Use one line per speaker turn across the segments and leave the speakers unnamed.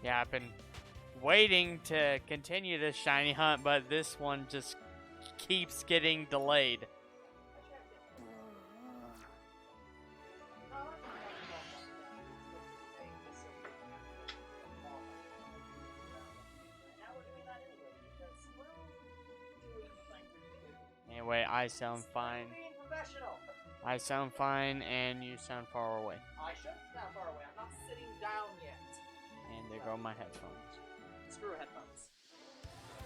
Yeah, I've been waiting to continue this shiny hunt, but this one just keeps getting delayed. Anyway, I sound fine. I sound fine, and you sound far away.
I should sound far away. I'm not sitting down yet.
And there go my headphones.
Screw headphones.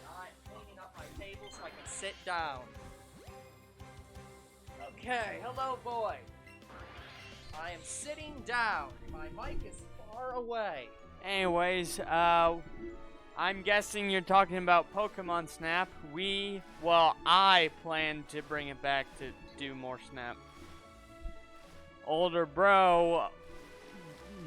I'm cleaning up my table so I can sit down. Okay, hello, boy. I am sitting down. My mic is far away.
Anyways, I'm guessing you're talking about Pokemon Snap. I plan to bring it back to do more Snap. Older bro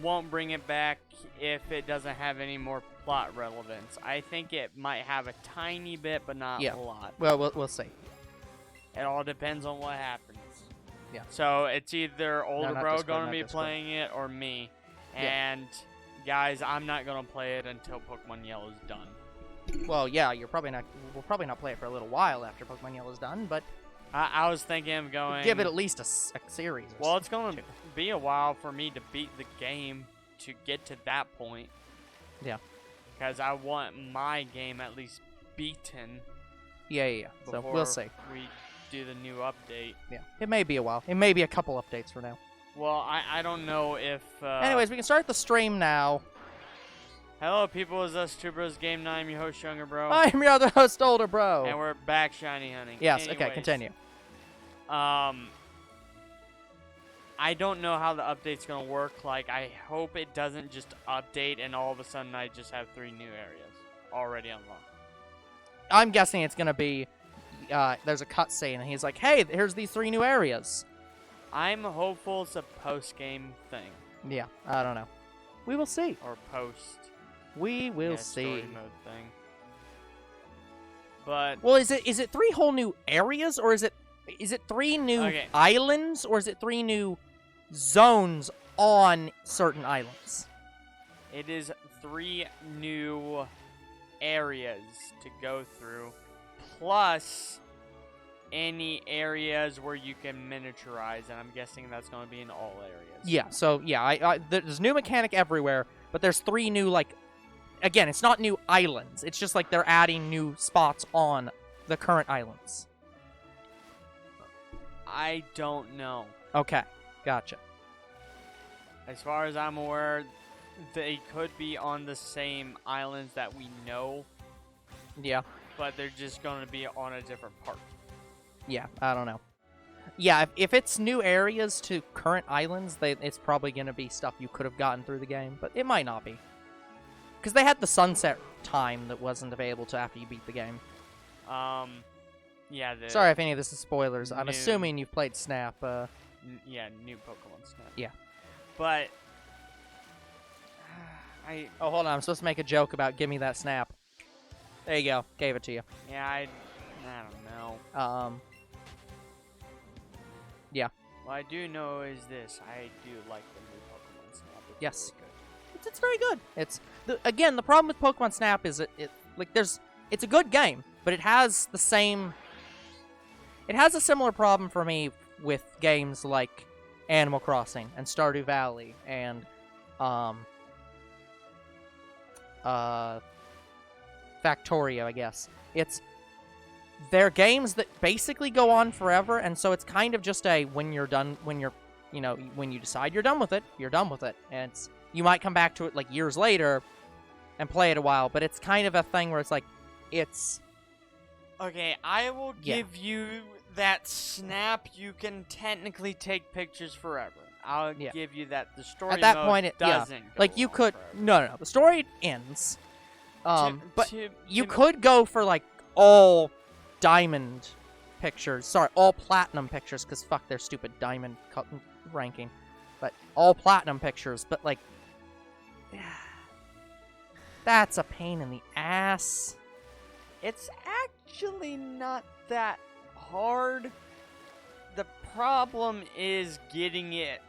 won't bring it back if it doesn't have any more plot relevance. I think it might have a tiny bit, but not a lot.
Well, we'll see.
It all depends on what happens.
Yeah.
So it's either older bro
Discord,
going to
not
be
Discord.
playing it or me.
Yeah.
And guys, I'm not going to play it until Pokemon Yellow is done.
Well, yeah, we'll probably not play it for a little while after Pokemon Yellow is done, but
I was thinking of going...
give it at least a series.
Well, it's going to be a while for me to beat the game to get to that point.
Yeah.
Because I want my game at least beaten.
Yeah. So we'll see.
We do the new update.
Yeah. It may be a while. It may be a couple updates for now.
Well, I don't know if...
Anyways, we can start the stream now.
Hello, people. It's us, Two Bros Game 9. I'm your host, Younger Bro.
I'm your other host, Older Bro.
And we're back shiny hunting.
Yes,
Anyways,
okay, continue.
I don't know how the update's going to work. Like, I hope it doesn't just update and all of a sudden I just have 3 new areas already unlocked.
I'm guessing it's going to be, there's a cutscene and he's like, hey, here's these 3 new areas.
I'm hopeful it's a post-game thing.
Yeah, I don't know. We will see.
Or post.
We will see.
Story mode thing. But
well, is it 3 whole new areas, or is it 3 new islands, or is it 3 new zones on certain islands?
It is 3 new areas to go through, plus any areas where you can miniaturize, and I'm guessing that's going to be in all areas.
Yeah. So yeah, there's new mechanic everywhere, but there's 3 new, like, again, it's not new islands. It's just like they're adding new spots on the current islands.
I don't know.
Okay, gotcha.
As far as I'm aware, they could be on the same islands that we know.
Yeah.
But they're just going to be on a different part.
Yeah, I don't know. Yeah, if it's new areas to current islands, it's probably going to be stuff you could have gotten through the game, but it might not be. Because they had the sunset time that wasn't available to after you beat the game.
Yeah.
Sorry if any of this is spoilers. I'm assuming you've played Snap.
Yeah, new Pokemon Snap.
Yeah.
But
Oh, hold on. I'm supposed to make a joke about give me that Snap. There you go. Gave it to you.
Yeah, I don't know.
Yeah.
What I do know is this. I do like the new Pokemon Snap. It's
yes.
Really good.
It's very good. Again, the problem with Pokemon Snap is it's a good game, but it has the same. It has a similar problem for me with games like Animal Crossing and Stardew Valley and Factorio, I guess. They're games that basically go on forever, and so it's kind of just when you decide you're done with it, you're done with it. And you might come back to it like years later and play it a while, but it's kind of a thing where it's like,
Okay, I will give you that Snap. You can technically take pictures forever. I'll give you that. The story
at that
mode
point, it
doesn't go
like you
on
could
forever.
no, the story ends. But you could go for like all diamond pictures. Sorry, all platinum pictures, because fuck their stupid diamond ranking. But all platinum pictures, but like that's a pain in the ass.
It's actually not that hard. The problem is getting it.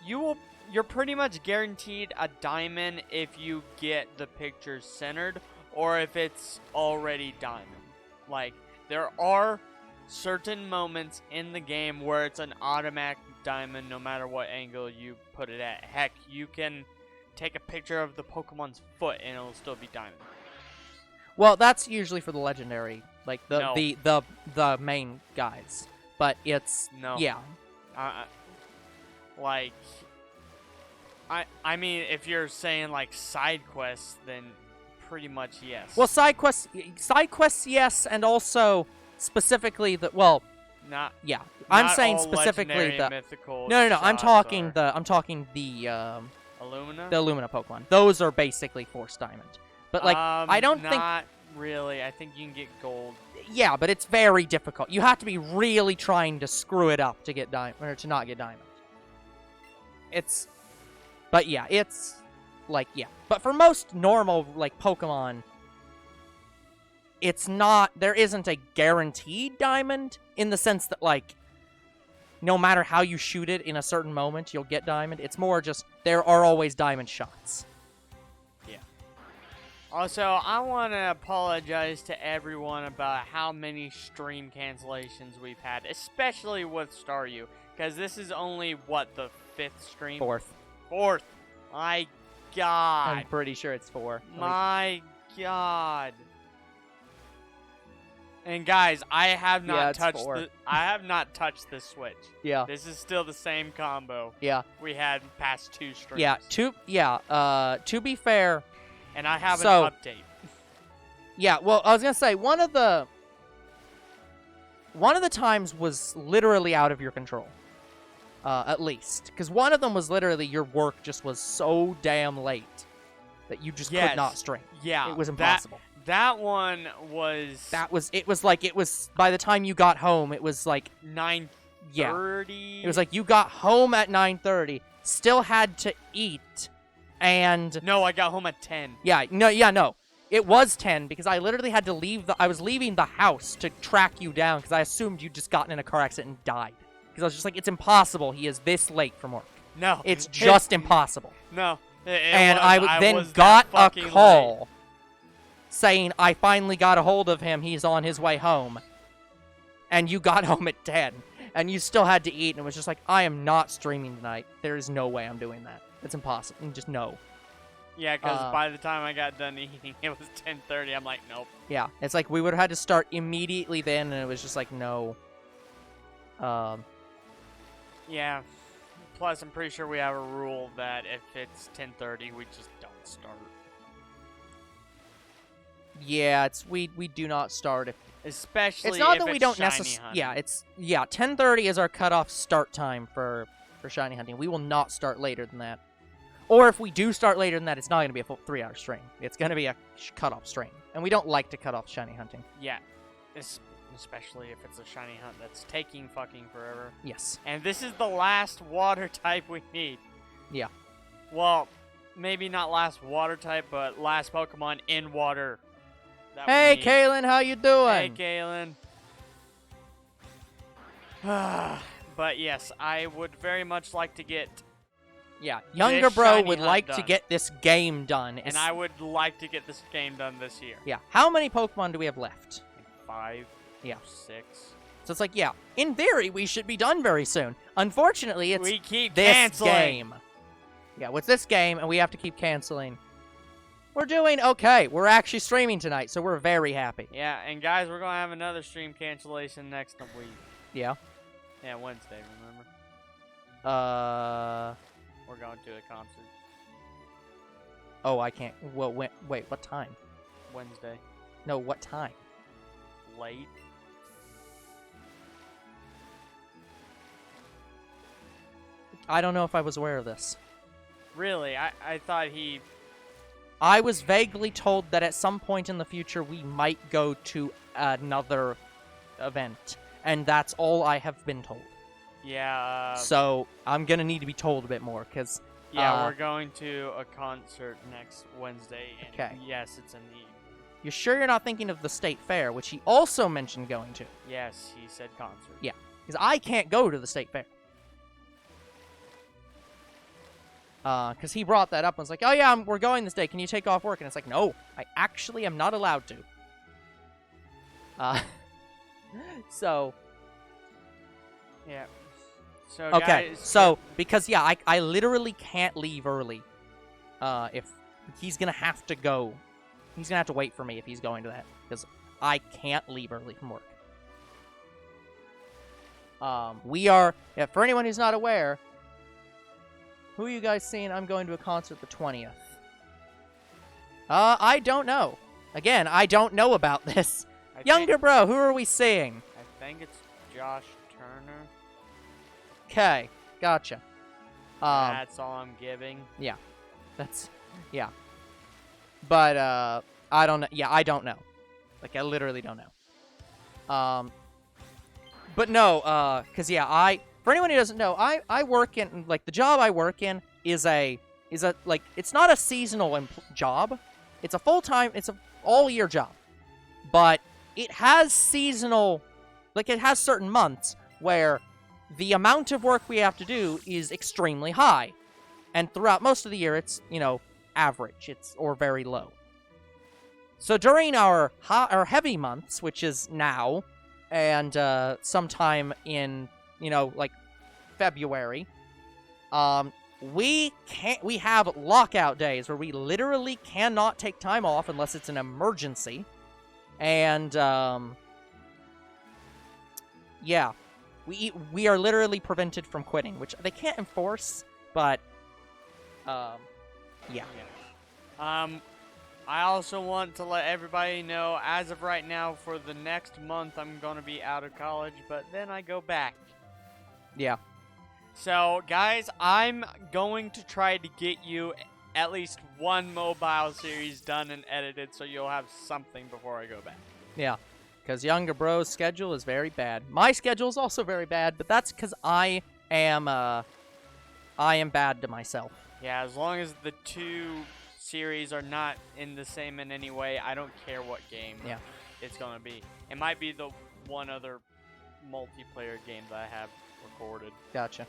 You will you're pretty much guaranteed a diamond if you get the picture centered or if it's already diamond. Like, there are certain moments in the game where it's an automatic diamond no matter what angle you put it at. Heck, you can take a picture of the Pokemon's foot and it'll still be diamond.
Well, that's usually for the legendary, like
No.
the main guys. But it's
No.
yeah.
Like, I mean, if you're saying like side quests, then pretty much yes.
Well, side quests, yes, and also specifically
not
yeah. I'm
not
saying
all
specifically
legendary
the
mythical.
no. I'm
shots
talking
are
the
Illumina.
the Illumina Pokemon. Those are basically forced diamond. But like I don't think
not really. I think you can get gold.
yeah, but it's very difficult. You have to be really trying to screw it up to get diamond or to not get diamond. But yeah, it's like yeah. But for most normal like Pokemon, it's not. There isn't a guaranteed diamond in the sense that like, no matter how you shoot it in a certain moment, you'll get diamond. It's more just there are always diamond shots.
Yeah. Also, I want to apologize to everyone about how many stream cancellations we've had, especially with Staryu, because this is only what the 5th stream.
Fourth.
My God.
I'm pretty sure it's 4.
My God. And guys, I have not touched I have not touched this Switch.
Yeah.
This is still the same combo.
Yeah.
We had past 2 streams.
Yeah. To be fair,
and I have an update.
Yeah. Well, I was gonna say one of the times was literally out of your control. At least, because one of them was literally your work just was so damn late that you just could not stream.
Yeah.
It was impossible.
That one was...
It was by the time you got home, it was like...
9:30?
Yeah. It was like you got home at 9:30, still had to eat, and...
No, I got home at 10.
No. It was 10, because I literally had to leave I was leaving the house to track you down, because I assumed you'd just gotten in a car accident and died. Because I was just like, it's impossible he is this late from work.
No.
It's just impossible.
No.
I then got a call saying, I finally got a hold of him, he's on his way home. And you got home at 10. And you still had to eat, and it was just like, I am not streaming tonight. There is no way I'm doing that. It's impossible. And just no.
Yeah, because by the time I got done eating, it was 10:30. I'm like, nope.
Yeah, it's like we would have had to start immediately then, and it was just like, no.
Yeah. Plus, I'm pretty sure we have a rule that if it's 10:30, we just don't start.
Yeah, we do not start if...
Especially
it's not
if
that we
it's
don't
shiny
necessarily...
hunting.
Yeah, 10:30 is our cutoff start time for shiny hunting. We will not start later than that. Or if we do start later than that, it's not going to be a full 3-hour stream. It's going to be a cutoff stream. And we don't like to cut off shiny hunting.
Yeah. Especially if it's a shiny hunt that's taking fucking forever.
Yes.
And this is the last water type we need.
Yeah.
Well, maybe not last water type, but last Pokemon in water.
Hey, Kaylin, how you doing?
Hey, Kaylin. But yes, I would very much like to get...
Yeah, younger bro would like
done.
to get this game done.
And I would like to get this game done this year.
Yeah. How many Pokemon do we have left?
Like 5.
Yeah.
6.
So it's like, yeah, in theory, we should be done very soon. Unfortunately, it's
we keep
this
canceling.
game. Yeah, it's this game, and we have to keep canceling. We're doing okay. We're actually streaming tonight, so we're very happy.
Yeah, and guys, we're going to have another stream cancellation next week.
Yeah.
Yeah, Wednesday, remember? We're going to a concert.
Oh, I can't. Well, wait, what time?
Wednesday.
No, what time?
Late.
I don't know if I was aware of this.
Really? I thought he...
I was vaguely told that at some point in the future we might go to another event. And that's all I have been told.
Yeah.
So, I'm gonna need to be told a bit more, because...
Yeah, we're going to a concert next Wednesday. And
okay.
Yes, it's in the...
You're sure you're not thinking of the state fair, which he also mentioned going to?
Yes, he said concert.
Yeah, because I can't go to the state fair. Because he brought that up and was like, oh yeah, we're going this day. Can you take off work? And it's like, no, I actually am not allowed to. So.
Yeah. So,
Okay,
guys,
so, because, yeah, I literally can't leave early. If he's gonna have to go. He's gonna have to wait for me if he's going to that. Because I can't leave early from work. We are, yeah, for anyone who's not aware, who are you guys seeing? I'm going to a concert the 20th. I don't know. Again, I don't know about this. Younger bro, who are we seeing?
I think it's Josh Turner.
Okay, gotcha.
That's all I'm giving.
Yeah. Yeah. But, I don't know. Yeah, I don't know. Like, I literally don't know. But no, because, yeah, for anyone who doesn't know, I work in, like, the job I work in is like, it's not a seasonal job. It's a full-time, it's an all-year job. But it has seasonal, like, it has certain months where the amount of work we have to do is extremely high. And throughout most of the year, it's, average, or very low. So during our heavy months, which is now, and sometime in, like February, we have lockout days where we literally cannot take time off unless it's an emergency. And yeah, we are literally prevented from quitting, which they can't enforce, but yeah.
I also want to let everybody know, as of right now, for the next month, I'm going to be out of college, but then I go back.
Yeah.
So, guys, I'm going to try to get you at least one mobile series done and edited, so you'll have something before I go back.
Yeah, because Younger Bro's schedule is very bad. My schedule is also very bad, but that's because I am bad to myself.
Yeah, as long as the two series are not in the same in any way, I don't care what game it's going to be. It might be the one other multiplayer game that I have recorded.
Gotcha.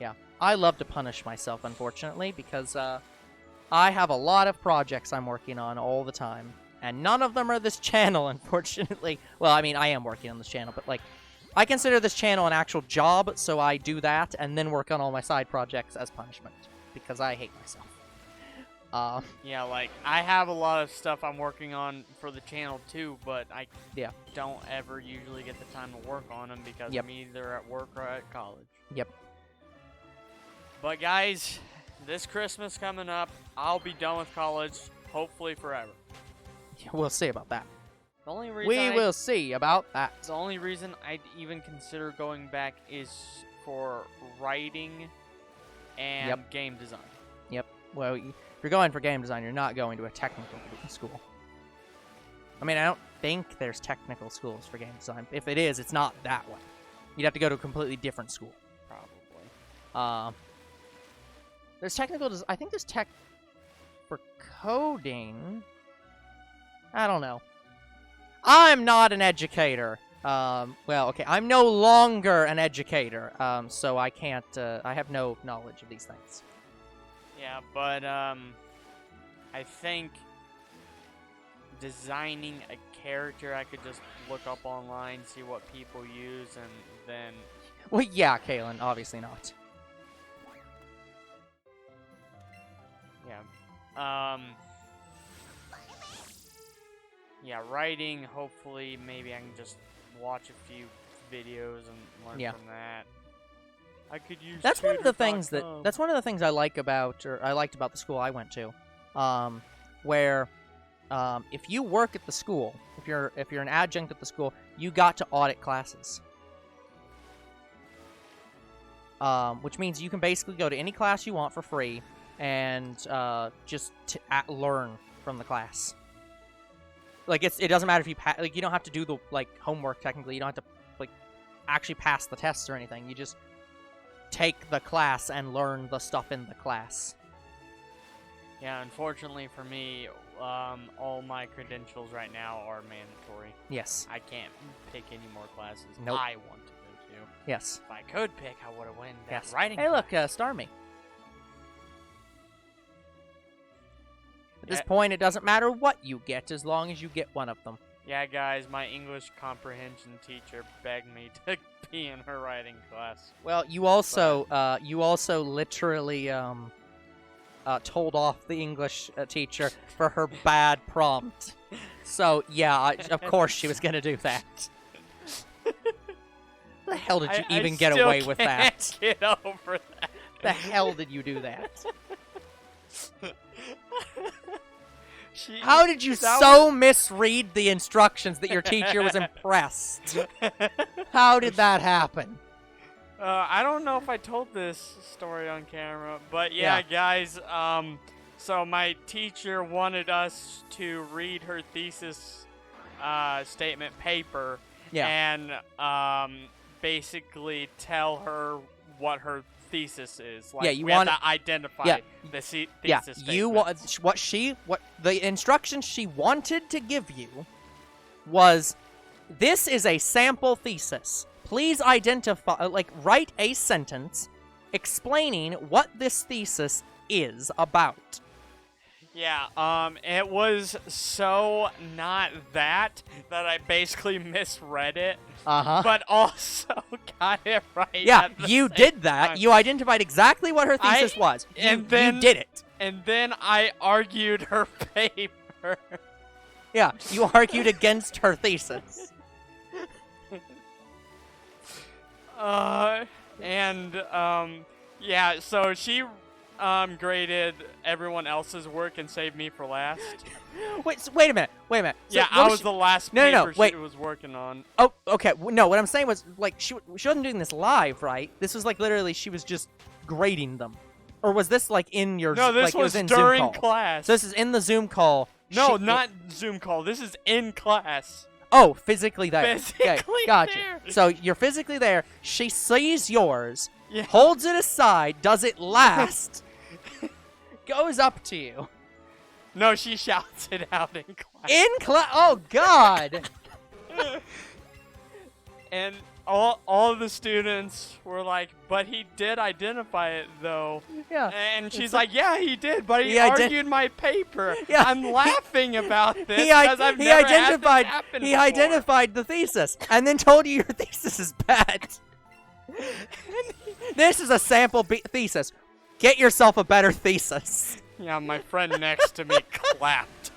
Yeah. I love to punish myself, unfortunately, because I have a lot of projects I'm working on all the time, and none of them are this channel, unfortunately. Well, I mean, I am working on this channel, but, like, I consider this channel an actual job, so I do that and then work on all my side projects as punishment, because I hate myself.
Yeah, like, I have a lot of stuff I'm working on for the channel, too, but I don't ever usually get the time to work on them because I'm either at work or at college.
Yep.
But, guys, this Christmas coming up, I'll be done with college, hopefully forever.
We'll see about that.
The only reason
we will see about that.
The only reason I'd even consider going back is for writing and game design. Yep.
Well, if you're going for game design, you're not going to a technical school. I mean, I don't think there's technical schools for game design. If it is, it's not that one. You'd have to go to a completely different school.
Probably.
There's technical I think there's tech for coding. I don't know. I'm not an educator. Well, okay, I'm no longer an educator, so I can't, I have no knowledge of these things.
Yeah, but, I think designing a character, I could just look up online, see what people use, and then...
Well, yeah, Kalen, obviously not.
Yeah. Yeah, writing, hopefully, maybe I can just watch a few videos and learn from that. I could use
That's one of the things
tutor.com.
that's one of the things I like about, or I liked about the school I went to, where, if you work at the school, if you're an adjunct at the school, you got to audit classes. Which means you can basically go to any class you want for free, and just learn from the class. Like, it doesn't matter if you like, you don't have to do the, like, homework technically. You don't have to, like, actually pass the tests or anything. You just take the class and learn the stuff in the class.
Yeah, unfortunately for me, all my credentials right now are mandatory.
Yes.
I can't pick any more classes
Nope.
I want to go to.
Yes.
If I could pick, I would have won that
Yes.
writing
Hey, look,
class.
Starmy. At this point, it doesn't matter what you get as long as you get one of them.
Yeah, guys, my English comprehension teacher begged me to be in her writing class.
Well, you also literally told off the English teacher for her bad prompt. So yeah, of course she was gonna do that. The hell did you even get away with that?
Get over that.
The hell did you do that? How did you misread the instructions that your teacher was impressed? How did that happen?
I don't know if I told this story on camera, but yeah, guys, so my teacher wanted us to read her thesis statement paper and basically tell her what her thesis is. Like, we have to identify the thesis statement.
What the instructions she wanted to give you was, this is a sample thesis. Please identify, write a sentence explaining what this thesis is about.
Yeah, it was so not that I basically misread it. But also got it right.
Yeah, you did that. Time. You identified exactly what her thesis was. You did it.
And then I argued her paper.
Yeah, you argued against her thesis.
Yeah, so she graded everyone else's work and saved me for last.
Wait a minute. So
yeah, I was the last paper she was working on.
Oh, okay. No, what I'm saying was, she wasn't doing this live, right? This was literally she was just grading them. Or was this in your
No, this was
in
during
Zoom call?
class.
So this is in the Zoom call.
No, not Zoom call. This is in class.
Oh, physically there.
Physically
gotcha.
there.
So you're physically there. She sees yours, holds it aside, does it last, goes up to you.
No, she shouts it out in class.
In class? Oh, God.
And all of the students were like, but he did identify it, though.
Yeah.
And she's like, yeah, he did, but he argued my paper.
Yeah.
I'm laughing about this because I've never had this happen before.
Identified the thesis and then told you your thesis is bad. This is a sample thesis. Get yourself a better thesis.
Yeah, my friend next to me clapped.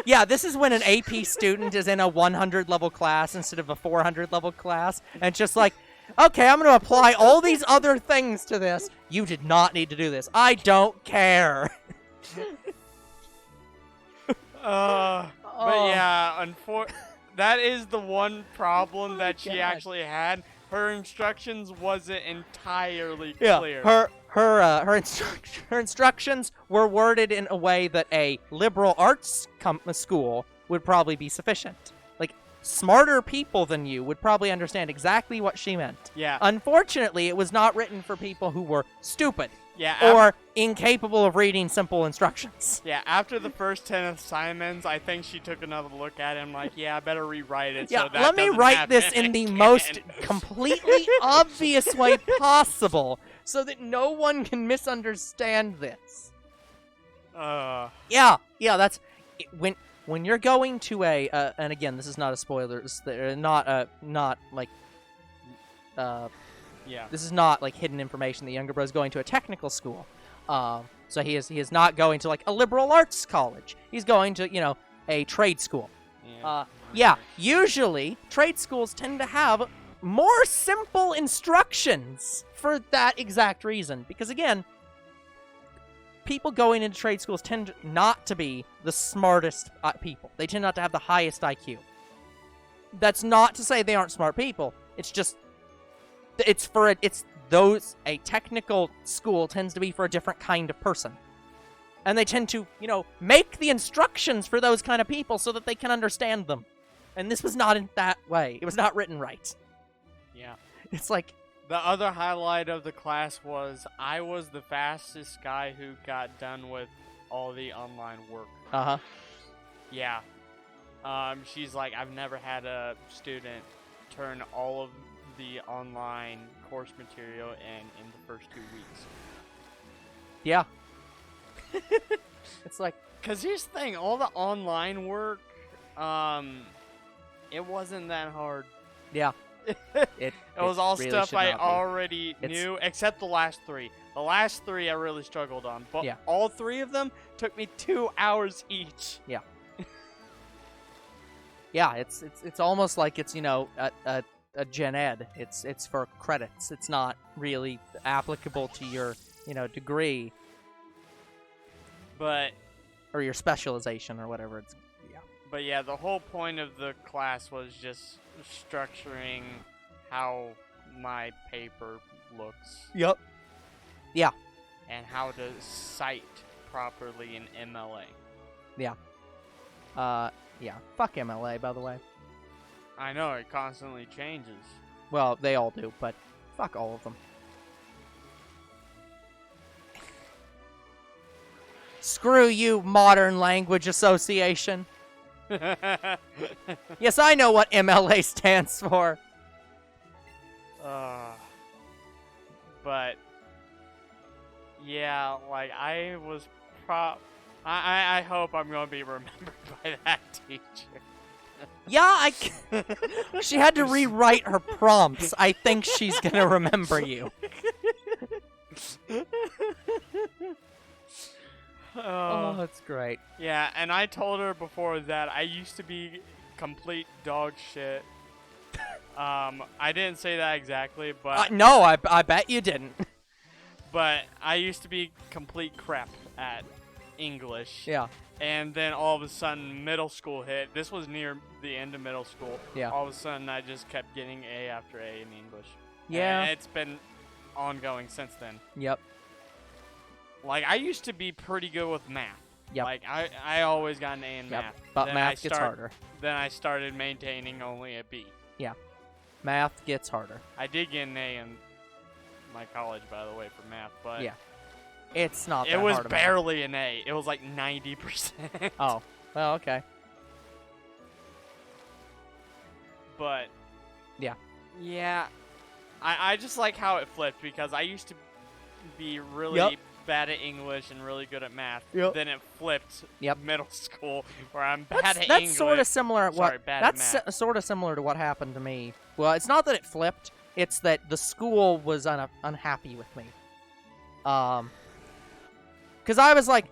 Yeah, this is when an AP student is in a 100 level class instead of a 400 level class, and just like, okay, I'm going to apply all these other things to this. You did not need to do this. I don't care.
But yeah, that is the one problem that she actually had. Her instructions wasn't entirely clear.
Her instructions were worded in a way that a liberal arts school would probably be sufficient. Smarter people than you would probably understand exactly what she meant.
Yeah.
Unfortunately, it was not written for people who were stupid.
Yeah.
Or incapable of reading simple instructions.
Yeah, after the first 10 assignments, I think she took another look at it and like, yeah, I better rewrite it.
Yeah,
so that
let me write this in the most completely obvious way possible so that no one can misunderstand this. Yeah, that's when you're going to a and again, this is not a spoiler. This is this is not hidden information. The younger bro's going to a technical school. So he is not going to a liberal arts college. He's going to, a trade school. Usually trade schools tend to have more simple instructions for that exact reason. Because again, people going into trade schools tend not to be the smartest people. They tend not to have the highest IQ. That's not to say they aren't smart people. It's just a technical school tends to be for a different kind of person. And they tend to, make the instructions for those kind of people so that they can understand them. And this was not in that way. It was not written right.
Yeah.
It's
the other highlight of the class was I was the fastest guy who got done with all the online work.
Uh-huh.
Yeah. She's like, I've never had a student turn all of the online course material in the first 2 weeks.
Yeah. It's like,
Cause here's the thing, all the online work, it wasn't that hard.
yeah.
It was all
really
stuff
should
I
not be.
already
It's-
knew, except the last 3. The last 3 I really struggled on, but
Yeah.
all 3 of them took me 2 hours each.
Yeah, it's almost like it's, you know, a gen ed. It's for credits. It's not really applicable to your, you know, degree
But
or your specialization or whatever. It's
yeah, the whole point of the class was just structuring how my paper looks
Yep. Yeah.
and how to cite properly in MLA.
Yeah. Fuck MLA, by the way.
I know it constantly changes.
Well, they all do, but fuck all of them. Screw you, Modern Language Association. Yes, I know what MLA stands for.
But yeah, like I was I hope I'm gonna be remembered by that teacher.
Yeah, she had to rewrite her prompts. I think she's gonna remember you. Oh, that's great.
Yeah, and I told her before that I used to be complete dog shit. I didn't say that exactly, but
No, I bet you didn't.
but I used to be complete crap at English.
Yeah.
And then all of a sudden, middle school hit. This was near the end of middle school.
Yeah.
All of a sudden, I just kept getting A after A in English.
Yeah.
And it's been ongoing since then.
Yep.
Like, I used to be pretty good with math.
Yep.
Like, I always got an A in
Yep.
math.
But
Then
math gets harder.
Then I started maintaining only a B.
Math gets harder.
I did get an A in my college, by the way, for math, but
Yeah. It's not that
it was
hard of math.
barely an A. It was like 90%.
Oh. Well, okay.
But
Yeah.
Yeah. I just like how it flipped because I used to be really
Yep.
bad at English and really good at math.
Yep.
Then it flipped
Yep.
middle school where I'm bad at
That's
English.
sort of similar.
Sorry, bad at math.
Sort of similar to what happened to me. Well, it's not that it flipped. It's that the school was unhappy with me. Because I was like,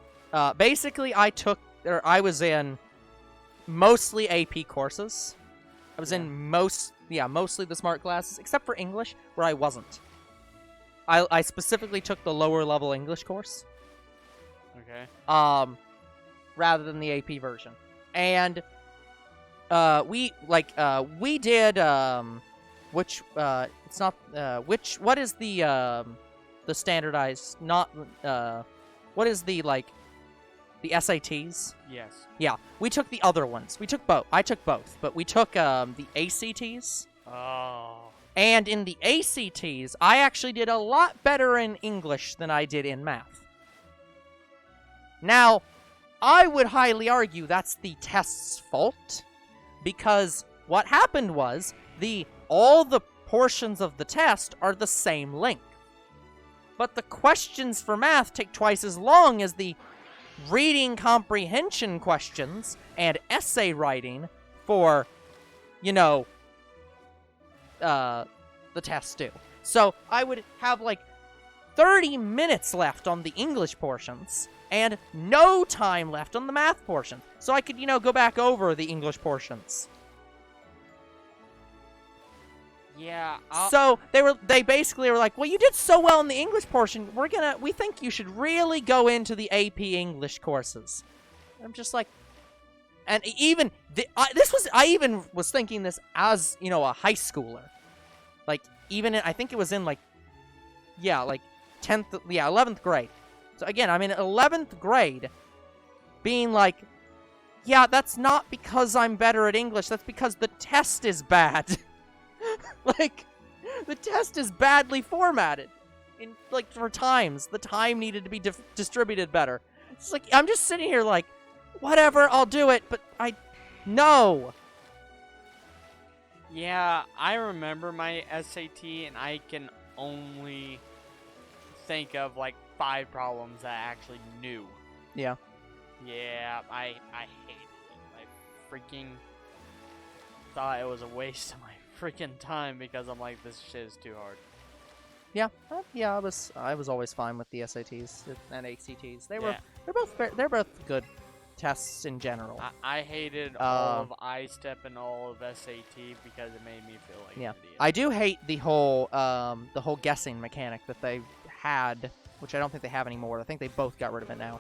basically, I was in mostly AP courses. I was in mostly the smart classes, except for English, where I wasn't. I specifically took the lower level English course.
Okay.
Rather than the AP version. And we did what is the standardized, not what is the the SATs?
Yes.
Yeah, we took the other ones. We took both. I took both, but we took the ACTs.
Oh.
And in the ACTs, I actually did a lot better in English than I did in math. Now, I would highly argue that's the test's fault, because what happened was all the portions of the test are the same length. But the questions for math take twice as long as the reading comprehension questions and essay writing for, the tests do. So I would have 30 minutes left on the English portions and no time left on the math portion. So I could, go back over the English portions.
Yeah.
So they basically were like, well, you did so well in the English portion. We think you should really go into the AP English courses. I'm just like, and even I even was thinking this as, a high schooler. I think it was in 10th, 11th grade. So again, I'm in 11th grade being like, yeah, that's not because I'm better at English. That's because the test is bad. The test is badly formatted. For times. The time needed to be distributed better. It's I'm just sitting here whatever, I'll do it, but no.
Yeah, I remember my SAT, and I can only think of 5 problems that I actually knew.
Yeah.
Yeah, I hated it. I freaking thought it was a waste of my freaking time because I'm like, this shit is too hard.
Yeah, yeah. I was always fine with the SATs and ACTs.
Yeah.
They're both good tests in general.
I hated all of I-STEP and all of SAT because it made me feel like an idiot.
I do hate the whole guessing mechanic that they had, which I don't think they have anymore. I think they both got rid of it now.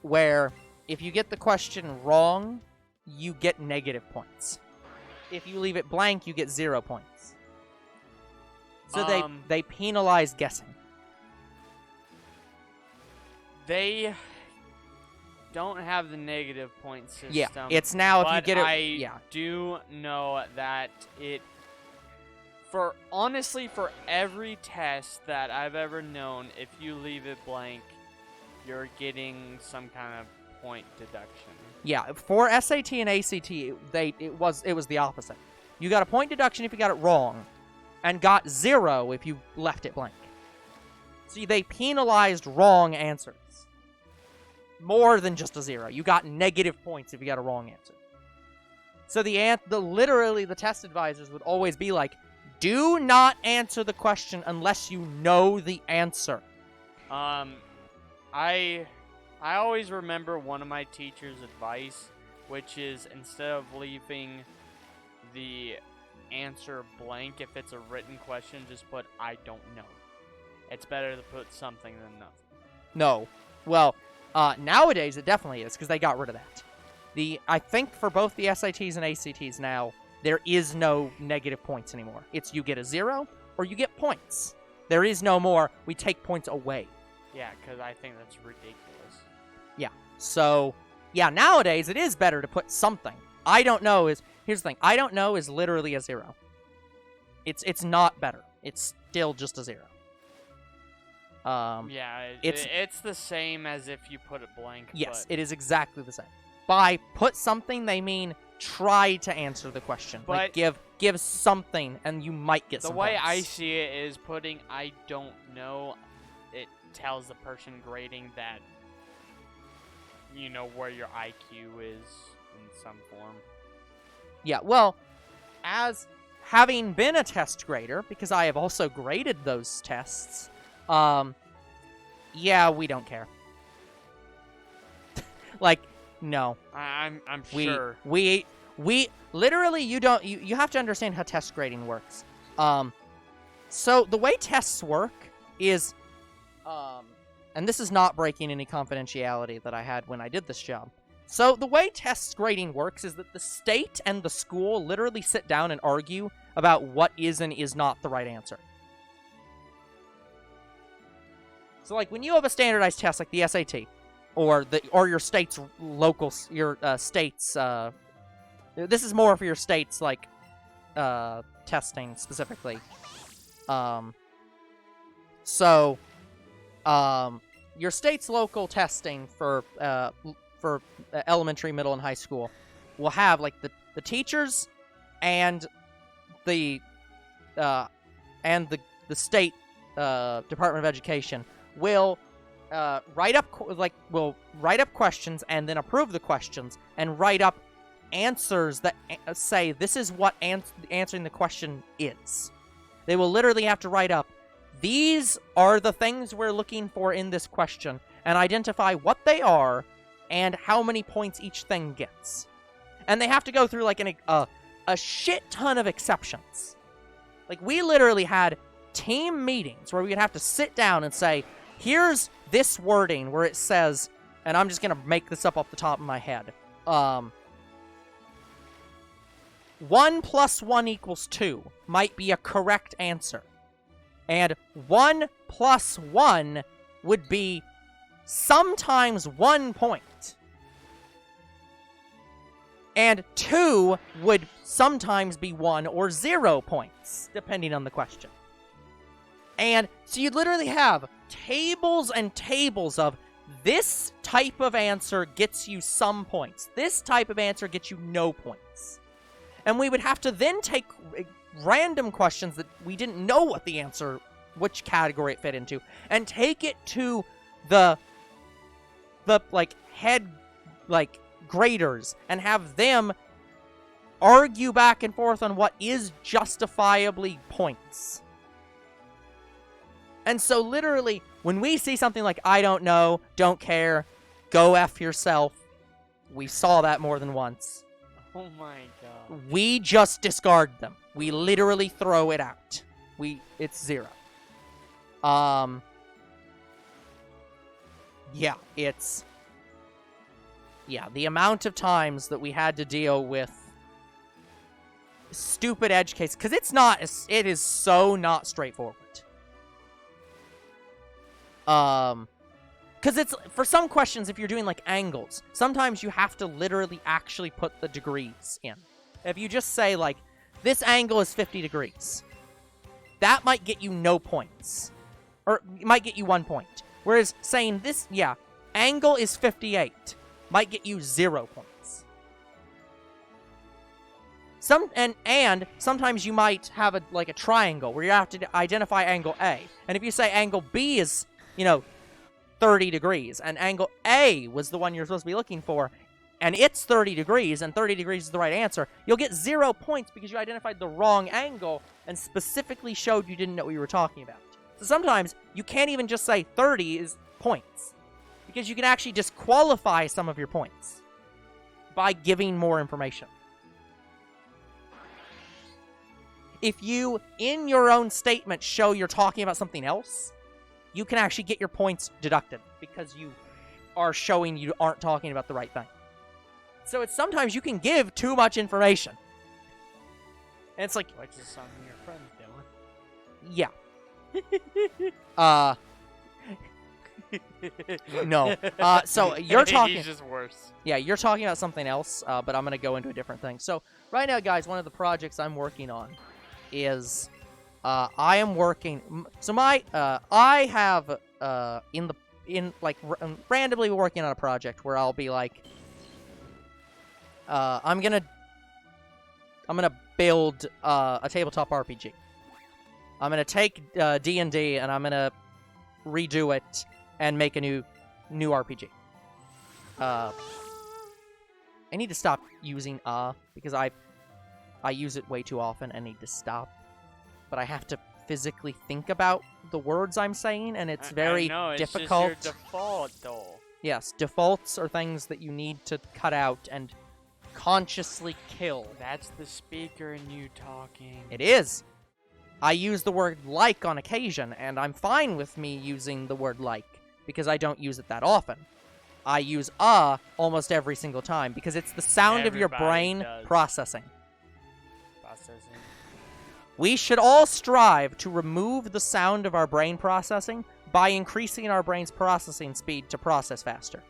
Where if you get the question wrong, you get negative points. If you leave it blank, you get 0 points. So they penalize guessing.
They don't have the negative point system.
Yeah, it's now if you get it.
I do know that honestly, for every test that I've ever known, if you leave it blank, you're getting some kind of point deduction.
Yeah, for SAT and ACT, it was the opposite. You got a point deduction if you got it wrong, and got 0 if you left it blank. See, they penalized wrong answers more than just a 0. You got negative points if you got a wrong answer. So literally the test advisors would always be like, do not answer the question unless you know the answer.
I always remember one of my teacher's advice, which is instead of leaving the answer blank, if it's a written question, just put I don't know. It's better to put something than nothing.
No. Well, nowadays it definitely is, because they got rid of that. I think for both the SATs and ACTs now, there is no negative points anymore. It's you get a 0 or you get points. There is no more, we take points away.
Yeah, because I think that's ridiculous.
Yeah. So, yeah, nowadays it is better to put something. I don't know here's the thing. I don't know is literally a 0. It's not better. It's still just a 0.
Yeah, it's the same as if you put it blank.
Yes, it is exactly the same. By put something, they mean try to answer the question.
But
like give something, and you might get some
The way
points.
I see it is putting I don't know, it tells the person grading that you know where your IQ is in some form.
Yeah, well, as having been a test grader, because I have also graded those tests, yeah, we don't care. Like, no.
I'm sure.
We literally, you have to understand how test grading works. So the way tests work is, and this is not breaking any confidentiality that I had when I did this job. So the way test grading works is that the state and the school literally sit down and argue about what is and is not the right answer. So like when you have a standardized test like the SAT, or your state's this is more for your state's like testing specifically. Your state's local testing for elementary, middle, and high school will have like the teachers and the state Department of Education will write up questions and then approve the questions and write up answers that say this is what answering the question is. They will literally have to write up, these are the things we're looking for in this question, and identify what they are and how many points each thing gets. And they have to go through like a shit ton of exceptions. Like we literally had team meetings where we would have to sit down and say, here's this wording where it says, and I'm just going to make this up off the top of my head. 1 + 1 = 2 might be a correct answer. And 1 + 1 would be sometimes 1 point. And 2 would sometimes be 1 or 0 points, depending on the question. And so you'd literally have tables and tables of this type of answer gets you some points. This type of answer gets you no points. And we would have to then take random questions that we didn't know what the answer which category it fit into, and take it to the like head like graders and have them argue back and forth on what is justifiably points. And so literally, when we see something like, I don't know, don't care, go F yourself, we saw that more than once.
Oh my god.
We just discard them. We literally throw it out. It's 0. Yeah, the amount of times that we had to deal with stupid edge case, because it is so not straightforward. Because it's, for some questions, if you're doing, like, angles, sometimes you have to literally actually put the degrees in. If you just say, like, this angle is 50 degrees, that might get you no points. Or it might get you 1 point. Whereas saying this, angle is 58, might get you 0 points. And sometimes you might have a triangle where you have to identify angle A. And if you say angle B is, 30 degrees, and angle A was the one you're supposed to be looking for, and it's 30 degrees, and 30 degrees is the right answer, you'll get 0 points because you identified the wrong angle and specifically showed you didn't know what you were talking about. So sometimes you can't even just say 30 is points, because you can actually disqualify some of your points by giving more information. If you, in your own statement, show you're talking about something else, you can actually get your points deducted because you are showing you aren't talking about the right thing. So it's sometimes you can give too much information. And it's like,
which is something your friend's
doing. Yeah. No. So you're talking...
He's just worse.
Yeah, you're talking about something else, but I'm going to go into a different thing. So right now, guys, one of the projects I'm working on is... I am working. So I have randomly working on a project where I'll be like, I'm gonna build a tabletop RPG. I'm gonna take D&D and I'm gonna redo it and make a new RPG. I need to stop using because I use it way too often and need to stop. But I have to physically think about the words I'm saying, and it's very difficult.
It's just your default, though.
Yes, defaults are things that you need to cut out and consciously kill.
That's the speaker and you talking.
It is. I use the word like on occasion, and I'm fine with me using the word like, because I don't use it that often. I use almost every single time, because it's the sound of your brain processing. We should all strive to remove the sound of our brain processing by increasing our brain's processing speed to process faster.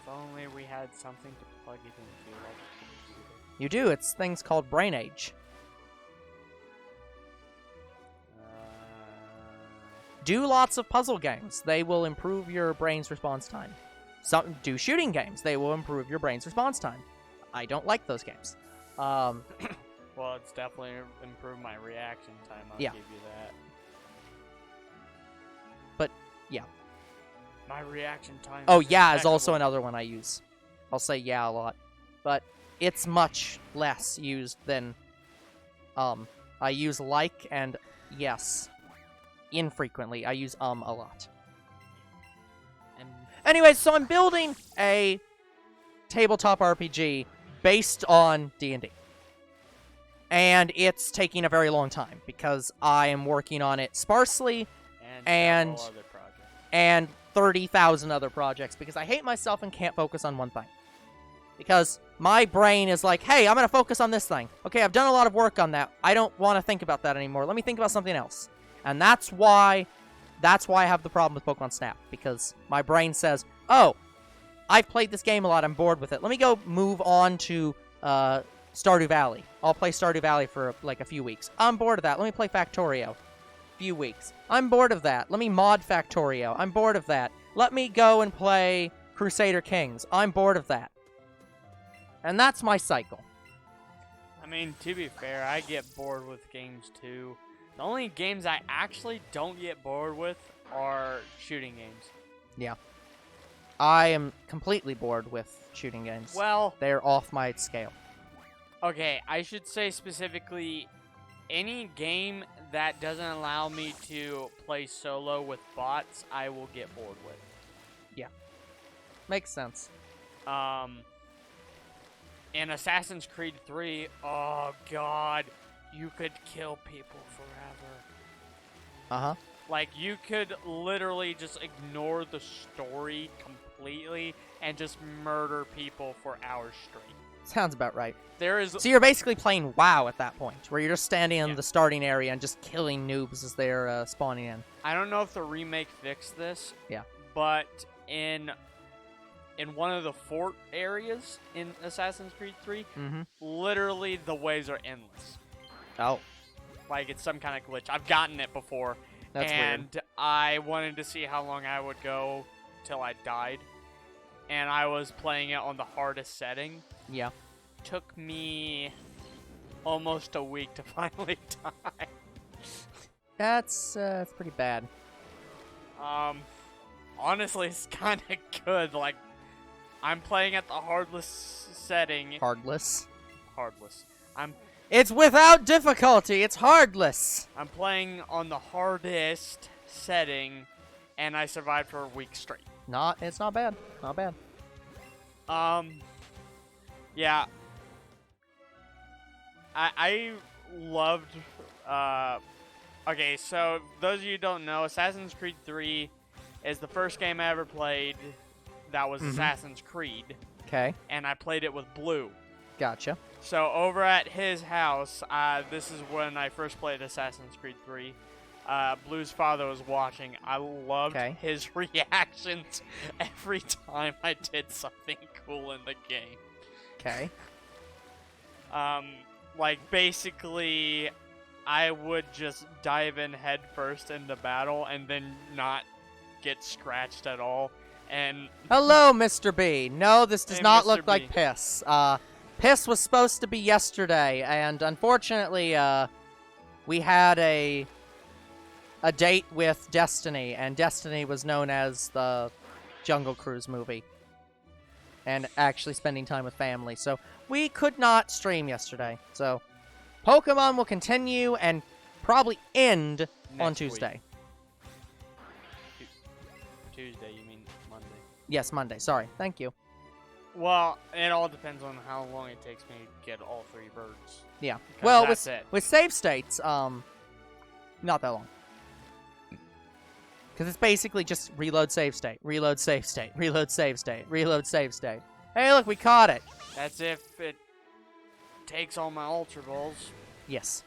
If only we had something to plug it into, like a computer.
You do. It's things called brain age. Do lots of puzzle games. They will improve your brain's response time. Do shooting games. They will improve your brain's response time. I don't like those games.
Well, it's definitely improved my reaction time. I'll give you that.
But, yeah.
My reaction time...
Oh, yeah is also another one I use. I'll say yeah a lot. But it's much less used than... I use like and yes. Infrequently. I use a lot. Anyways, so I'm building a tabletop RPG based on D&D. And it's taking a very long time because I am working on it sparsely and 30,000 other projects because I hate myself and can't focus on one thing. Because my brain is like, hey, I'm going to focus on this thing. Okay, I've done a lot of work on that. I don't want to think about that anymore. Let me think about something else. And that's why I have the problem with Pokemon Snap. Because my brain says, oh, I've played this game a lot. I'm bored with it. Let me go move on to Stardew Valley. I'll play Stardew Valley for like a few weeks. I'm bored of that. Let me play Factorio. Few weeks. I'm bored of that. Let me mod Factorio. I'm bored of that. Let me go and play Crusader Kings. I'm bored of that. And that's my cycle.
I mean, to be fair, I get bored with games too. The only games I actually don't get bored with are shooting games.
Yeah. I am completely bored with shooting games.
Well,
They're off my scale.
okay, I should say specifically any game that doesn't allow me to play solo with bots, I will get bored with.
Yeah. Makes sense.
In Assassin's Creed 3, oh god, you could kill people forever.
Uh-huh.
Like, you could literally just ignore the story completely and just murder people for hours straight.
Sounds about right.
There is...
So you're basically playing WoW at that point, where you're just standing in
Yeah.
the starting area and just killing noobs as they're spawning in.
I don't know if the remake fixed this.
Yeah.
But in one of the fort areas in Assassin's Creed 3, literally the ways are endless.
Oh.
Like, it's some kind of glitch. I've gotten it before.
That's
and
weird.
I wanted to see how long I would go till I died. And I was playing it on the hardest setting.
Yeah.
Took me almost a week to finally die.
That's pretty bad.
Honestly, it's kind of good. Like, I'm playing at the hardless setting.
Hardless.
Hardless.
It's without difficulty. It's hardless.
I'm playing on the hardest setting, and I survived for a week straight.
It's not bad. Not bad.
Yeah. I loved, okay, so those of you who don't know, Assassin's Creed 3 is the first game I ever played that was Assassin's Creed.
Okay.
And I played it with Blue.
Gotcha.
So over at his house, this is when I first played Assassin's Creed 3. Blue's father was watching. I loved his reactions every time I did something cool in the game.
Okay.
Like, basically, I would just dive in head first into battle and then not get scratched at all. And
hello, Mr. B. No, this does not
Mr.
look
B.
like piss. Piss was supposed to be yesterday, and unfortunately, we had a date with Destiny, and Destiny was known as the Jungle Cruise movie, and actually spending time with family, so we could not stream yesterday. So, Pokemon will continue and probably end on
Next week.
Tuesday.
Tuesday, you mean Monday?
Yes, Monday. Sorry. Thank you.
Well, it all depends on how long it takes me to get all 3 birds.
Yeah.
'Cause
Well,
that's it.
with save states, not that long. Because it's basically just reload save state, reload save state, reload save state, reload save state. Hey, look, we caught it.
That's if it takes all my Ultra Balls.
Yes.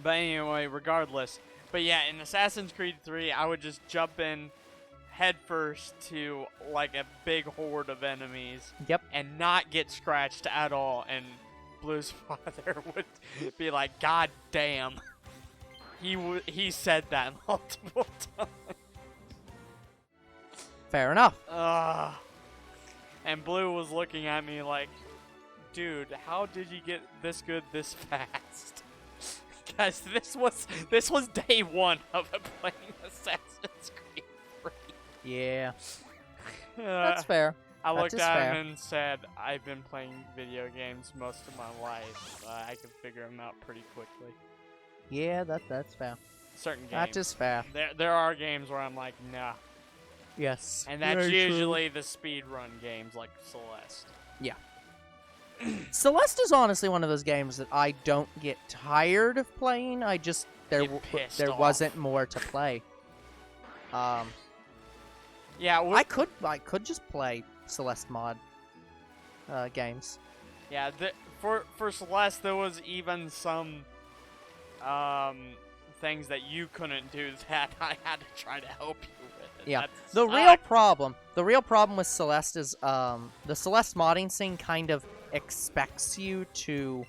But anyway, regardless. But yeah, in Assassin's Creed 3, I would just jump in head first to, like, a big horde of enemies.
Yep.
And not get scratched at all. And Blue's father would be like, God damn. He said that multiple times.
Fair enough.
And Blue was looking at me like, dude, how did you get this good this fast? Guys, this was day 1 of playing Assassin's Creed 3.
Yeah. That's fair.
I
That
looked
is
at
fair.
him and said, I've been playing video games most of my life. I can figure them out pretty quickly.
Yeah, that's fair.
Certain games.
That is fair.
There are games where I'm like, nah.
Yes.
And that's
Very true.
usually the speedrun games like Celeste.
Yeah. Celeste is honestly one of those games that I don't get tired of playing. I just there
off.
wasn't more to play.
Yeah,
I could just play Celeste mod games.
Yeah, for Celeste there was even some things that you couldn't do that I had to try to help you with.
Yeah.
That
The real problem with Celeste is the Celeste modding scene kind of expects you to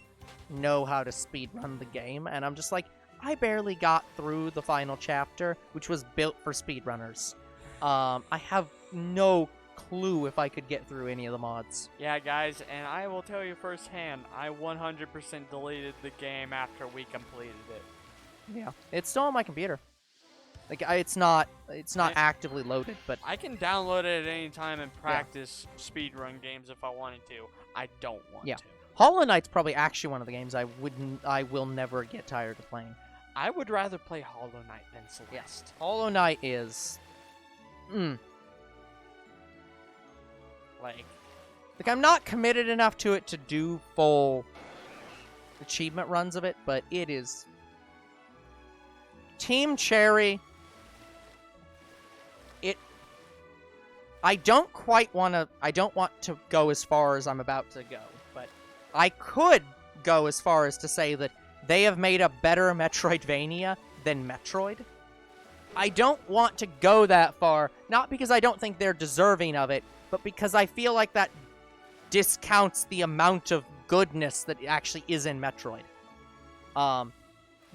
know how to speedrun the game, and I'm just like, I barely got through the final chapter, which was built for speedrunners. I have no clue if I could get through any of the mods.
Yeah, guys, and I will tell you firsthand, I 100% deleted the game after we completed it.
Yeah, it's still on my computer. Like it's not actively loaded, but
I can download it at any time and practice speedrun games if I wanted to. I don't want
Yeah.
to.
Hollow Knight's probably actually one of the games I will never get tired of playing.
I would rather play Hollow Knight than Celeste.
Hollow Knight is,
Like
I'm not committed enough to it to do full achievement runs of it, but it is. Team Cherry. I don't want to go as far as I'm about to go, but I could go as far as to say that they have made a better Metroidvania than Metroid. I don't want to go that far, not because I don't think they're deserving of it, but because I feel like that discounts the amount of goodness that actually is in Metroid.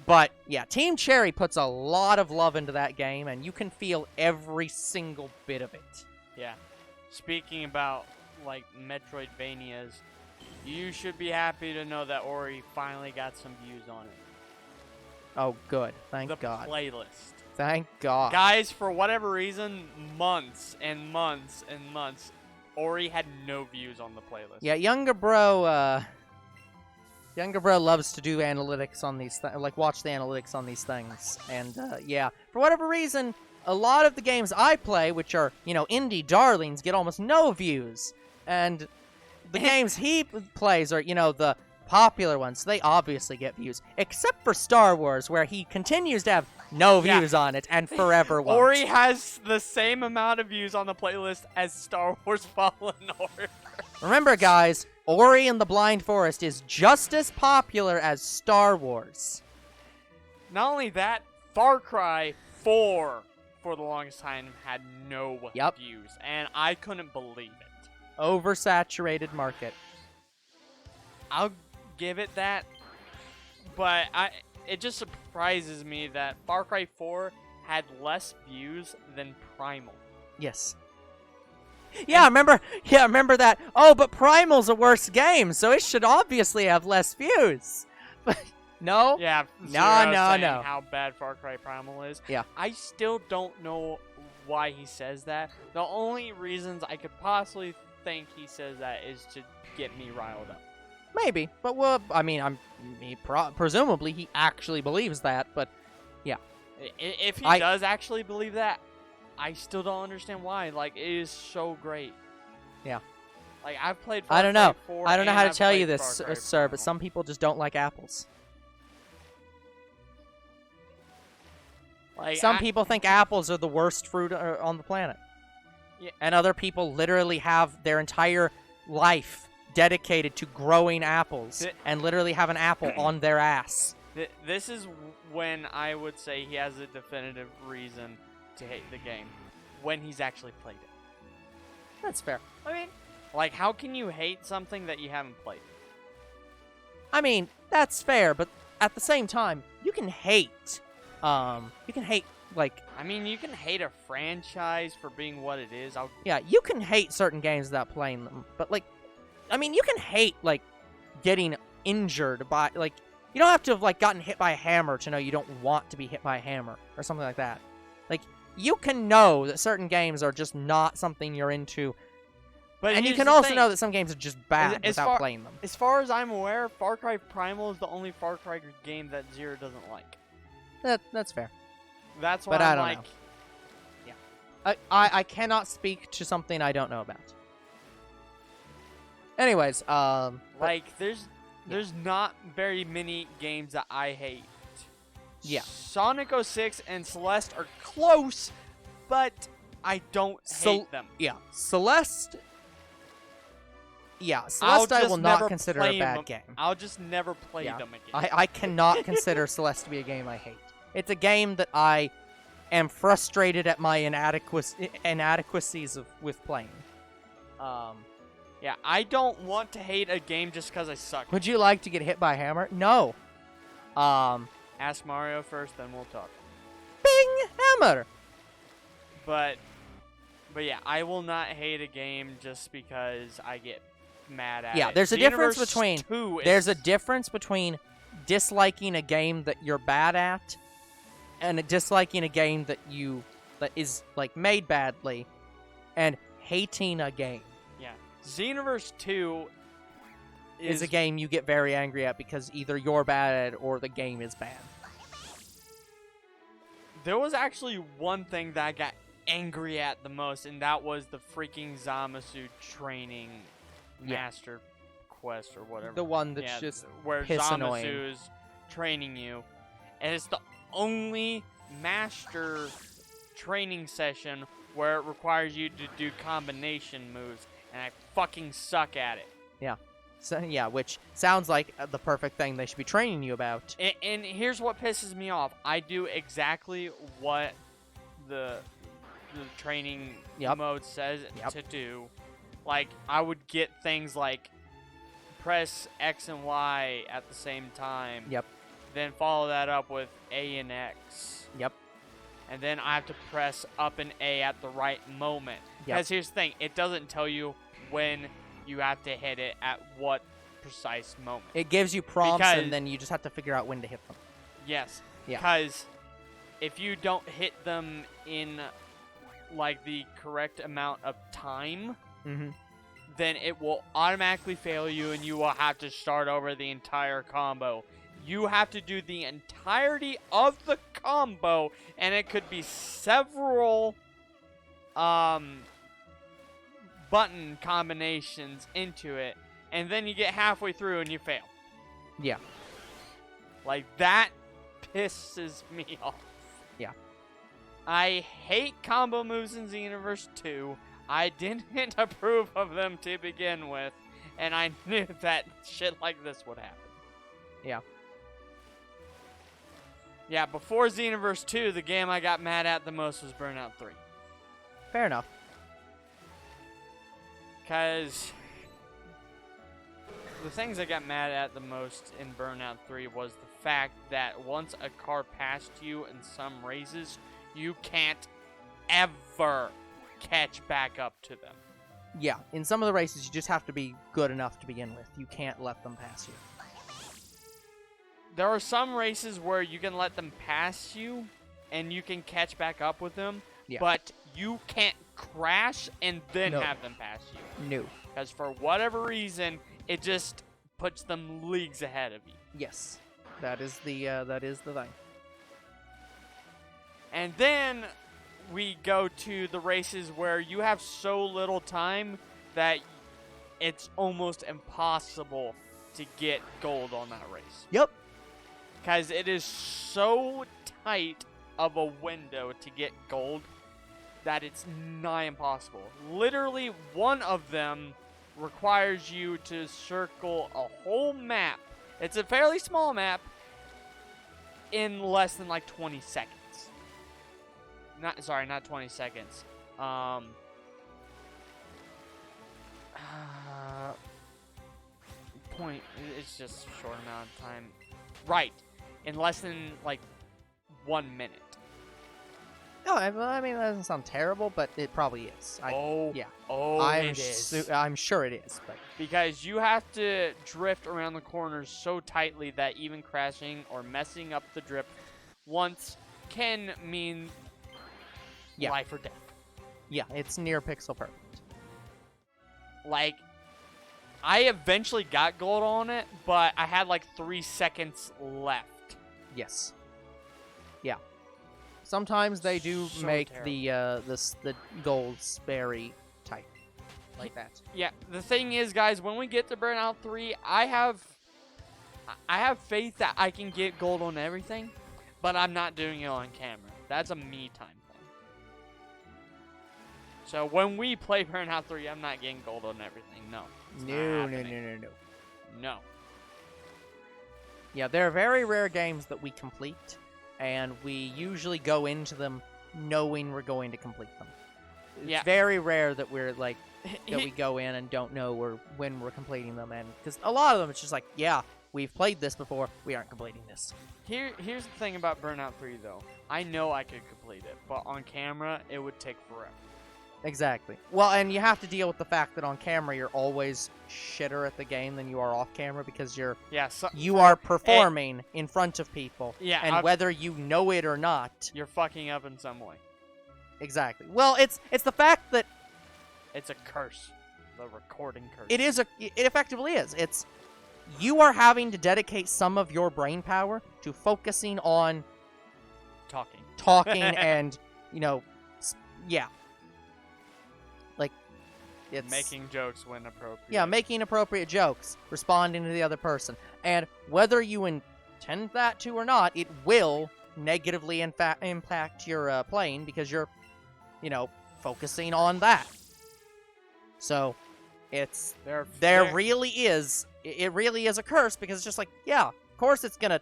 But yeah, Team Cherry puts a lot of love into that game, and you can feel every single bit of it.
Yeah. Speaking about, like, Metroidvanias, you should be happy to know that Ori finally got some views on it.
Oh, good. Thank God.
The playlist.
Thank God.
Guys, for whatever reason, months and months and months, Ori had no views on the playlist.
Yeah, Younger Bro loves to do analytics on these like watch the analytics on these things. And yeah, for whatever reason, a lot of the games I play, which are, indie darlings, get almost no views. And the games he plays are, the popular ones. So they obviously get views. Except for Star Wars, where he continues to have no views on it and forever won't.
Ori has the same amount of views on the playlist as Star Wars Fallen Order.
Remember, guys, Ori and the Blind Forest is just as popular as Star Wars.
Not only that, Far Cry 4, for the longest time, had no views, and I couldn't believe it.
Oversaturated market.
I'll give it that, but it just surprises me that Far Cry 4 had less views than Primal.
Yes. Yeah, remember that. Oh, but Primal's a worse game, so it should obviously have less views. But no.
Yeah.
No.
How bad Far Cry Primal is.
Yeah.
I still don't know why he says that. The only reasons I could possibly think he says that is to get me riled up.
Maybe, but presumably he actually believes that. But yeah,
if he does actually believe that, I still don't understand why. Like, it is so great.
Yeah.
Like, I've played
I don't know.
4
I don't know
and
how to
I've
tell you
played
this,
Far Cry
sir, but
Primal.
some people just don't like apples.
Like,
Some people think apples are the worst fruit on the planet.
Yeah.
And other people literally have their entire life dedicated to growing apples and literally have an apple on their ass.
This is when I would say he has a definitive reason to hate the game, when he's actually played it.
That's fair. I mean,
like, how can you hate something that you haven't played?
That's fair, but at the same time, you can hate, like...
you can hate a franchise for being what it is.
Yeah, you can hate certain games without playing them, but, like, you can hate, like, getting injured by, like, you don't have to have, like, gotten hit by a hammer to know you don't want to be hit by a hammer, or something like that. Like, you can know that certain games are just not something you're into, and you can also know that some games are just bad without playing them.
As far as I'm aware, Far Cry Primal is the only Far Cry game that Zero doesn't like.
That's fair.
That's why
I
I'm
don't
like...
know. Yeah. I cannot speak to something I don't know about. Anyways,
there's not very many games that I hate.
Yeah.
Sonic 06 and Celeste are close, but I don't hate them.
Yeah. Celeste I will not consider a bad game.
I'll just never play them again.
I cannot consider Celeste to be a game I hate. It's a game that I am frustrated at my inadequacies with playing.
Yeah, I don't want to hate a game just because I suck.
Would you like to get hit by a hammer? No.
Ask Mario first, then we'll talk.
Bing! Hammer!
But yeah, I will not hate a game just because I get mad at it.
Yeah, there's a difference between disliking a game that you're bad at, and disliking a game that is like made badly, and hating a game
Yeah. Xenoverse 2
is a game you get very angry at because either you're bad at it or the game is bad.
There was actually one thing that I got angry at the most, and that was the freaking Zamasu training master quest or whatever.
The one that's just
where
piss
Zamasu
annoying.
is training you, and it's the only master training session where it requires you to do combination moves, and I fucking suck at it.
Yeah. So, yeah, which sounds like the perfect thing they should be training you about.
And here's what pisses me off. I do exactly what the training mode says to do. Like, I would get things like press X and Y at the same time.
Yep.
Then follow that up with A and X.
Yep.
And then I have to press up and A at the right moment. Because here's the thing. It doesn't tell you when you have to hit it at what precise moment.
It gives you prompts, and then you just have to figure out when to hit them.
Yes.
Yeah.
Because if you don't hit them in, like, the correct amount of time, then it will automatically fail you, and you will have to start over the entire combo. You have to do the entirety of the combo, and it could be several button combinations into it, and then you get halfway through and you fail.
Yeah.
Like, that pisses me off.
Yeah.
I hate combo moves in Xenoverse 2. I didn't approve of them to begin with, and I knew that shit like this would happen.
Yeah.
Yeah, before Xenoverse 2, the game I got mad at the most was Burnout 3.
Fair enough.
Because the things I got mad at the most in Burnout 3 was the fact that once a car passed you in some races, you can't ever catch back up to them.
Yeah, in some of the races, you just have to be good enough to begin with. You can't let them pass you.
There are some races where you can let them pass you, and you can catch back up with them, but you can't crash and then have them pass you.
No.
Because for whatever reason, it just puts them leagues ahead of you.
Yes, that is the thing.
And then we go to the races where you have so little time that it's almost impossible to get gold on that race.
Yep.
Because it is so tight of a window to get gold that it's nigh impossible. Literally, one of them requires you to circle a whole map. It's a fairly small map in less than like 20 seconds. Not 20 seconds. It's just a short amount of time. Right. In less than like 1 minute.
No, I mean, that doesn't sound terrible, but it probably is.
it is.
I'm sure it is. But
because you have to drift around the corners so tightly that even crashing or messing up the drift once can mean life or death.
Yeah, it's near pixel perfect.
Like, I eventually got gold on it, but I had like 3 seconds left.
Yes. Yeah. Sometimes they do make
terrible.
the golds very tight, like that.
Yeah, the thing is, guys, when we get to Burnout 3, I have faith that I can get gold on everything, but I'm not doing it on camera. That's a me time thing. So when we play Burnout 3, I'm not getting gold on everything. No. No.
Yeah, there are very rare games that we complete, and we usually go into them knowing we're going to complete them. It's very rare that we're like that we go in and don't know when we're completing them, and because a lot of them it's just like, yeah, we've played this before, we aren't completing this.
Here's the thing about Burnout 3 though. I know I could complete it, but on camera it would take forever.
Exactly. Well, and you have to deal with the fact that on camera you're always shitter at the game than you are off camera because you are performing in front of people.
Yeah,
and whether you know it or not,
you're fucking up in some way.
Exactly. Well, it's the fact that
it's a curse, the recording curse.
It effectively is. It's you are having to dedicate some of your brain power to focusing on talking, and yeah. Like, it's
making jokes when appropriate.
Yeah, making appropriate jokes, responding to the other person. And whether you intend that to or not, it will negatively impact your playing because you're, focusing on that. So, there really is, it really is a curse because it's just like, yeah, of course it's gonna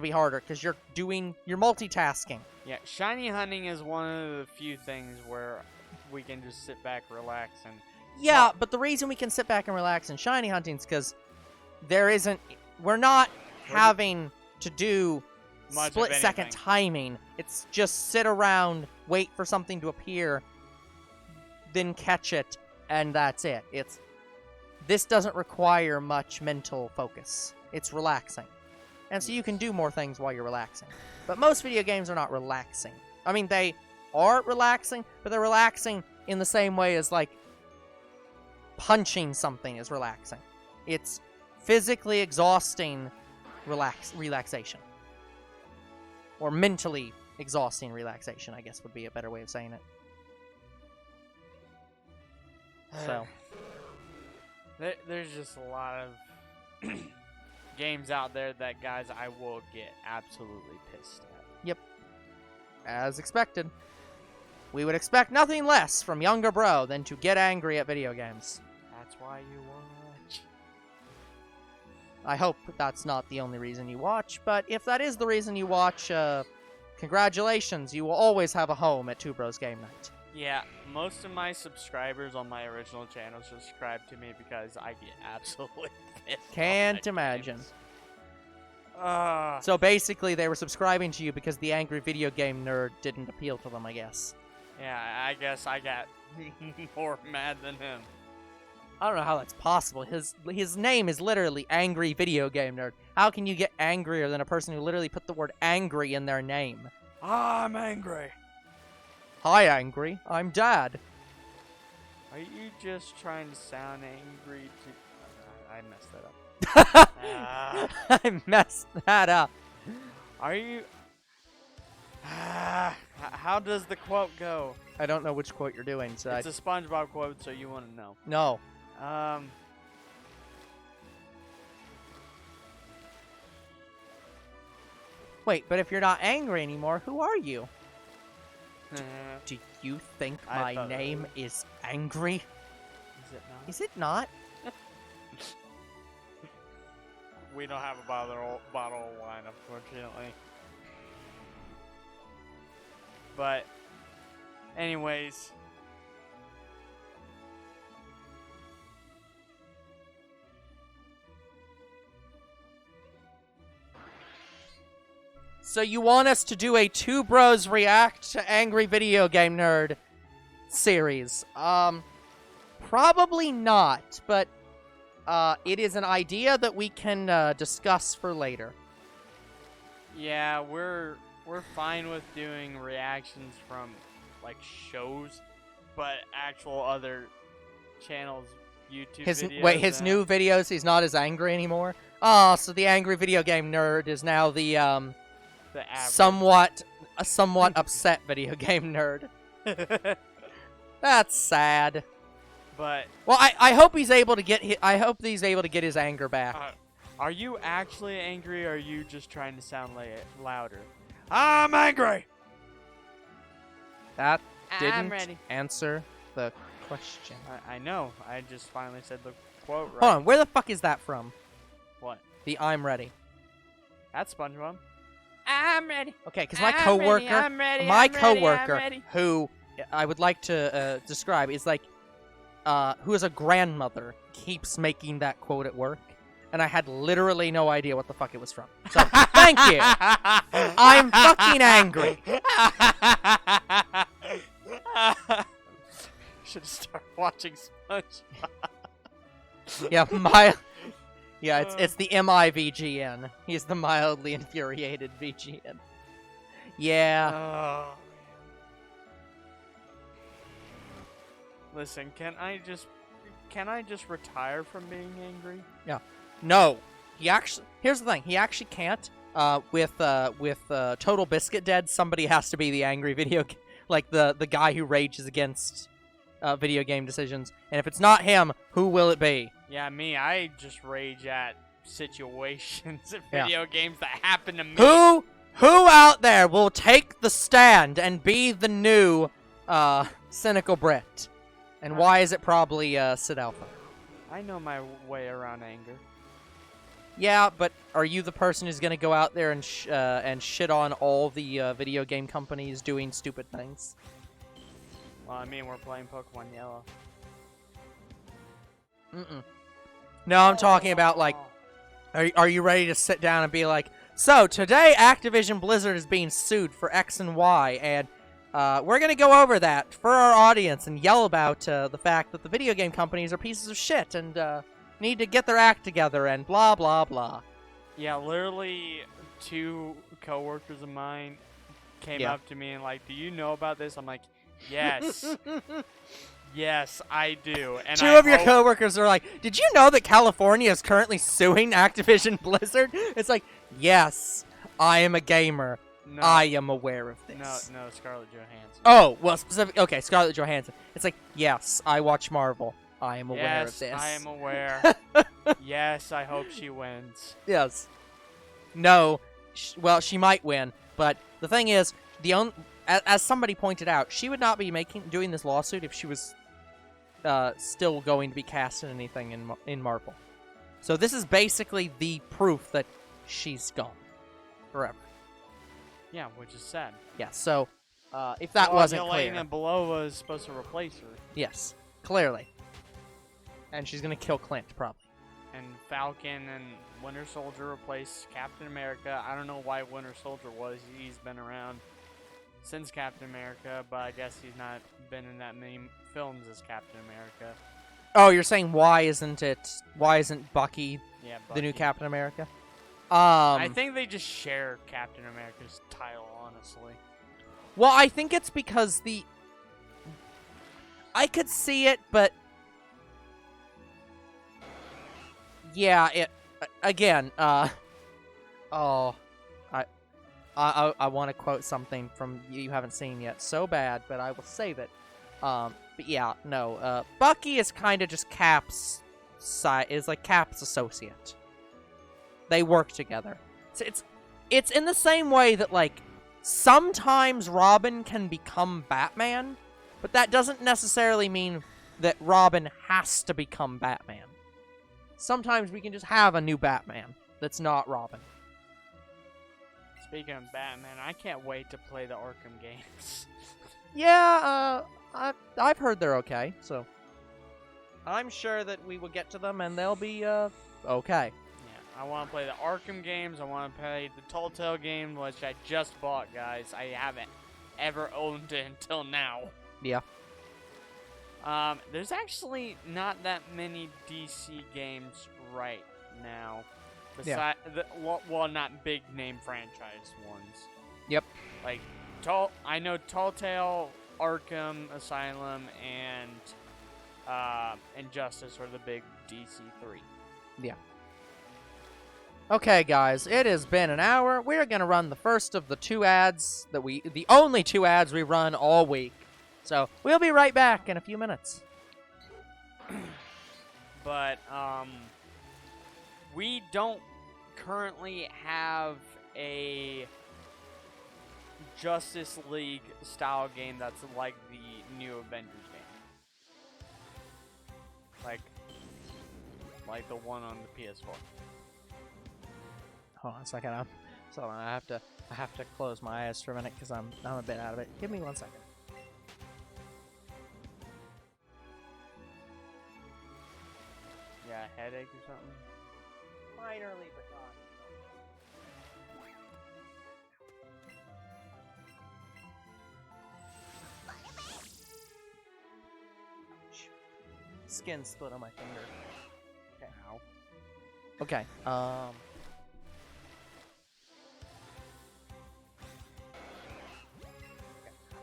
be harder because you're multitasking.
Yeah, shiny hunting is one of the few things where we can just sit back, relax, and...
Yeah, but the reason we can sit back and relax in shiny hunting is because we're not having to do split-second timing. It's just sit around, wait for something to appear, then catch it, and that's it. This doesn't require much mental focus. It's relaxing. And so you can do more things while you're relaxing. But most video games are not relaxing. I mean, they are relaxing, but they're relaxing in the same way as, like, punching something is relaxing. It's physically exhausting relaxation. Or mentally exhausting relaxation, I guess would be a better way of saying it. So.
There's just a lot of games out there that, guys, I will get absolutely pissed at.
Yep. As expected. We would expect nothing less from younger bro than to get angry at video games.
That's why you watch.
I hope that's not the only reason you watch, but if that is the reason you watch, congratulations, you will always have a home at Two Bros Game Night.
Yeah, most of my subscribers on my original channel subscribe to me because I get absolutely pissed.
Can't imagine. So basically, they were subscribing to you because the angry video game nerd didn't appeal to them, I guess.
Yeah, I guess I got more mad than him.
I don't know how that's possible. His name is literally Angry Video Game Nerd. How can you get angrier than a person who literally put the word angry in their name?
I'm angry.
Hi, Angry. I'm Dad.
Are you just trying to sound angry to... I messed that up.
I messed that up.
Are you... How does the quote go?
I don't know which quote you're doing, so
it's a SpongeBob quote, so you want to know.
No. Wait, but if you're not angry anymore, who are you? Do you think my name is Angry?
Is it not?
Is it not?
We don't have a bottle of wine, unfortunately. But, anyways.
So you want us to do a Two Bros React to Angry Video Game Nerd series? Probably not, but it is an idea that we can discuss for later.
Yeah, we're fine with doing reactions from, like, shows, but actual other channels, YouTube videos.
Wait, his new videos, he's not as angry anymore? Oh, so the Angry Video Game Nerd is now the somewhat upset video game nerd. That's sad.
But
well, I hope he's able to get his anger back.
Are you actually angry, or are you just trying to sound louder? I'm angry.
That didn't answer the question.
I know. I just finally said the quote right.
Hold on. Where the fuck is that from?
What?
The I'm ready.
That's SpongeBob.
I'm ready. Okay, because my coworker, who I would like to describe, is like, who is a grandmother, keeps making that quote at work, and I had literally no idea what the fuck it was from. So, thank you. I'm fucking angry.
should start watching SpongeBob.
Yeah, Yeah, it's the MIVGN. He's the mildly infuriated VGN. Yeah.
Oh. Listen, can I just retire from being angry?
Yeah. No. Here's the thing. He actually can't. With Total Biscuit dead, somebody has to be the angry like the guy who rages against video game decisions. And if it's not him, who will it be?
Yeah, me. I just rage at situations in video games that happen to me.
Who out there will take the stand and be the new cynical Brit? And why is it probably Sid Alpha?
I know my way around anger.
Yeah, but are you the person who's gonna go out there and shit on all the video game companies doing stupid things?
Well, I mean, we're playing Pokemon Yellow.
No, I'm talking about, like, are you ready to sit down and be like, so today Activision Blizzard is being sued for X and Y, and we're gonna go over that for our audience and yell about the fact that the video game companies are pieces of shit and need to get their act together and blah blah blah.
Yeah, literally 2 coworkers of mine came up to me and like, do you know about this? I'm like, yes. Yes, I do. And
2 of your coworkers are like, did you know that California is currently suing Activision Blizzard? It's like, yes, I am a gamer.
No,
I am aware of this.
No, Scarlett Johansson.
Oh, well, okay, Scarlett Johansson. It's like, yes, I watch Marvel. I am aware of this.
Yes, I am aware. Yes, I hope she wins.
Yes. No, well, she might win, but the thing is, as somebody pointed out, she would not be doing this lawsuit if she was still going to be cast in anything in Marvel. So this is basically the proof that she's gone forever.
Yeah, which is sad.
Yeah, so if that wasn't clear.
Yelena Belova is supposed to replace her.
Yes, clearly. And she's going to kill Clint, probably.
And Falcon and Winter Soldier replace Captain America. I don't know why Winter Soldier he's been around since Captain America, but I guess he's not been in that many films as Captain America.
Oh, you're saying why isn't Bucky the new Captain America?
I think they just share Captain America's title, honestly.
Well, I think it's because I could see it, but yeah, again, I want to quote something from you haven't seen yet so bad, but I will save it. But yeah, no, Bucky is kind of just Cap's Cap's associate. They work together. It's in the same way that, like, sometimes Robin can become Batman, but that doesn't necessarily mean that Robin has to become Batman. Sometimes we can just have a new Batman that's not Robin.
Speaking of Batman, I can't wait to play the Arkham games.
Yeah, I've heard they're okay, so I'm sure that we will get to them and they'll be okay.
I want to play the Arkham games. I want to play the Telltale game, which I just bought, guys. I haven't ever owned it until now.
Yeah.
There's actually not that many DC games right now. Well, not big name franchise ones.
Yep.
Like, I know Telltale, Arkham Asylum, and Injustice are the big DC3.
Yeah. Okay, guys, it has been an hour. We're going to run the first of the 2 ads the only 2 ads we run all week. So, we'll be right back in a few minutes.
But, we don't currently have a Justice League style game that's like the new Avengers game. Like the one on the PS4.
Hold on a second. I have to close my eyes for a minute because I'm a bit out of it. Give me 1 second.
Yeah, headache or something?
Minorly, but not. skin split on my finger. Okay.
Ow.
Okay.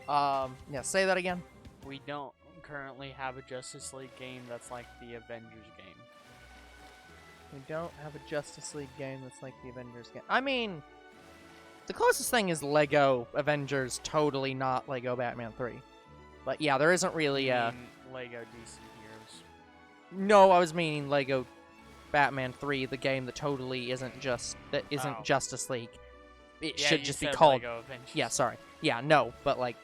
Yeah, say that again.
We don't currently have a Justice League game that's like the Avengers game.
We don't have a Justice League game that's like the Avengers game. I mean, the closest thing is Lego Avengers, totally not Lego Batman 3. But yeah, there isn't really
You mean Lego DC Heroes.
No, I was meaning Lego Batman 3, the game that totally isn't
Oh.
Justice League. It
Yeah,
should
you
just be
said
called.
Lego Avengers.
Yeah, sorry. Yeah, no, but like,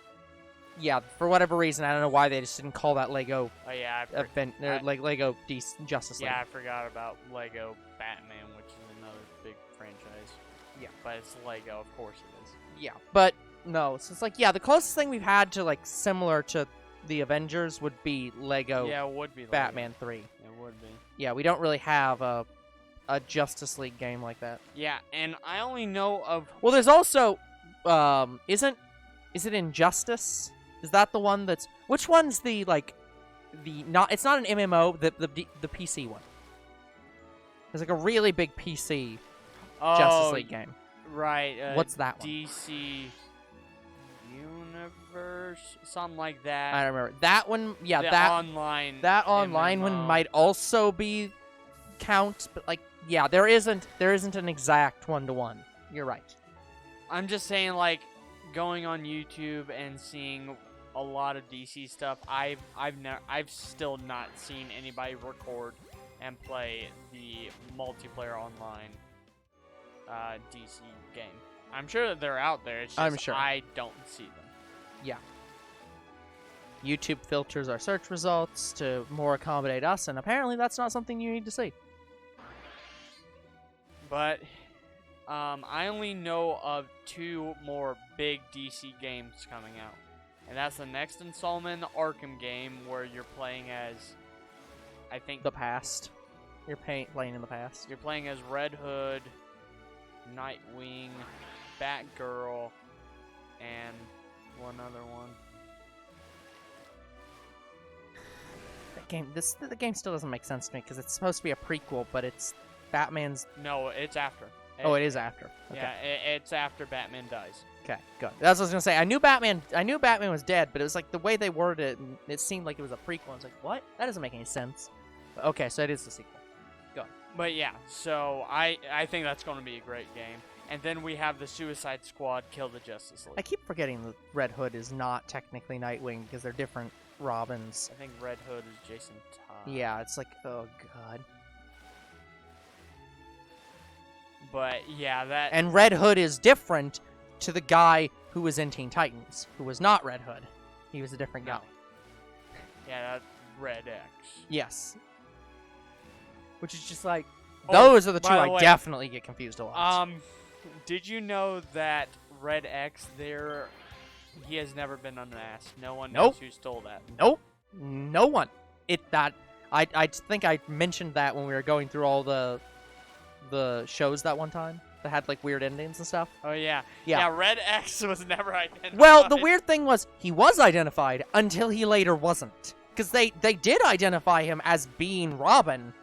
yeah, for whatever reason, I don't know why they just didn't call that Lego
Oh yeah,
Lego Justice League.
yeah, I forgot about Lego Batman, which is another big franchise.
Yeah.
But it's Lego, of course it is.
Yeah, but no, so it's like, yeah, the closest thing we've had to like similar to the Avengers would be Lego
Yeah, it would be Lego.
Batman 3.
It would be.
Yeah, we don't really have a Justice League game like that.
Yeah, and I only know of.
Well, there's also is it Injustice? Is that the one that's which one's the like the not it's not an MMO, the PC one. There's like a really big PC Justice League game.
Right.
What's that one?
DC Universe, something like that.
I don't remember. That one, yeah,
The
that
online.
online one
MMO.
might also be count, but like yeah, there isn't an exact 1-to-1. You're right.
I'm just saying, like, going on YouTube and seeing a lot of DC stuff. I've still not seen anybody record and play the multiplayer online DC game. I'm sure that they're out there. It's just
I'm sure.
I don't see them.
Yeah. YouTube filters our search results to more accommodate us, and apparently that's not something you need to see.
But I only know of 2 more big DC games coming out. And that's the next installment, the Arkham game, where you're playing as, I think,
The past. You're playing in the past.
you're playing as Red Hood, Nightwing, Batgirl, and one other one.
The game still doesn't make sense to me because it's supposed to be a prequel, but it's Batman's.
No, it's after.
Oh, it is after. Okay.
Yeah, it's after Batman dies.
Okay, good. That's what I was gonna say. I knew Batman was dead, but it was like the way they worded it, and it seemed like it was a prequel. I was like, what? That doesn't make any sense. But okay, so it is the sequel. Go.
But yeah, so I think that's going to be a great game. And then we have the Suicide Squad Kill the Justice
I
League.
keep forgetting that Red Hood is not technically Nightwing because they're different Robins.
I think Red Hood is Jason Todd.
Yeah, it's like, oh god.
But yeah, that.
And Red Hood is different to the guy who was in Teen Titans, who was not Red Hood. He was a different guy.
Yeah, that's Red X.
Yes. Which is just like,
Oh,
those are the two
by the
I
way,
definitely get confused a lot.
Did you know that Red X he has never been unmasked? No one knows
Nope.
who stole that.
Nope. No one. I think I mentioned that when we were going through all the shows that one time that had like weird endings and stuff.
Oh yeah.
Yeah.
Yeah, Red X was never identified.
Well, the weird thing was he was identified until he later wasn't. Because they did identify him as being Robin,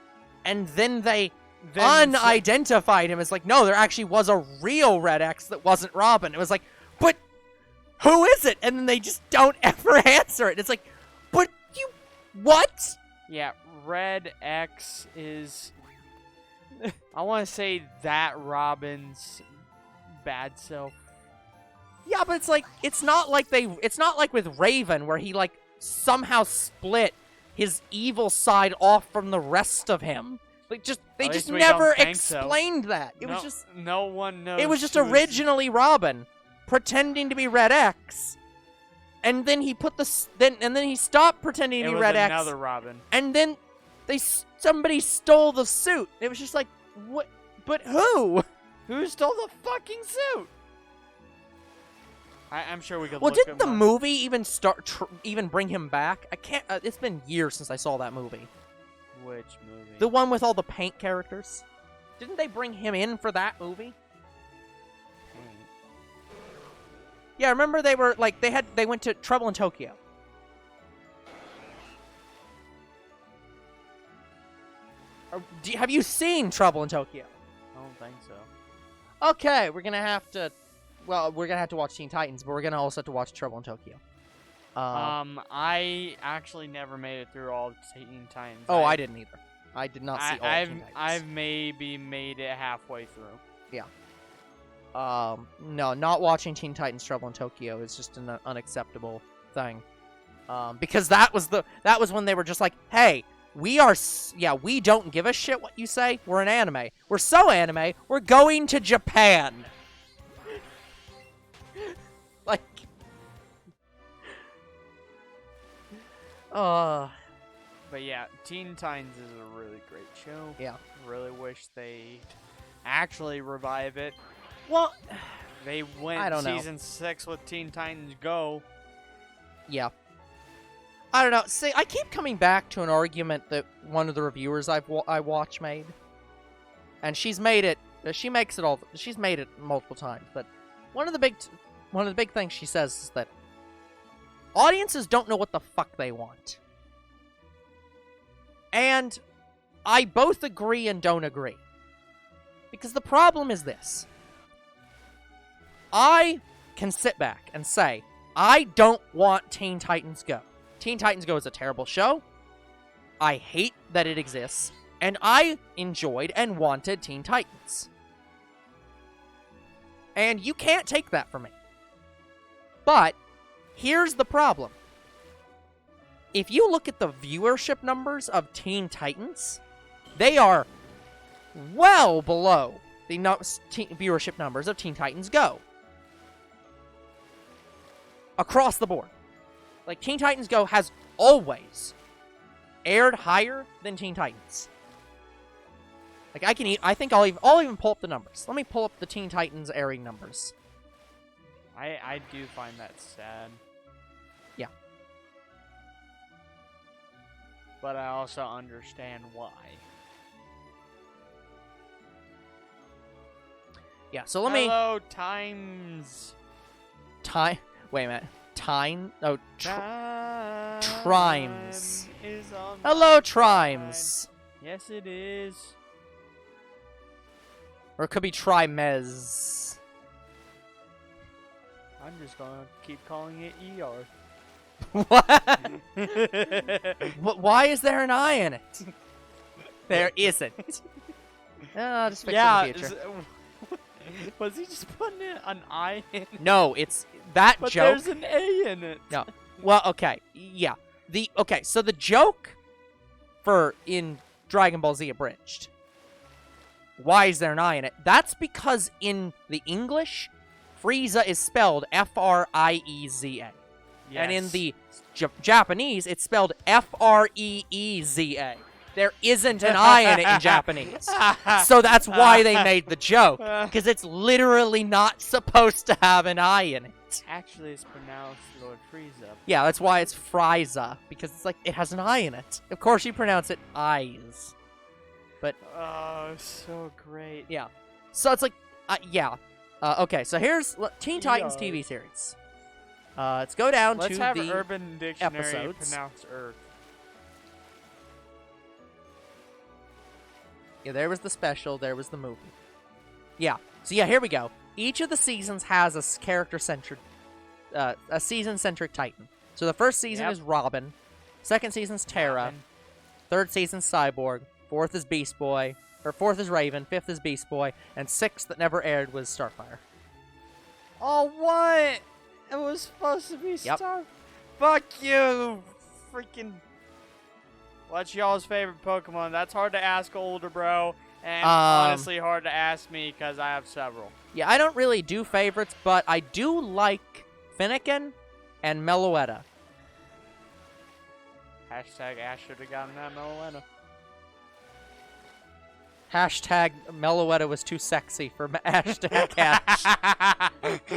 and then they unidentified him as like, no, there actually was a real Red X that wasn't Robin. It was like, but who is it? And then they just don't ever answer it. It's like, but you, what?
Yeah, Red X is. I want to say that Robin's bad self.
Yeah, but it's like, it's not like with Raven where he like somehow split his evil side off from the rest of him. Like they
At
just
least we
never
don't think so.
explained that. It was just
no one knows.
it was just
who is-
originally Robin pretending to be Red X. And then he put then he stopped pretending to
It
be
was
Red X.
another Robin.
And then somebody stole the suit. It was just like, what? But who?
Who stole the fucking suit? I'm sure we could.
Well,
look
didn't the
him up.
movie even even bring him back? I can't. It's been years since I saw that movie.
Which movie?
The one with all the paint characters. Didn't they bring him in for that movie? Yeah, remember they were like they went to Trouble in Tokyo. Have you seen Trouble in Tokyo?
I don't think so.
Okay, we're gonna have to. Well, we're gonna have to watch Teen Titans, but we're gonna also have to watch Trouble in Tokyo.
I actually never made it through all of Teen Titans.
Oh, I didn't either. I did not see all
I've,
Teen Titans.
I've maybe made it halfway through.
Yeah. No, not watching Teen Titans Trouble in Tokyo is just an unacceptable thing. Because that was when they were just like, hey, we don't give a shit what you say. We're an anime. We're so anime, we're going to Japan. Like,
but yeah, Teen Titans is a really great show.
Yeah.
Really wish they actually revive it.
Well,
They
I
went
don't know.
season 6 with Teen Titans Go.
yeah. I don't know. See, I keep coming back to an argument that one of the reviewers I watch made, and she's made it. She makes it all. She's made it multiple times, but one of the big things she says is that audiences don't know what the fuck they want, and I both agree and don't agree, because the problem is this: I can sit back and say I don't want Teen Titans Go. Teen Titans Go is a terrible show. I hate that it exists. And I enjoyed and wanted Teen Titans. And you can't take that from me. But here's the problem. If you look at the viewership numbers of Teen Titans, they are well below the viewership numbers of Teen Titans Go. Across the board. Like, Teen Titans Go has always aired higher than Teen Titans. Like, I think I'll even pull up the numbers. Let me pull up the Teen Titans airing numbers.
I do find that sad.
Yeah.
But I also understand why.
Yeah, so let me...
Hello, Times.
Wait a minute. Trimes.
Is on
Hello,
my
Trimes.
side. Yes, it is.
Or it could be Trimez.
I'm just gonna keep calling it ER.
What? Why is there an I in it? There isn't. I'll just fix it in the future.
Was he just putting an I in?
No, it's that
But
joke.
there's an A in it.
No. Well, okay. Yeah. So the joke in Dragon Ball Z Abridged. Why is there an I in it? That's because in the English, Frieza is spelled Frieza.
Yes.
And in the Japanese, it's spelled Freeza. There isn't an I in it in Japanese. So that's why they made the joke. Because it's literally not supposed to have an I in it.
Actually, it's pronounced Lord Frieza.
Yeah, that's why it's Frieza. Because it's like, it has an I in it. Of course, you pronounce it eyes. But...
oh, so great.
yeah. So it's like, yeah. Okay, so here's Teen Titans TV series. Let's go down
Let's
to
have
the
Urban Dictionary
episodes.
pronounce Earth.
Yeah, there was the special, there was the movie. Yeah, so yeah, here we go. Each of the seasons has a character-centric, a season-centric Titan. So the first season is Robin, second season's Terra,
Robin.
third season's Cyborg, fourth is Beast Boy, or fourth is Raven, fifth is Beast Boy, and sixth that never aired was Starfire.
Oh, what? It was supposed to be
Yep.
Star. Fuck you, freaking. What's y'all's favorite Pokemon? That's hard to ask older bro, and honestly hard to ask me because I have several.
Yeah, I don't really do favorites, but I do like Finnegan and Meloetta.
Hashtag Ash should have gotten that Meloetta.
Hashtag Meloetta was too sexy for hashtag Ash.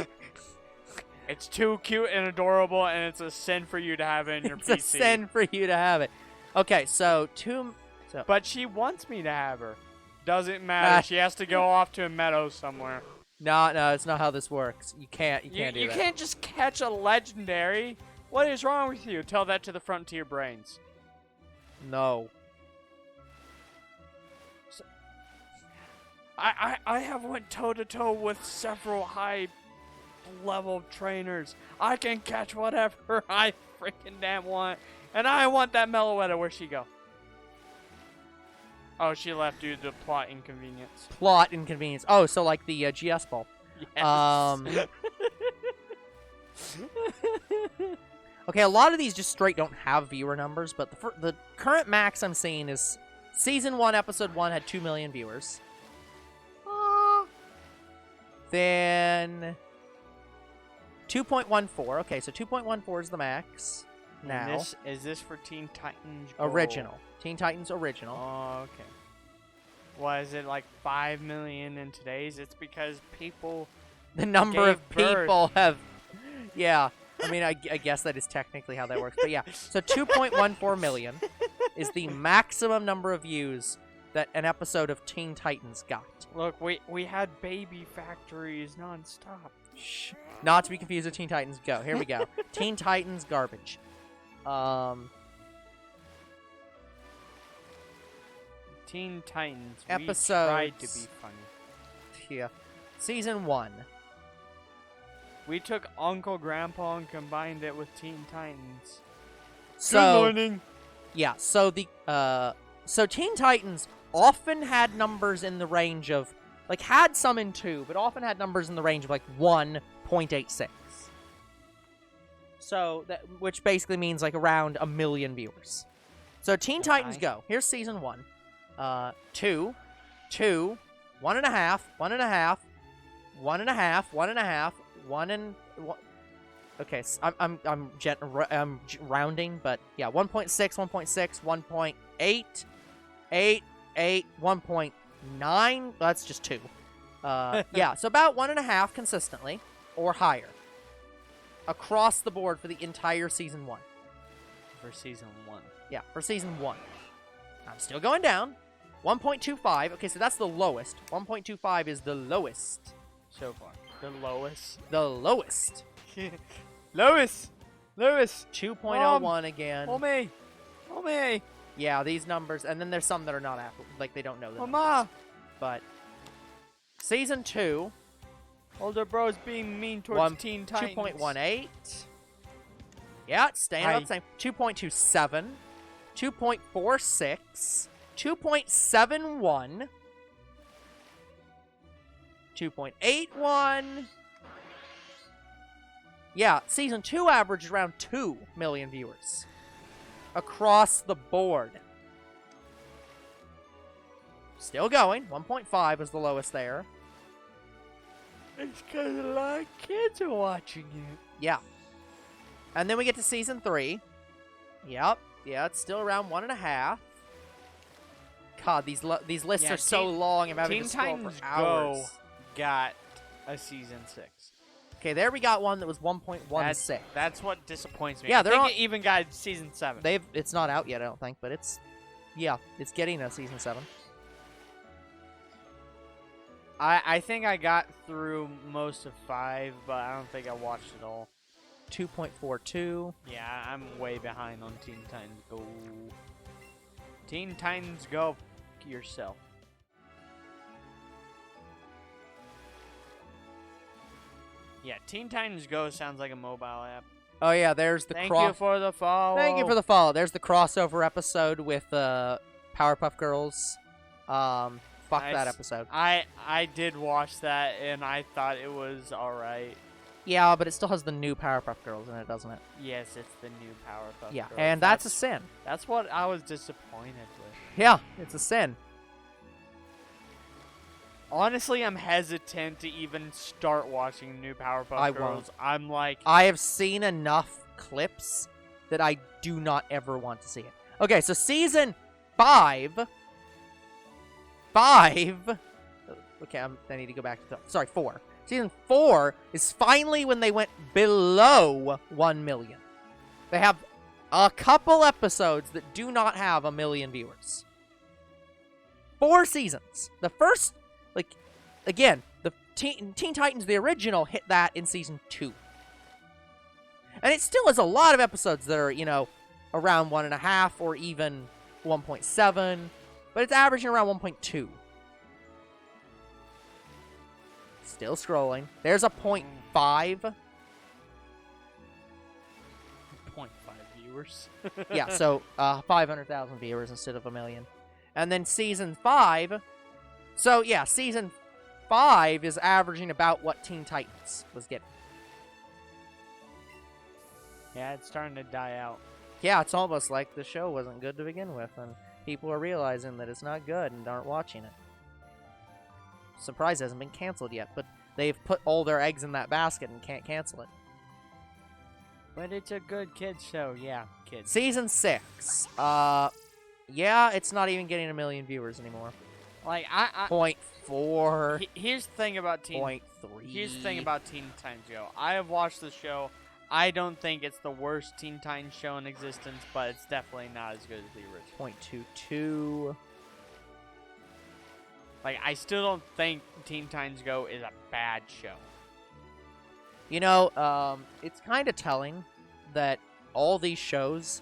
It's too cute and adorable, and it's a sin for you to have it in your
It's
PC.
a sin for you to have it. Okay, so
But she wants me to have her. Doesn't matter. She has to go off to a meadow somewhere.
No, it's not how this works. You can't do that.
You can't just catch a legendary. What is wrong with you? Tell that to the Frontier Brains.
No.
I have went toe-to-toe with several high-level trainers. I can catch whatever I freaking damn want. And I want that Meloetta. Where'd she go? Oh, she left due to plot inconvenience.
Plot inconvenience. Oh, so like the GS ball.
Yes.
Okay, a lot of these just straight don't have viewer numbers, but the current max I'm seeing is Season 1, Episode 1 had 2 million viewers. Then 2.14. Okay, so 2.14 is the max. Now.
Is this for Teen Titans Gold?
Original. Teen Titans Original.
Oh, okay. Was it like 5 million in today's? It's because people...
The number of
gave birth.
people have... Yeah. I mean, I guess that is technically how that works. But yeah, so 2.14 million is the maximum number of views that an episode of Teen Titans got.
Look, we had baby factories nonstop.
Shh. Not to be confused with Teen Titans Go. Here we go. Teen Titans Garbage.
Teen Titans.
Episodes.
We tried to be funny.
Yeah. Season 1.
We took Uncle Grandpa and combined it with Teen Titans.
So,
Good morning.
Yeah, so so Teen Titans often had numbers in the range of, like, had some in 2, but often had numbers in the range of, like, 1.86. So, which basically means, like, around 1 million viewers. So, Teen Titans Go. Here's Season 1. 2, 1.5, 1.5, 1.5, 1.5, 1 and... Okay, so I'm rounding, but yeah, 1.6, 1.6, 1.8, 8, 1.9. That's just 2. Yeah, so about 1.5 consistently or higher across the board for the entire Season 1.
For Season 1.
Yeah, for Season 1. I'm still going down. 1.25. Okay, so that's the lowest. 1.25 is the lowest
So far. The lowest.
The lowest.
Lewis!
2.01 again.
Oh me! Oh me!
Yeah, these numbers, and then there's some that are not like they don't know them.
Mama!
But Season 2,
Older bro's being mean towards Teen Titans.
2.18. Yeah, it's staying about the same. 2.27, 2.46, 2.71, 2.81. Yeah, Season 2 averaged around 2 million viewers across the board. Still going. 1.5 is the lowest there.
It's because a lot of kids are watching it.
Yeah. And then we get to Season 3. Yep. Yeah, it's still around 1.5. God, these lists are so long. I'm having to scroll for hours.
Go got a Season 6.
Okay, there we got one that was 1.16.
That's what disappoints me.
Yeah,
I think it even got Season 7.
It's not out yet, I don't think, but it's getting a Season 7.
I think I got through most of 5, but I don't think I watched it all.
2.42.
Yeah, I'm way behind on Teen Titans Go. Teen Titans Go yourself. Yeah, Teen Titans Go sounds like a mobile app.
Oh yeah, there's the
Thank you for the follow.
Thank you for the follow. There's the crossover episode with Powerpuff Girls. Fuck that episode.
I did watch that and I thought it was alright.
Yeah, but it still has the new Powerpuff Girls in it, doesn't it?
Yes, it's the new Powerpuff
Yeah,
Girls.
and that's a sin.
That's what I was disappointed with.
Yeah, it's a sin.
Honestly, I'm hesitant to even start watching new Powerpuff Girls. I'm like...
I have seen enough clips that I do not ever want to see it. Okay, so Season 5... 5... Okay, I need to go back to... Sorry, 4. Season 4 is finally when they went below 1 million. They have a couple episodes that do not have 1 million viewers. 4 seasons. The first... Like, again, the Teen Titans, the original, hit that in Season 2. And it still has a lot of episodes that are, you know, around 1.5 or even 1.7. But it's averaging around 1.2. Still scrolling. There's a 0.5.
0.5 viewers.
Yeah, so 500,000 viewers instead of 1 million. And then Season 5. So, yeah, Season 5 is averaging about what Teen Titans was getting.
Yeah, it's starting to die out.
Yeah, it's almost like the show wasn't good to begin with, and people are realizing that it's not good and aren't watching it. Surprise, it hasn't been canceled yet, but they've put all their eggs in that basket and can't cancel it.
But it's a good kids show, yeah, kids.
Season 6. Yeah, it's not even getting 1 million viewers anymore.
Like,
0.4.
Here's the thing about Teen...
0.3.
Here's the thing about Teen Titans Go. I have watched the show. I don't think it's the worst Teen Titans show in existence, but it's definitely not as good as the original.
0.22.
Like, I still don't think Teen Titans Go is a bad show.
You know, it's kind of telling that all these shows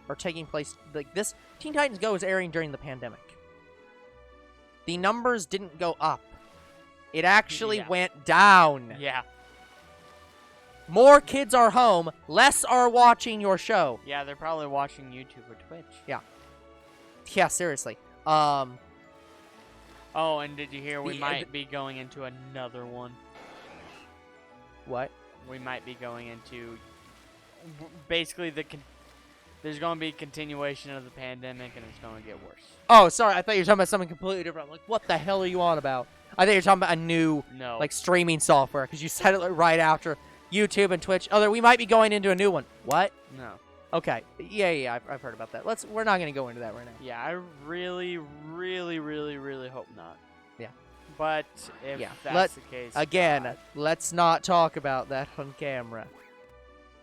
are taking place... Like, this... Teen Titans Go is airing during the pandemic. The numbers didn't go up. It actually went down.
Yeah.
More kids are home, less are watching your show.
Yeah, they're probably watching YouTube or Twitch.
Yeah. Yeah, seriously.
Oh, and did you hear we might be going into another one?
What?
We might be going into... Basically, there's going to be a continuation of the pandemic, and it's going to get worse.
Oh, sorry, I thought you were talking about something completely different. I'm like, what the hell are you on about? I thought you were talking about a new, like, streaming software, because you said it right after YouTube and Twitch. Oh, we might be going into a new one. What?
No.
Okay. Yeah, I've heard about that. We're not going to go into that right now.
Yeah, I really, really, really, really hope not.
Yeah.
But if that's the case...
Again, let's not talk about that on camera.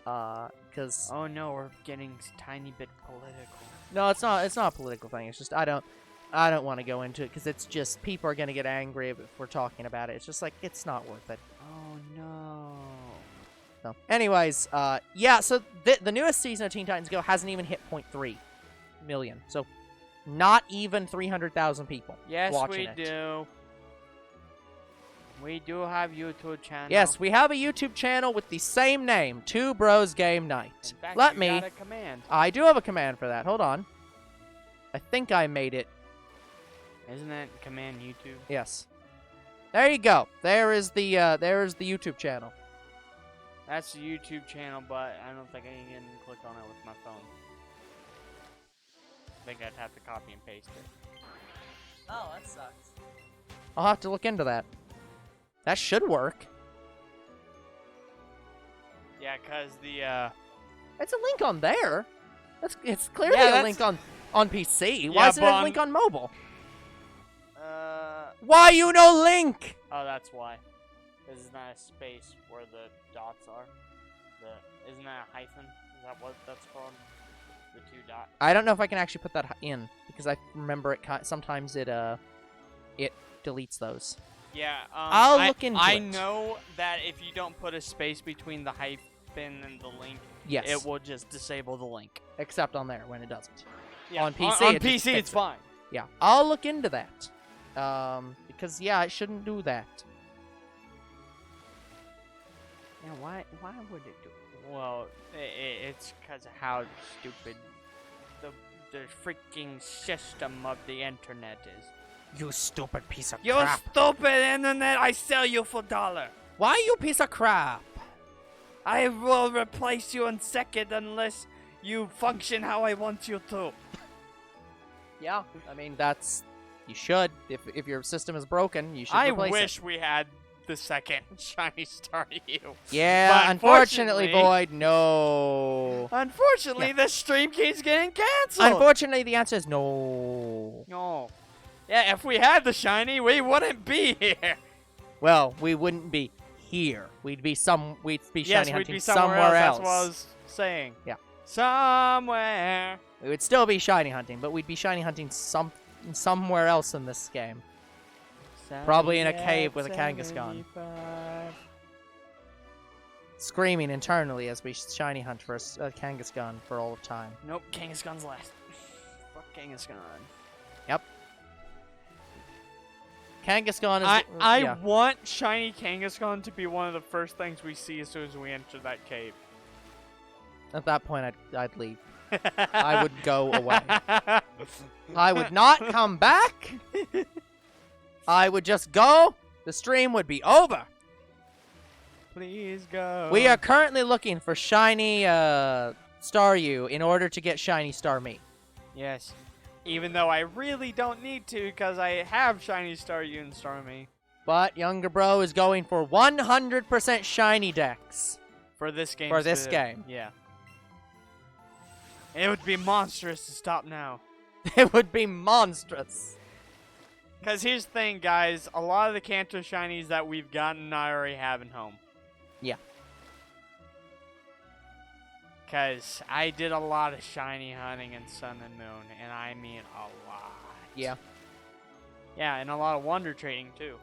Because...
Oh, no, we're getting tiny bit political.
No, it's not a political thing. It's just, I don't want to go into it, because it's just, people are going to get angry if we're talking about it. It's just like, it's not worth it.
Oh, no.
So, anyways, yeah, so the newest season of Teen Titans Go hasn't even hit 0.3 million. So, not even 300,000 people watching it.
Yes, we do. We do have YouTube channel.
Yes, we have a YouTube channel with the same name, Two Bros Game Night.
In fact,
Let
you
me...
got a command.
I do have a command for that. Hold on. I think I made it.
Isn't that command YouTube?
Yes. There you go. There is the YouTube channel.
That's the YouTube channel, but I don't think I can click on it with my phone. I think I'd have to copy and paste it.
Oh, that sucks. I'll have to look into that. That should work.
Yeah, because the,
It's a link on there. It's clearly a link on PC. Why isn't it a link on mobile? Why you no link?
Oh, that's why. Because it's not a space where the dots are. Isn't that a hyphen? Is that what that's called? The two dots?
I don't know if I can actually put that in, because I remember it sometimes it deletes those.
Yeah,
I'll look into it.
I know that if you don't put a space between the hyphen and the link,
yes,
it will just disable the link.
Except on there when it doesn't.
Yeah,
on PC,
on PC it's fine.
Yeah, I'll look into that. Because yeah, I shouldn't do that.
Yeah, why would it do? Well, it's because of how stupid the freaking system of the internet is.
You stupid piece of
You
crap.
stupid internet! I sell you for $1.
Why you piece of crap?
I will replace you in second unless you function how I want you to.
Yeah, I mean you should. If your system is broken, you should replace it.
I wish we had the second shiny Staryu.
Yeah, unfortunately, Void, no.
Unfortunately, the stream keeps getting canceled.
Unfortunately, the answer is no.
No. Yeah, if we had the shiny, we wouldn't be here.
Well, we wouldn't be here. We'd be shiny hunting
we'd be
somewhere else.
That's what I was saying.
Yeah.
Somewhere.
We would still be shiny hunting, but we'd be shiny hunting somewhere else in this game. Probably in a cave with a Kangaskhan. Screaming internally as we shiny hunt for a Kangaskhan for all of time.
Nope, Kangaskhan's last. Fuck Kangaskhan.
Yep. Kangaskhan is...
I
yeah.
want shiny Kangaskhan to be one of the first things we see as soon as we enter that cave.
At that point, I'd leave. I would go away. I would not come back. I would just go. The stream would be over.
Please go.
We are currently looking for shiny Staryu in order to get shiny Starmie.
Yes. Even though I really don't need to because I have shiny Staryu and Starmie.
But younger bro is going for 100% shiny decks.
For this game.
For this game.
Yeah. It would be monstrous to stop now.
It would be monstrous.
Because here's the thing, guys. A lot of the Kanto shinies that we've gotten, I already have in home.
Yeah.
Because I did a lot of shiny hunting in Sun and Moon, and I mean a lot.
Yeah.
Yeah, and a lot of wonder trading, too.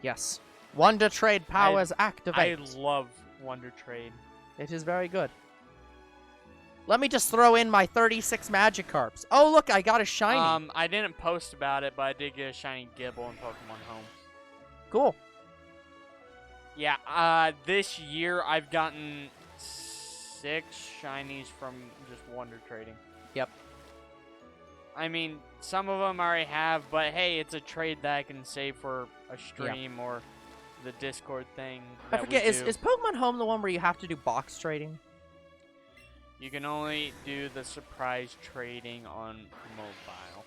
Yes. Wonder Trade powers activate.
I love wonder trade.
It is very good. Let me just throw in my 36 Magikarps. Oh, look, I got a shiny.
I didn't post about it, but I did get a shiny Gibble in Pokemon Home.
Cool.
Yeah, this year I've gotten 6 shinies from just wonder trading.
Yep.
I mean, some of them I already have, but hey, it's a trade that I can save for a stream or the Discord thing.
I forget, is Pokemon Home the one where you have to do box trading?
You can only do the surprise trading on mobile.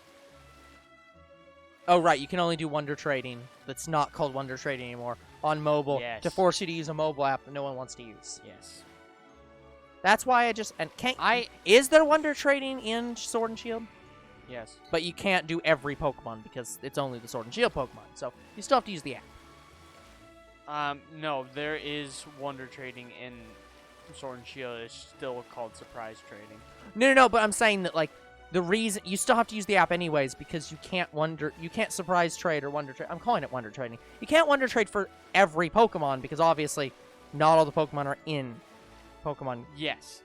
Oh, right. You can only do Wonder Trading. That's not called Wonder Trading anymore. On mobile.
Yes.
To force you to use a mobile app that no one wants to use.
Yes.
That's why I just... And can't... Is there Wonder Trading in Sword and Shield?
Yes.
But you can't do every Pokemon because it's only the Sword and Shield Pokemon. So you still have to use the app.
No. There is Wonder Trading in Sword and Shield. It's still called surprise trading.
No. But I'm saying that, like, the reason... You still have to use the app anyways because you can't surprise trade or Wonder Trade. I'm calling it Wonder Trading. You can't Wonder Trade for every Pokemon because obviously not all the Pokemon are in Pokemon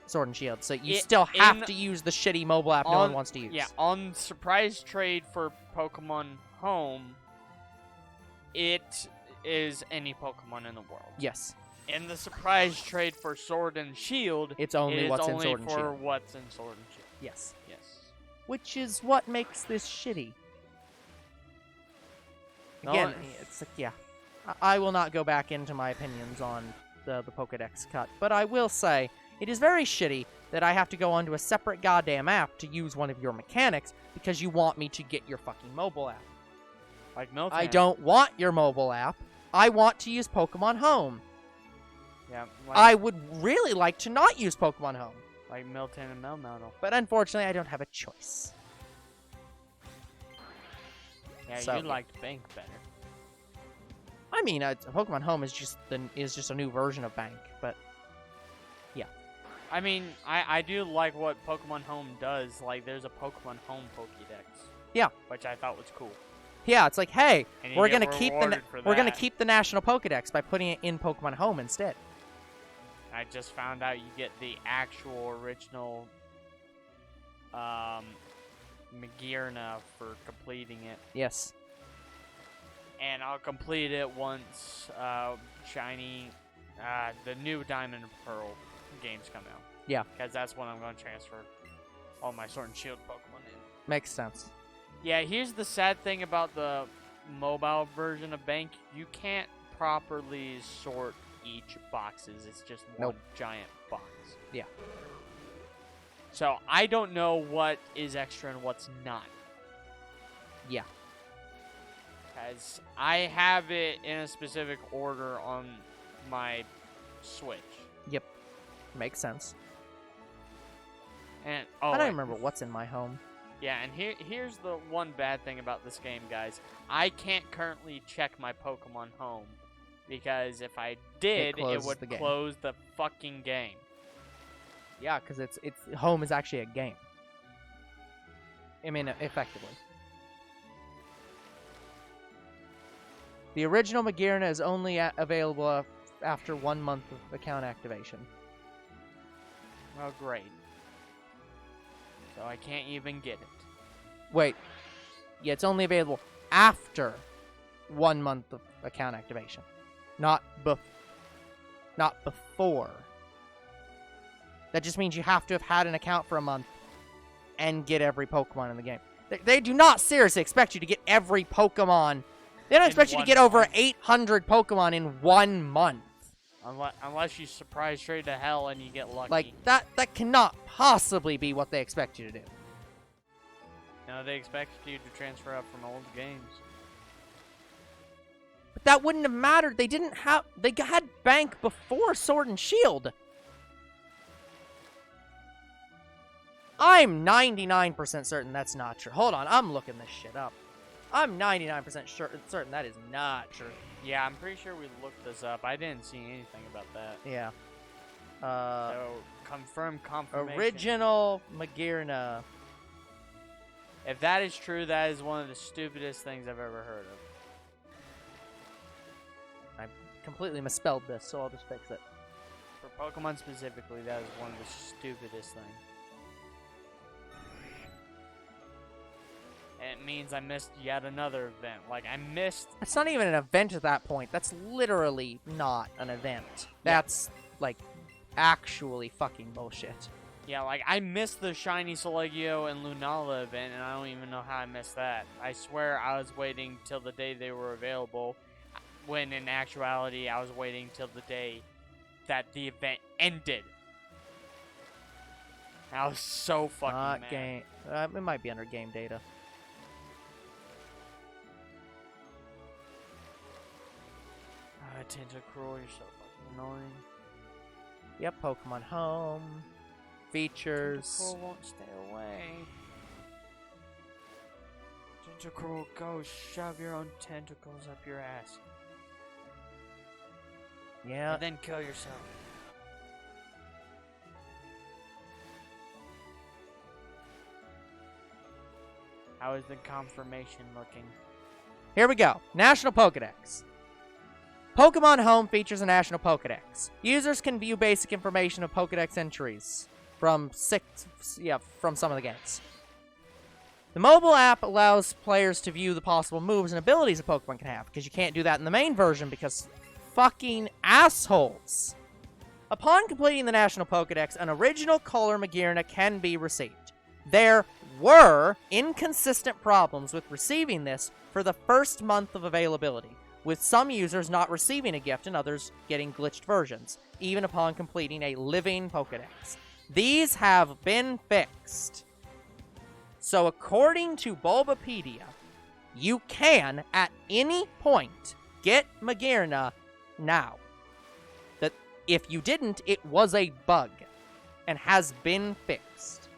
Sword and Shield. So you still have to use the shitty mobile app no one wants to use.
Yeah, on surprise trade for Pokemon Home, it is any Pokemon in the world.
Yes.
In the surprise trade for Sword and Shield,
it's only what's in Sword and Shield.
for what's in Sword and Shield.
Yes.
Yes.
Which is what makes this shitty. Again, it's like, yeah. I will not go back into my opinions on the Pokedex cut, but I will say it is very shitty that I have to go onto a separate goddamn app to use one of your mechanics because you want me to get your fucking mobile app.
Like Miltank.
I don't want your mobile app. I want to use Pokemon Home.
Yeah.
I would really like to not use Pokemon Home.
Like Miltank and Melmetal.
But unfortunately, I don't have a choice.
Yeah, so, you liked Bank better.
I mean, Pokemon Home is just a new version of Bank, but yeah.
I mean, I do like what Pokemon Home does. Like, there's a Pokemon Home Pokédex.
Yeah.
Which I thought was cool.
Yeah, it's like, hey, we're gonna keep the national Pokédex by putting it in Pokemon Home instead.
I just found out you get the actual original Magearna for completing it.
Yes.
And I'll complete it once shiny, the new Diamond and Pearl games come out.
Yeah.
Because that's when I'm going to transfer all my Sword and Shield Pokemon in.
Makes sense.
Yeah, here's the sad thing about the mobile version of Bank. You can't properly sort each boxes. It's just one giant box.
Yeah.
So I don't know what is extra and what's not.
Yeah.
Because I have it in a specific order on my Switch.
Yep. Makes sense.
And
I don't remember what's in my home.
Yeah, and here's the one bad thing about this game, guys. I can't currently check my Pokemon Home. Because if I did, it would close the fucking game.
Yeah, because it's Home is actually a game. I mean, effectively. The original Magearna is only available after 1 month of account activation.
Oh, great. So I can't even get it.
Wait. Yeah, it's only available after 1 month of account activation. Not before. That just means you have to have had an account for a month and get every Pokemon in the game. They do not seriously expect you to get every Pokemon. They don't expect you to get over 800 Pokemon in 1 month.
Unless you surprise straight to hell and you get lucky.
Like, that cannot possibly be what they expect you to do.
No, they expect you to transfer up from old games.
But that wouldn't have mattered. They had Bank before Sword and Shield. I'm 99% certain that's not true. Hold on, I'm looking this shit up. I'm 99% certain that is not true.
Yeah, I'm pretty sure we looked this up. I didn't see anything about that.
Yeah.
So, confirmation.
Original Magearna.
If that is true, that is one of the stupidest things I've ever heard of.
I completely misspelled this, so I'll just fix it.
For Pokemon specifically, that is one of the stupidest things. And it means I missed yet another event. Like, I missed...
That's not even an event at that point. That's literally not an event. That's, like, actually fucking bullshit.
Yeah, like, I missed the Shiny Solegio and Lunala event, and I don't even know how I missed that. I swear I was waiting till the day they were available, when in actuality, I was waiting till the day that the event ended. I was so fucking mad.
Game. It might be under game data.
Tentacruel, you're so fucking annoying.
Yep, Pokemon Home. Features.
Tentacruel won't stay away. Tentacruel, go shove your own tentacles up your ass.
Yeah.
And then kill yourself. How is the confirmation looking?
Here we go. National Pokedex. Pokemon Home features a National Pokedex. Users can view basic information of Pokedex entries from some of the games. The mobile app allows players to view the possible moves and abilities a Pokemon can have, because you can't do that in the main version because fucking assholes. Upon completing the National Pokedex, an original color Magearna can be received. There were inconsistent problems with receiving this for the first month of availability, with some users not receiving a gift and others getting glitched versions, even upon completing a living Pokedex. These have been fixed. So according to Bulbapedia, you can, at any point, get Magearna now. That if you didn't, it was a bug, and has been fixed.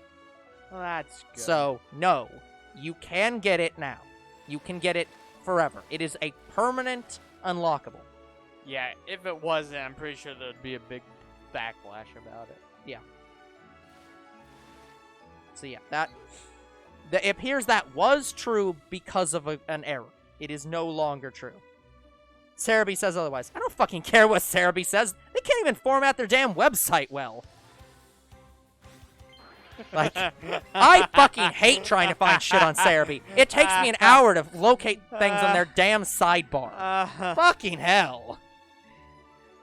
Well, that's good.
So, no, you can get it now. You can get it forever. It is a permanent unlockable.
Yeah, if it wasn't, I'm pretty sure there'd be a big backlash about it.
Yeah. So yeah, it appears that was true because of an error. It is no longer true. Cerebi says otherwise. I don't fucking care what Cerebi says. They can't even format their damn website well. Like, I fucking hate trying to find shit on Cerebi. It takes me an hour to locate things on their damn sidebar. Fucking hell.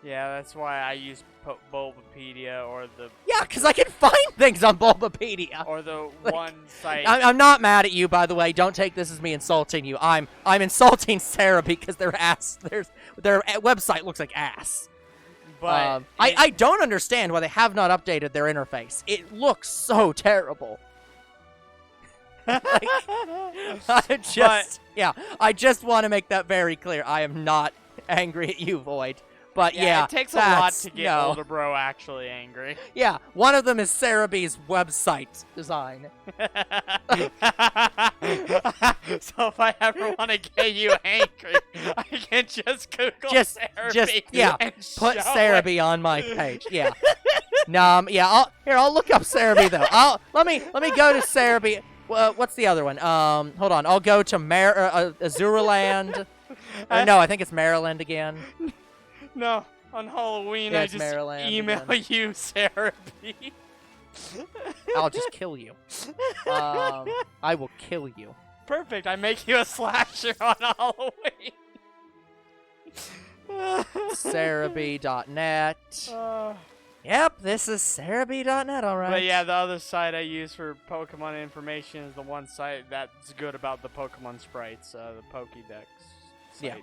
Yeah, that's why I use Bulbapedia or the...
Yeah, because I can find things on Bulbapedia.
Or the
Like,
one site...
I'm not mad at you, by the way. Don't take this as me insulting you. I'm insulting Cerebi because their website looks like ass.
But
I don't understand why they have not updated their interface. It looks so terrible. I just want to make that very clear. I am not angry at you, Void. But yeah,
it takes a lot to get Older Bro actually angry.
Yeah, one of them is Cerebi's website design.
So if I ever want to get you angry, I can just Google Cerebi.
And put Cerebi on my page. Yeah. I'll look up Cerebi though. Let me go to Cerebi. What's the other one? Hold on. I'll go to Azuraland. No, I think it's Maryland again.
No, on Halloween
Yeah,
I
it's
just
Maryland
email
again.
you, Cerebi.
I'll just kill you. I will kill you.
Perfect, I make you a slasher on Halloween.
Cerebi.net. Yep, this is Cerebi.net, alright.
But yeah, the other site I use for Pokemon information is the one site that's good about the Pokemon sprites, the Pokédex site.
Yeah.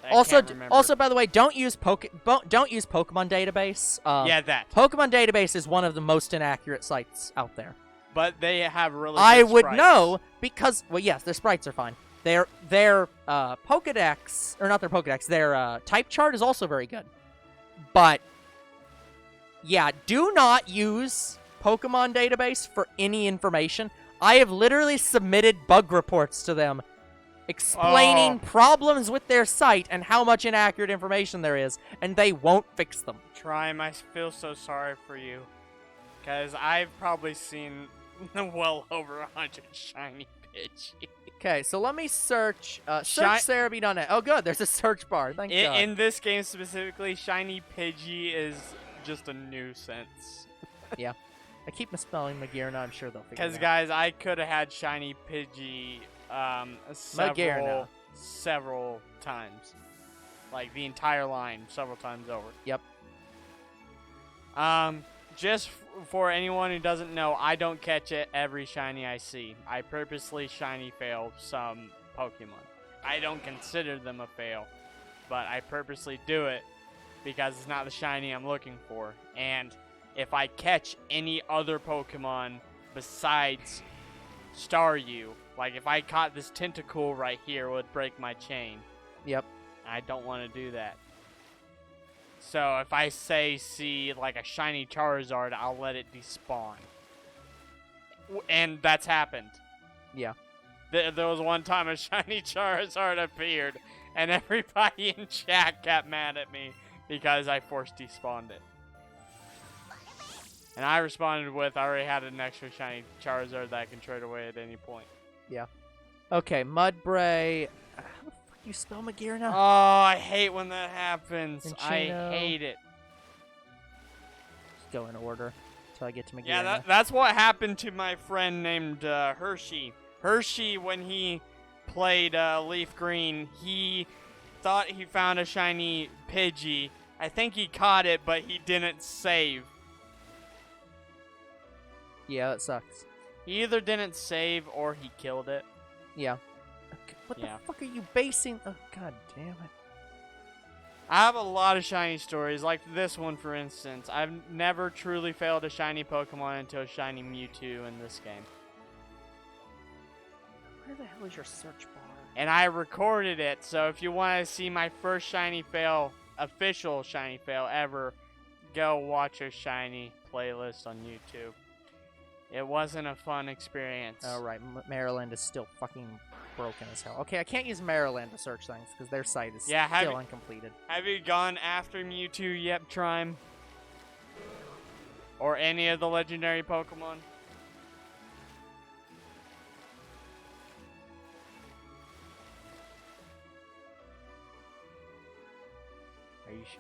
I
Also,
can't remember.
also, by the way, don't use Pokemon Database.
Yeah, that.
Pokemon Database is one of the most inaccurate sites out there.
But they have really
I
good
would
sprites.
know because, well, yes, their sprites are fine. Their Pokedex, or not their Pokedex, their type chart is also very good. But yeah, do not use Pokemon Database for any information. I have literally submitted bug reports to them explaining problems with their site and how much inaccurate information there is, and they won't fix them.
Trime, I feel so sorry for you. Because I've probably seen well over 100 shiny Pidgey.
Okay, so let me search Cerebi.net. Oh, good, there's a search bar. Thank God.
In this game specifically, shiny Pidgey is just a nuisance.
Yeah. I keep misspelling Magearna. I'm sure they'll figure it
Because,
out.
guys, I could have had shiny Pidgey several times. Like, the entire line, several times over.
Yep.
Just for anyone who doesn't know, I don't catch it every shiny I see. I purposely shiny fail some Pokemon. I don't consider them a fail, but I purposely do it because it's not the shiny I'm looking for. And if I catch any other Pokemon besides Staryu, like if I caught this Tentacool right here, it would break my chain.
Yep.
I don't want to do that. So if I see like a shiny Charizard, I'll let it despawn. And that's happened.
Yeah.
There was one time a shiny Charizard appeared, and everybody in chat got mad at me because I forced despawned it. And I responded with, I already had an extra shiny Charizard that I can trade away at any point.
Yeah. Okay, Mudbray. How the fuck you spell Magearna?
Oh, I hate when that happens.
Minccino.
I hate it.
Just go in order until I get to Magearna.
Yeah, that's what happened to my friend named Hershey. Hershey, when he played Leaf Green, he thought he found a shiny Pidgey. I think he caught it, but he didn't save.
Yeah, that sucks.
He either didn't save or he killed it.
Yeah. Okay, what
Yeah.
the fuck are you basing? Oh, god damn it.
I have a lot of shiny stories, like this one, for instance. I've never truly failed a shiny Pokemon until a shiny Mewtwo in this game.
Where the hell is your search bar?
And I recorded it, so if you want to see my first shiny fail, official shiny fail ever, go watch a shiny playlist on YouTube. It wasn't a fun experience.
Oh, right. Maryland is still fucking broken as hell. Okay, I can't use Maryland to search things because their site is still uncompleted.
Have you gone after Mewtwo yet, Trime? Or any of the legendary Pokemon?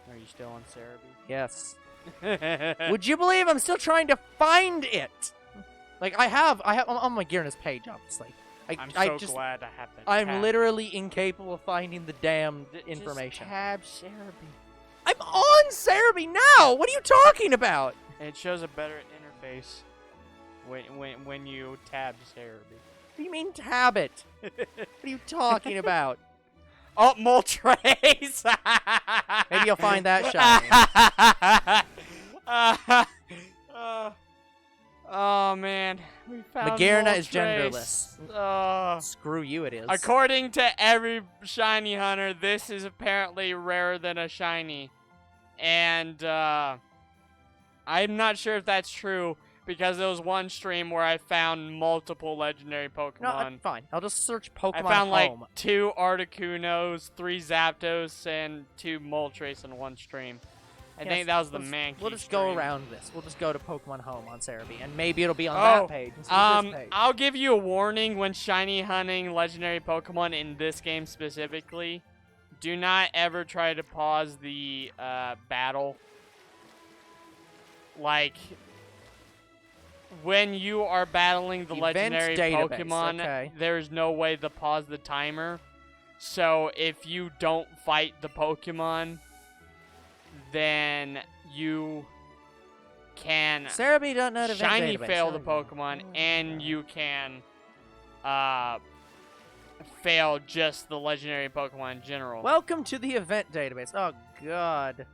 Are you still on Cerebi?
Yes. Would you believe I'm still trying to find it? Like, I'm on Magearna's page, obviously.
I'm so glad I have that.
I'm literally incapable of finding the damn information.
Just tab Cerebi.
I'm on Cerebi now! What are you talking about?
And it shows a better interface when you tab Cerebi.
What do you mean tab it? What are you talking about?
Oh, Moltres!
Maybe you'll find that shiny.
Oh, man. We found
Magearna is
Moltres.
genderless. Screw you, it is.
According to every shiny hunter, this is apparently rarer than a shiny. And, I'm not sure if that's true, because there was one stream where I found multiple legendary Pokemon.
No, fine. I'll just search Pokemon
I found, like,
Home.
2 Articunos, 3 Zapdos, and 2 Moltres in one stream. I think that was the Mankey
We'll just
stream.
go around this. We'll just go to Pokemon Home on Cerebi, and maybe it'll be on that page instead of this page.
I'll give you a warning when shiny hunting legendary Pokemon in this game specifically. Do not ever try to pause the battle. Like, when you are battling the
Event
legendary
database,
Pokemon,
okay.
there's no way to pause the timer. So if you don't fight the Pokemon, then you can
Cerebi don't know the event
shiny
database.
fail
Oh,
the
yeah.
Pokemon, and you can fail just the legendary Pokemon in general.
Welcome to the event database. Oh, God.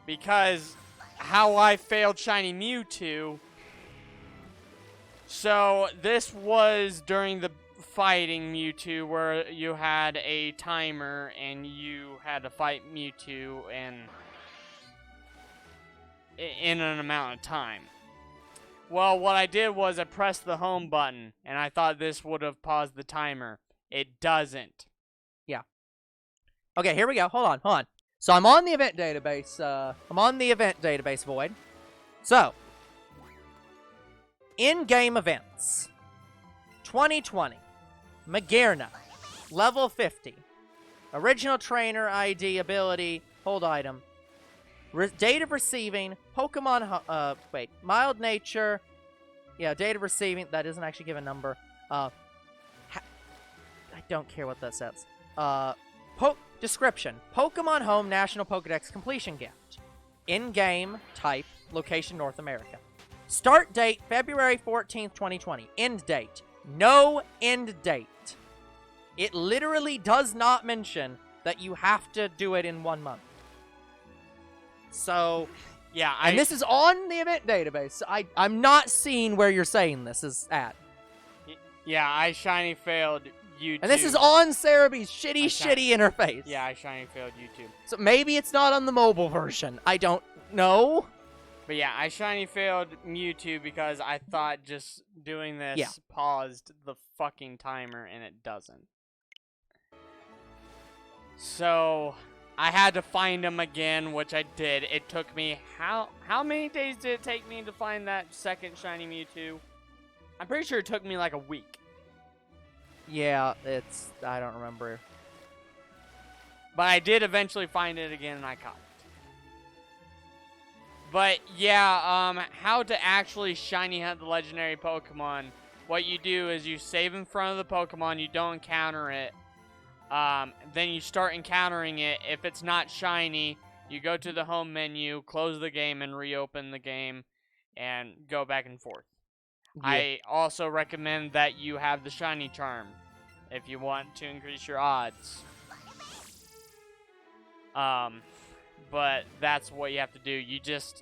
Because how I failed shiny Mewtwo. So this was during the fighting Mewtwo where you had a timer and you had to fight Mewtwo in an amount of time. Well, what I did was I pressed the home button and I thought this would have paused the timer. It doesn't.
Yeah. Okay, here we go. Hold on. So I'm on the event database. Void. So, in-game events. 2020. Magearna. Level 50. Original trainer ID ability. Hold item. Date of receiving. Pokemon. Mild nature. Yeah, date of receiving. That doesn't actually give a number. I don't care what that says. Description. Pokemon Home National Pokedex Completion Gift. In-game type. Location North America. Start date February 14th, 2020. End date. No end date. It literally does not mention that you have to do it in 1 month. So,
yeah,
and this is on the event database. So I'm not seeing where you're saying this is at.
Yeah, I shiny failed YouTube.
And this is on Cerebi's shitty interface.
Yeah, I shiny failed YouTube.
So maybe it's not on the mobile version. I don't know.
But yeah, I shiny failed Mewtwo because I thought just doing this paused the fucking timer, and it doesn't. So I had to find him again, which I did. It took me how many days did it take me to find that second shiny Mewtwo? I'm pretty sure it took me like a week.
Yeah, I don't remember.
But I did eventually find it again, and I caught it. But yeah, how to actually shiny hunt the legendary Pokemon. What you do is you save in front of the Pokemon, you don't encounter it. Then you start encountering it. If it's not shiny, you go to the home menu, close the game, and reopen the game, and go back and forth. Yeah. I also recommend that you have the shiny charm if you want to increase your odds. But that's what you have to do.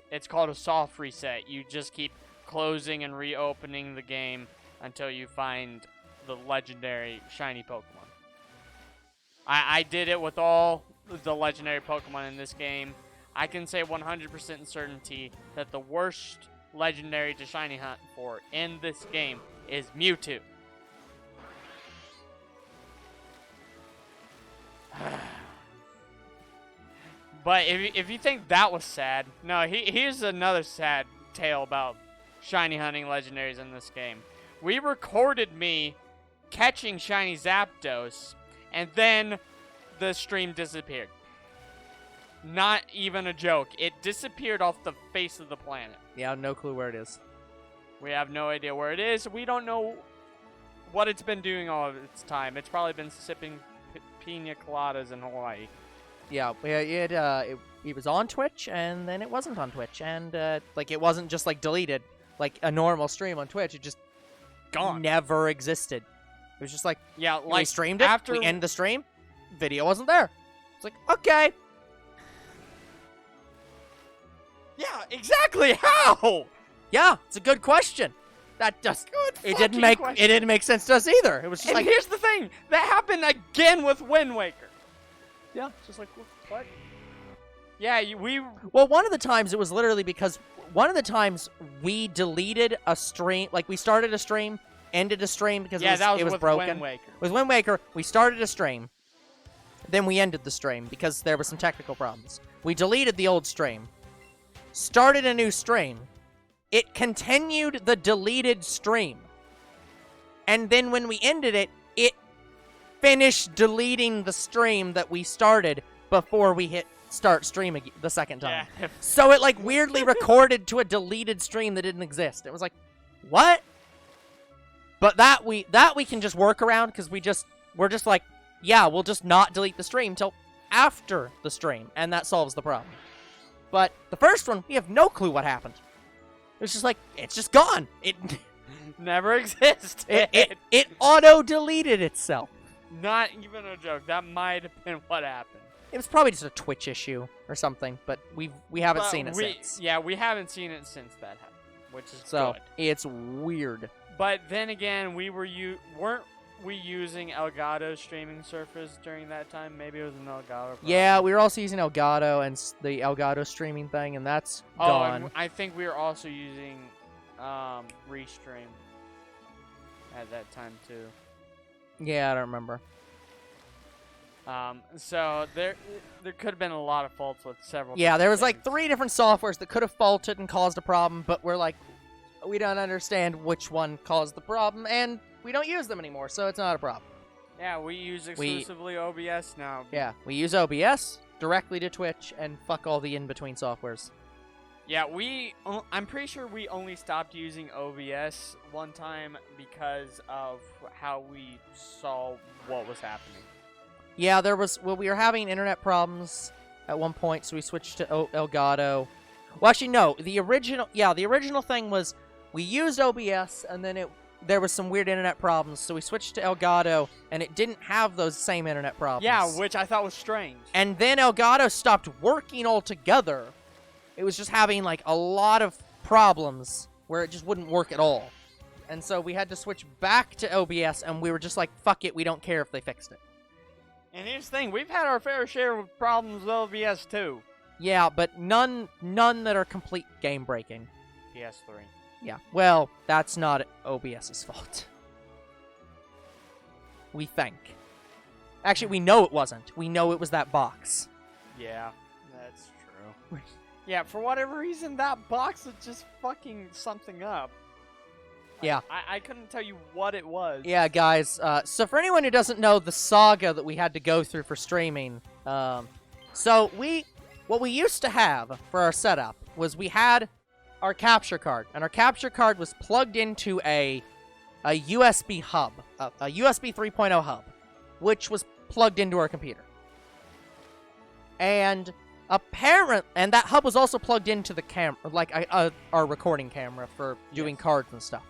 It's called a soft reset. You just keep closing and reopening the game until you find the legendary shiny Pokemon. I did it with all the legendary Pokemon in this game. I can say 100% certainty that the worst legendary to shiny hunt for in this game is Mewtwo. But if you think that was sad, no, here's another sad tale about shiny hunting legendaries in this game. We recorded me catching shiny Zapdos, and then the stream disappeared. Not even a joke. It disappeared off the face of the planet.
Yeah, no clue where it is.
We have no idea where it is. We don't know what it's been doing all of its time. It's probably been sipping pina coladas in Hawaii.
Yeah, it was on Twitch, and then it wasn't on Twitch, and it wasn't just deleted like a normal stream on Twitch. It just
gone,
never existed. It was just we streamed it.
After
we ended the stream, video wasn't there. It's like, okay.
Yeah, exactly. How?
Yeah, it's a good question. That just it didn't make sense to us either. It was just
and here's the thing that happened again with Wind Waker.
Yeah,
just like what? Yeah,
Well, one of the times it was literally because one of the times we deleted a stream, we started a stream, ended a stream because it was broken.
Wind Waker.
With Wind Waker, we started a stream, then we ended the stream because there were some technical problems. We deleted the old stream, started a new stream. It continued the deleted stream. And then when we ended it, it finished deleting the stream that we started before we hit start stream the second time.
Yeah.
So it weirdly recorded to a deleted stream that didn't exist. It was like, what? But that we can just work around because we're just like, yeah, we'll just not delete the stream till after the stream, and that solves the problem. But the first one, we have no clue what happened. It's just like, it's just gone. It
Never existed.
it auto-deleted itself.
Not even a joke. That might have been what happened.
It was probably just a Twitch issue or something, but we haven't seen it since.
Yeah, we haven't seen it since that happened, which is
So
good.
it's weird.
But then again, weren't we using Elgato's streaming surface during that time? Maybe it was an Elgato problem.
Yeah, we were also using Elgato and the Elgato streaming thing, and that's gone.
And I think we were also using Restream at that time too.
Yeah, I don't remember.
So there could have been a lot of faults with several.
Yeah, there was
things.
like 3 different softwares that could have faulted and caused a problem, but we're like, we don't understand which one caused the problem, and we don't use them anymore, so it's not a problem.
Yeah, we use exclusively OBS now.
Yeah, we use OBS directly to Twitch and fuck all the in-between softwares.
Yeah, I'm pretty sure we only stopped using OBS one time because of how we saw what was happening.
Yeah, we were having internet problems at one point, so we switched to Elgato. Well, actually, no, the original thing was we used OBS, and then there was some weird internet problems, so we switched to Elgato, and it didn't have those same internet problems.
Yeah, which I thought was strange.
And then Elgato stopped working altogether. It was just having, like, a lot of problems where it just wouldn't work at all. And so we had to switch back to OBS, and we were just like, fuck it, we don't care if they fixed it.
And here's the thing, we've had our fair share of problems with OBS too.
Yeah, but none that are complete game-breaking.
PS3.
Yeah, well, that's not OBS's fault. We think. Actually, we know it wasn't. We know it was that box.
Yeah, that's true. Yeah, for whatever reason, that box was just fucking something up.
Yeah.
I couldn't tell you what it was.
Yeah, guys, so for anyone who doesn't know the saga that we had to go through for streaming, what we used to have for our setup was we had our capture card, and our capture card was plugged into a USB hub, a USB 3.0 hub, which was plugged into our computer. And and that hub was also plugged into the camera, like our recording camera for doing cards and stuff.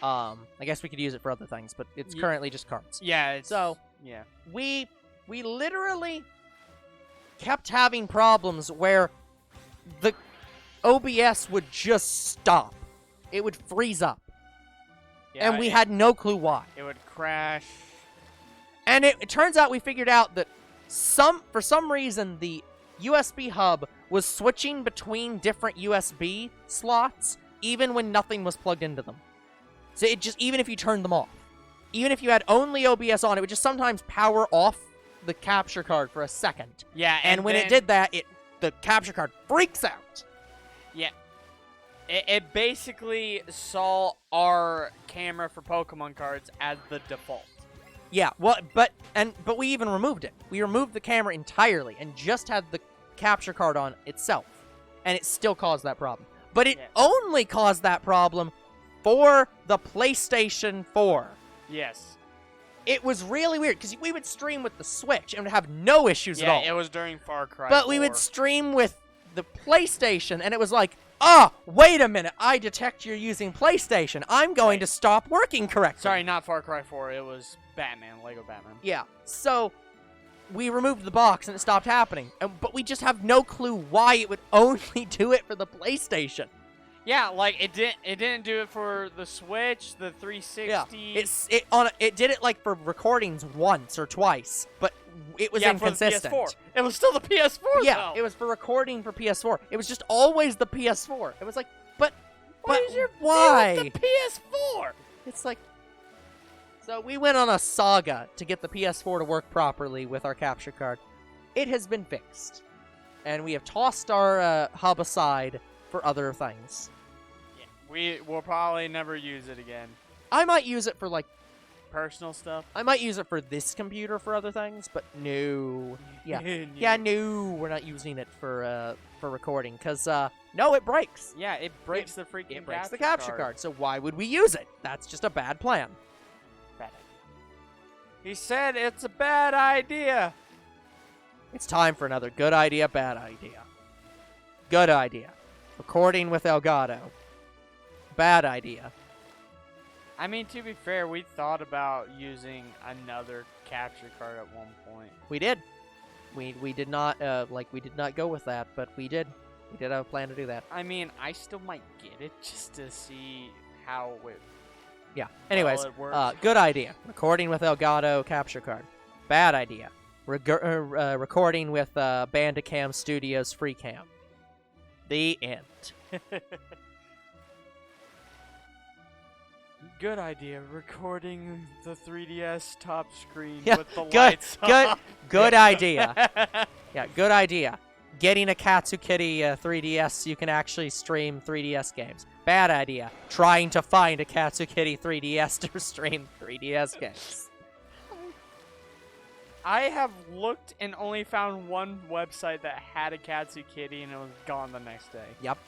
I guess we could use it for other things, but it's currently just cards.
Yeah,
yeah. We literally kept having problems where the OBS would just stop. It would freeze up.
Yeah,
and we had no clue why.
It would crash.
And it turns out we figured out that for some reason the USB hub was switching between different USB slots even when nothing was plugged into them. So even if you turned them off. Even if you had only OBS on, it would just sometimes power off the capture card for a second.
Yeah,
and when it did that, the capture card freaks out.
Yeah. It basically saw our camera for Pokemon cards as the default.
Yeah, well, but we even removed it. We removed the camera entirely and just had the capture card on itself. And it still caused that problem. But it only caused that problem for the PlayStation 4.
Yes.
It was really weird, because we would stream with the Switch and would have no issues at all.
Yeah, it was during Far Cry 4.
But we would stream with the PlayStation, and it was like, wait a minute, I detect you're using PlayStation. I'm going to stop working correctly.
Sorry, not Far Cry 4, it was Batman, Lego Batman.
Yeah, so we removed the box, and it stopped happening. But we just have no clue why it would only do it for the PlayStation.
Yeah, like it didn't do it for the Switch, the 360.
Yeah, it did it like for recordings once or twice, but it was inconsistent.
For the PS4. It was still the PS4.
Yeah,
though.
it was for recording for PS4. It was just always the PS4. It was like, but
what is your
why?
deal with the PS4?
It's like, so we went on a saga to get the PS4 to work properly with our capture card. It has been fixed, and we have tossed our hub aside for other things.
Yeah, we will probably never use it again.
I might use it for like
personal stuff.
I might use it for this computer for other things, but no. Yeah. No, we're not using it for recording cuz no, it breaks.
Yeah, it breaks the freaking
it breaks the capture card. So why would we use it? That's just a bad plan.
Bad He said it's a bad idea.
It's time for another good idea, bad idea. Good idea. Recording with Elgato. Bad idea.
I mean, to be fair, we thought about using another capture card at one point.
We did. We did not we did not go with that, but we did. We did have a plan to do that.
I mean, I still might get it just to see how it.
Yeah. Anyways,
it works.
good idea. Recording with Elgato capture card. Bad idea. Recording with Bandicam Studios free cam. The end.
Good idea. Recording the 3DS top screen
Yeah,
with the lights off.
Good idea. Yeah, good idea. Getting a Katsukitty 3DS so you can actually stream 3DS games. Bad idea. Trying to find a Katsukitty 3DS to stream 3DS games.
I have looked and only found one website that had a Katsukitty and it was gone the next day.
Yep.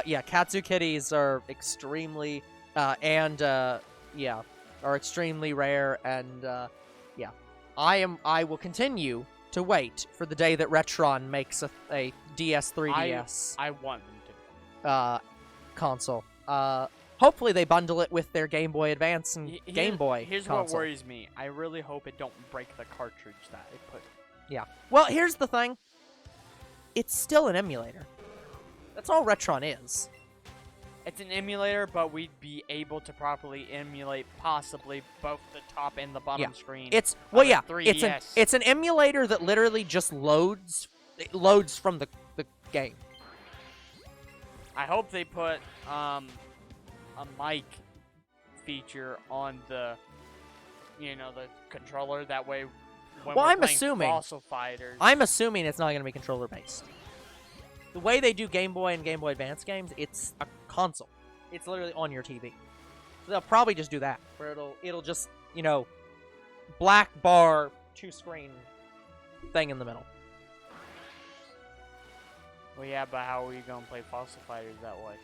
Yeah, Katsukitties are extremely are extremely rare, and yeah, I will continue to wait for the day that Retron makes a DS 3DS
I want them to.
console. Hopefully they bundle it with their Game Boy Advance and Game Boy
Here's
console.
what worries me. I really hope it don't break the cartridge that it put.
Yeah. Well, here's the thing. It's still an emulator. That's all Retron is.
It's an emulator, but we'd be able to properly emulate possibly both the top and the bottom screen.
It's
of a
it's
3DS.
it's an emulator that literally just loads from the game.
I hope they put a mic feature on the the controller. That way, when
Well,
we're
I'm
playing
assuming-
Fossil Fighters.
I'm assuming it's not going to be controller based. The way they do Game Boy and Game Boy Advance games, it's a console. It's literally on your TV. So they'll probably just do that, where it'll just black bar 2-screen thing in the middle.
Well, yeah, but how are you gonna play Fossil Fighters that way?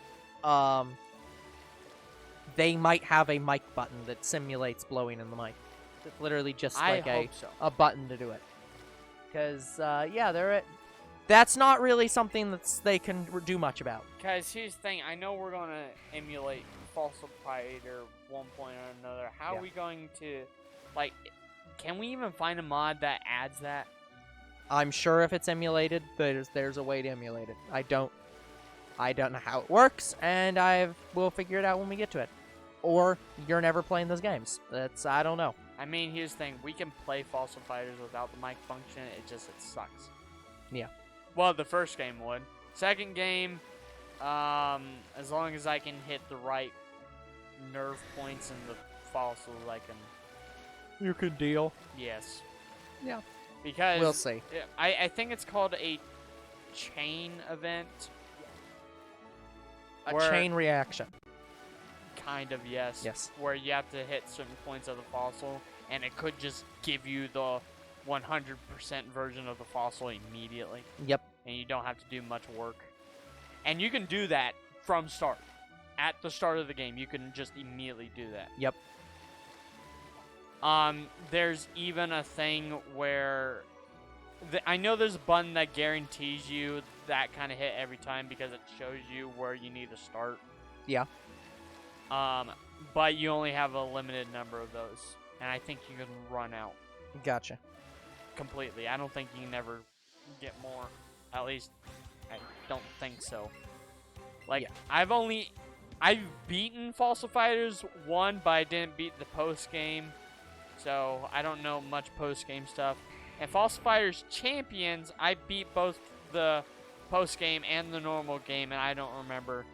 They might have a mic button that simulates blowing in the mic. It's literally just
I
like
hope so.
a button to do it. Because that's not really something they can do much about.
Because here's the thing, I know we're going to emulate Fossil Fighter one point or another. How are we going to, can we even find a mod that adds that?
I'm sure if it's emulated, there's a way to emulate it. I don't know how it works, and we'll figure it out when we get to it. Or you're never playing those games. I don't know.
I mean, here's the thing, we can play Fossil Fighters without the mic function, it sucks.
Yeah.
Well, the first game would. Second game, as long as I can hit the right nerve points in the fossils, I can...
You can deal.
Yes.
Yeah.
Because...
We'll see.
I think it's called a chain event.
A chain reaction.
Kind of, yes.
Yes.
Where you have to hit certain points of the fossil, and it could just give you the 100% version of the fossil immediately.
Yep.
And you don't have to do much work. And you can do that from start. At the start of the game, you can just immediately do that.
Yep.
There's even a thing where... I know there's a button that guarantees you that kind of hit every time because it shows you where you need to start.
Yeah.
But you only have a limited number of those. And I think you can run out.
Gotcha.
Completely. I don't think you can ever get more. At least, I don't think so. I've beaten Fossil Fighters 1, but I didn't beat the post-game. So, I don't know much post-game stuff. And Fossil Fighters Champions, I beat both the post-game and the normal game, and I don't remember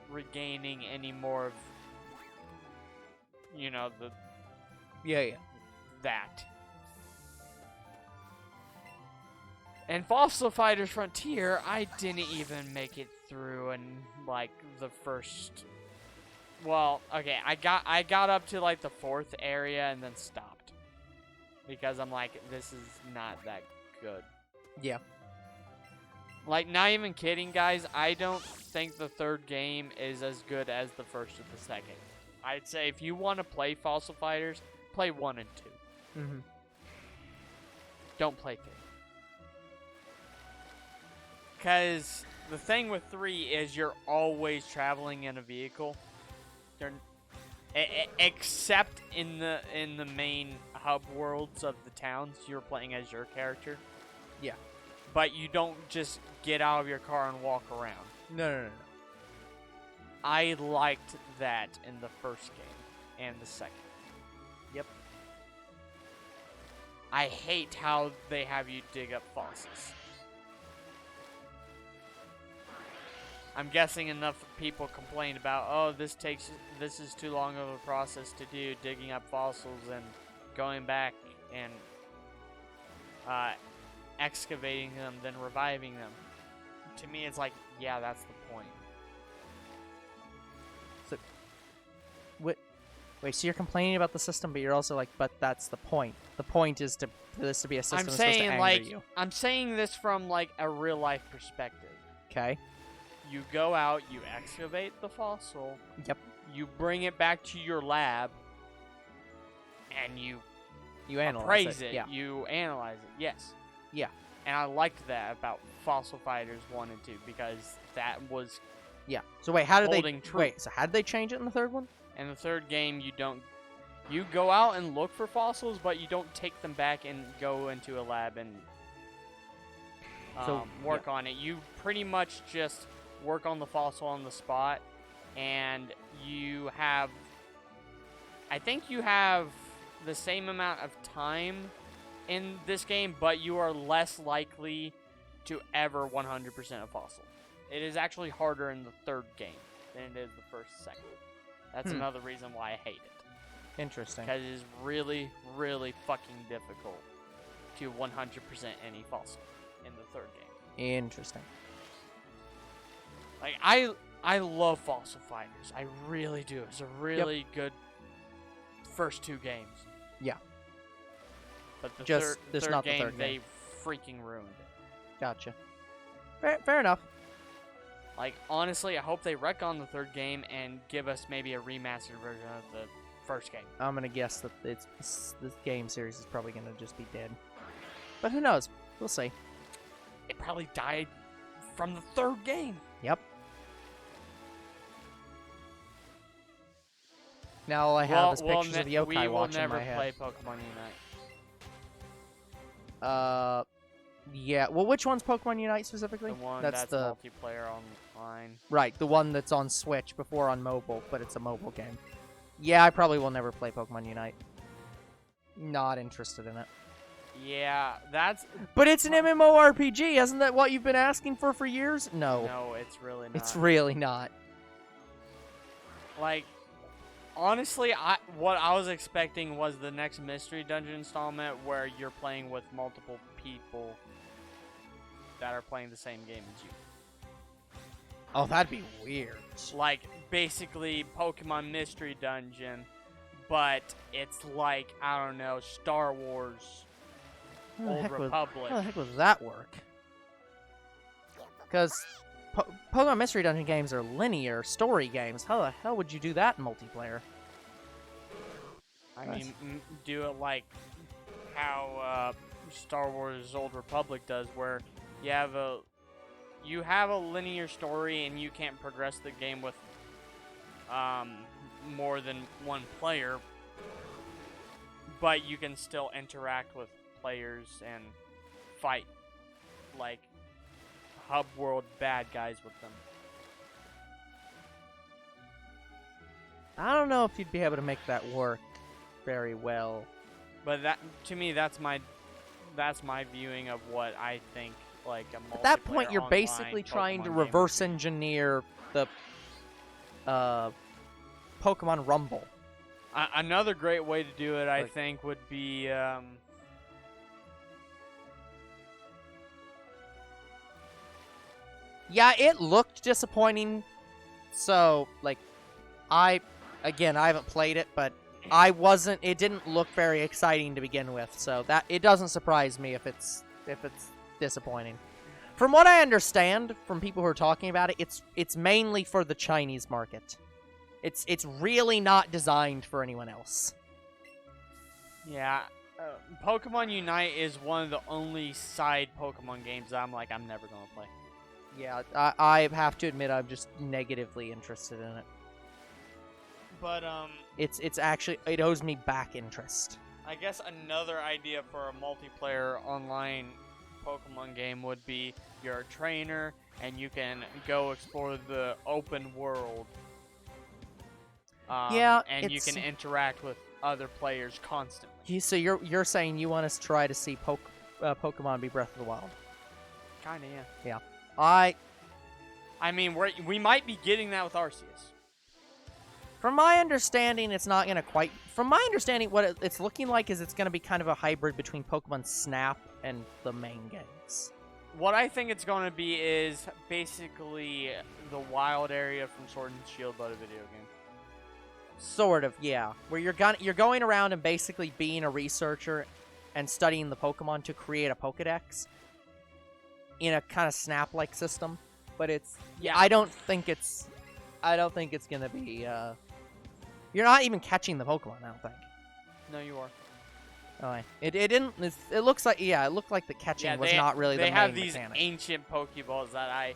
regaining any more of, that. And Fossil Fighters Frontier, I didn't even make it through in, the first... Well, okay, I got up to, the 4th area and then stopped. Because I'm like, this is not that good.
Yeah.
Not even kidding, guys, I don't think the 3rd game is as good as the 1st or the 2nd. I'd say if you want to play Fossil Fighters, play 1 and 2.
Mm-hmm.
Don't play 3. Because the thing with 3 is you're always traveling in a vehicle. Except in the main hub worlds of the towns, you're playing as your character.
Yeah.
But you don't just get out of your car and walk around.
No.
I liked that in the first game and the second.
Yep.
I hate how they have you dig up fossils. I'm guessing enough people complain about, oh, this is too long of a process to do, digging up fossils and going back and excavating them, then reviving them. To me, it's like, yeah, that's the point.
So, wait, so you're complaining about the system, but you're also like, but that's the point. The point is for this to be a system that's supposed to anger you.
I'm saying this from like a real life perspective.
Okay.
You go out, you excavate the fossil.
Yep.
You bring it back to your lab, and you
analyze
appraise it.
Yeah.
You analyze it. Yes.
Yeah.
And I liked that about Fossil Fighters 1 and 2 because that was
Yeah. So wait, how did
holding
they
true.
wait? So how did they change it in the third one?
In the third game, you go out and look for fossils, but you don't take them back and go into a lab and work on it. You pretty much just work on the fossil on the spot, and I think you have the same amount of time in this game, but you are less likely to ever 100% a fossil. It is actually harder in the third game than it is the first, second. That's another reason why I hate it.
Interesting.
Because it is really, really fucking difficult to 100% any fossil in the third game.
Interesting.
Like, I love Fossil Fighters. I really do. It's a really good first 2 games.
Yeah.
But the
Just
third
not the
game,
third game.
they freaking ruined it.
Gotcha. Fair enough.
Like, honestly, I hope they wreck on the third game and give us maybe a remastered version of the first game.
I'm gonna guess that this game series is probably gonna just be dead. But who knows? We'll see.
It probably died from the third game.
Yep. Now all I have is pictures of yokai watching my head.
We will never play Pokemon Unite.
Yeah. Well, which one's Pokemon Unite specifically?
The one
that's the
multiplayer online.
Right, the one that's on Switch before on mobile, but it's a mobile game. Yeah, I probably will never play Pokemon Unite. Not interested in it.
Yeah, that's...
But it's an MMORPG, isn't that what you've been asking for years? No.
No, it's really not.
It's really not.
Like, honestly, what I was expecting was the next Mystery Dungeon installment where you're playing with multiple people that are playing the same game as you.
Oh, that'd be weird.
Like, basically Pokemon Mystery Dungeon, but it's like, I don't know, Star Wars Old Republic.
How the heck would that work? Because Pokemon Mystery Dungeon games are linear story games. How the hell would you do that in multiplayer?
I mean, do it like how Star Wars Old Republic does, where you have a linear story and you can't progress the game with more than one player, but you can still interact with players and fight like hub world bad guys with them.
I don't know if you'd be able to make that work very well.
But that, to me, that's my viewing of what I think like a multiplayer.
At that point, you're
online
basically trying
Pokemon
to
game
reverse engineer the Pokemon Rumble.
Another great way to do it, I think, would be
yeah, it looked disappointing. So, like, I haven't played it, but it didn't look very exciting to begin with. So that it doesn't surprise me if it's disappointing. From what I understand from people who are talking about it, it's mainly for the Chinese market. It's really not designed for anyone else.
Yeah, Pokemon Unite is one of the only side Pokemon games that I'm like, I'm never gonna play.
Yeah, I have to admit I'm just negatively interested in it.
But
It's actually, it owes me back interest.
I guess another idea for a multiplayer online Pokemon game would be you're a trainer and you can go explore the open world.
Yeah,
and you can interact with other players constantly.
So you're saying you want us to try to see Pokemon be Breath of the Wild?
Kinda, yeah.
Yeah.
I mean, we might be getting that with Arceus.
From my understanding, it's not gonna quite. From my understanding, what it's looking like is it's gonna be kind of a hybrid between Pokemon Snap and the main games.
What I think it's going to be is basically the wild area from Sword and Shield, but a video game.
Sort of, yeah. Where you're going around and basically being a researcher and studying the Pokemon to create a Pokedex in a kind of Snap-like system. But it's I don't think it's gonna be. You're not even catching the Pokemon, I don't think.
No, you are.
Oh, it didn't. It looks like it looked like the catching was not really the main mechanic.
They have these ancient Pokeballs that I,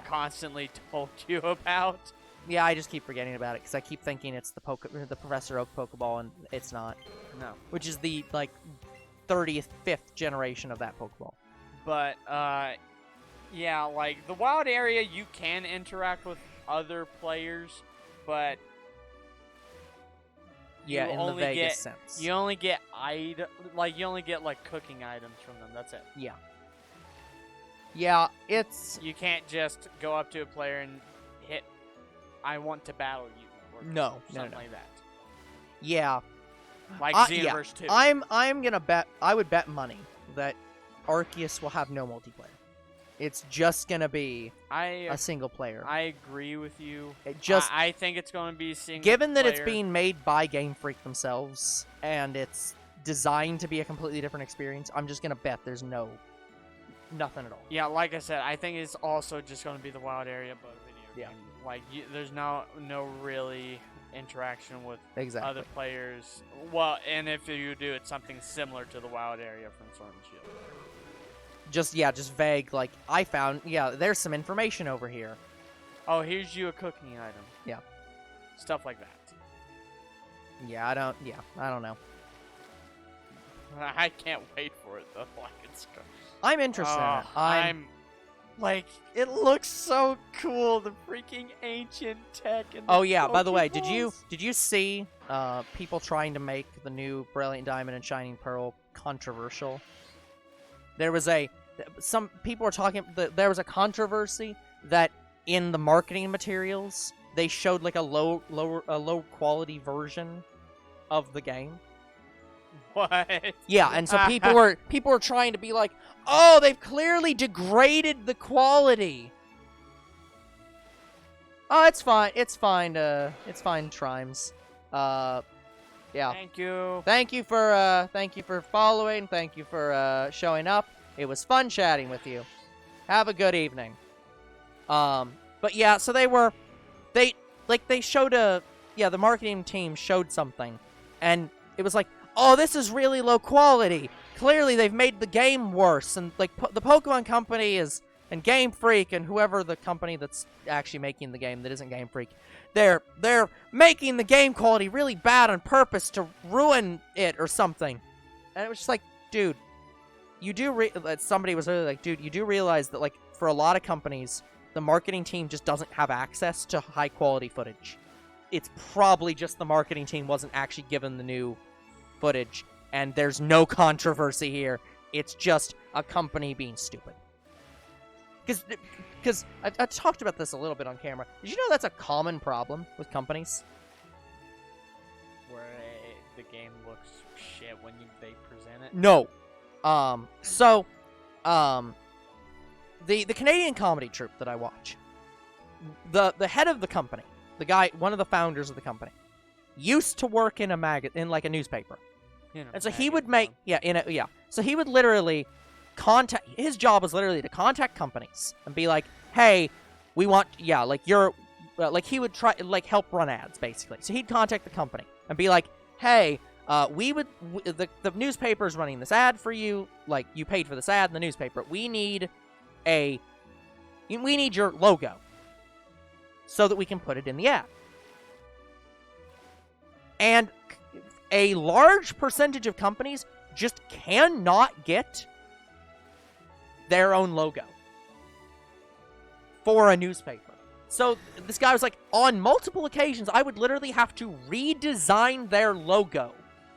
constantly told you about.
Yeah, I just keep forgetting about it because I keep thinking it's the Professor Oak Pokeball, and it's not.
No.
Which is the 35th generation of that Pokeball.
But yeah, like the wild area, you can interact with other players, but
yeah, in the Vegas sense,
you only get cooking items from them. That's it.
Yeah. Yeah,
you can't just go up to a player and hit I want to battle you. Or something like that.
Yeah.
Like Xenoverse 2.
I'm gonna bet. I would bet money that Arceus will have no multiplayer. It's just gonna be a single player.
I agree with you.
I
think it's gonna be single.
Given that
player.
It's being made by Game Freak themselves and it's designed to be a completely different experience, I'm just gonna bet there's nothing at all.
Yeah, like I said, I think it's also just gonna be the wild area, but a video game. Like there's no really interaction with other players. Well, and if you do, it's something similar to the wild area from Sword and Shield.
Just vague, like, I found, there's some information over here.
Oh, here's you a cooking item.
Yeah.
Stuff like that.
I don't know.
I can't wait for it, though.
I'm interested in it.
I'm like, it looks so cool, the freaking ancient tech. And
by the way, did you see people trying to make the new Brilliant Diamond and Shining Pearl controversial? There was some people were talking. There was a controversy that in the marketing materials they showed like a low quality version of the game.
What?
Yeah, and so people were trying to be like, oh, they've clearly degraded the quality. Oh, it's fine. It's fine, Trimes. Yeah. Thank you for following. Thank you for showing up. It was fun chatting with you. Have a good evening. But yeah, so they showed the marketing team showed something, and it was like, oh, this is really low quality. Clearly, they've made the game worse, and like the Pokemon Company and Game Freak and whoever the company that's actually making the game that isn't Game Freak. They're making the game quality really bad on purpose to ruin it or something. And it was just like, dude, somebody was really like, dude, you do realize that, like, for a lot of companies, the marketing team just doesn't have access to high quality footage. It's probably just the marketing team wasn't actually given the new footage, and there's no controversy here. It's just a company being stupid. Because I talked about this a little bit on camera. Did you know that's a common problem with companies?
Where the game looks shit when they present it?
No. The Canadian comedy troupe that I watch, the head of the company, the guy, one of the founders of the company, used to work in a newspaper. And so he would make so he would literally his job was literally to contact companies and be like, hey, we want he would try help run ads basically. So he'd contact the company and be like, hey, The newspaper's running this ad for you. Like, you paid for this ad in the newspaper. We need your logo so that we can put it in the ad. And a large percentage of companies just cannot get their own logo for a newspaper. So this guy was like, on multiple occasions, I would literally have to redesign their logo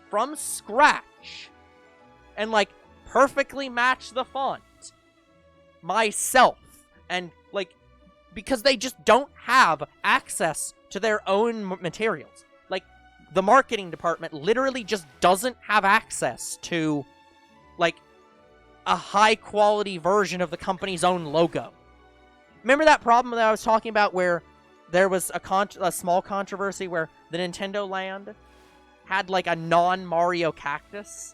from scratch and, like, perfectly match the font myself. And, like, because they just don't have access to their own materials. Like, the marketing department literally just doesn't have access to, like, a high-quality version of the company's own logo. Remember that problem that I was talking about where there was a small controversy where the Nintendo Land had, like, a non-Mario cactus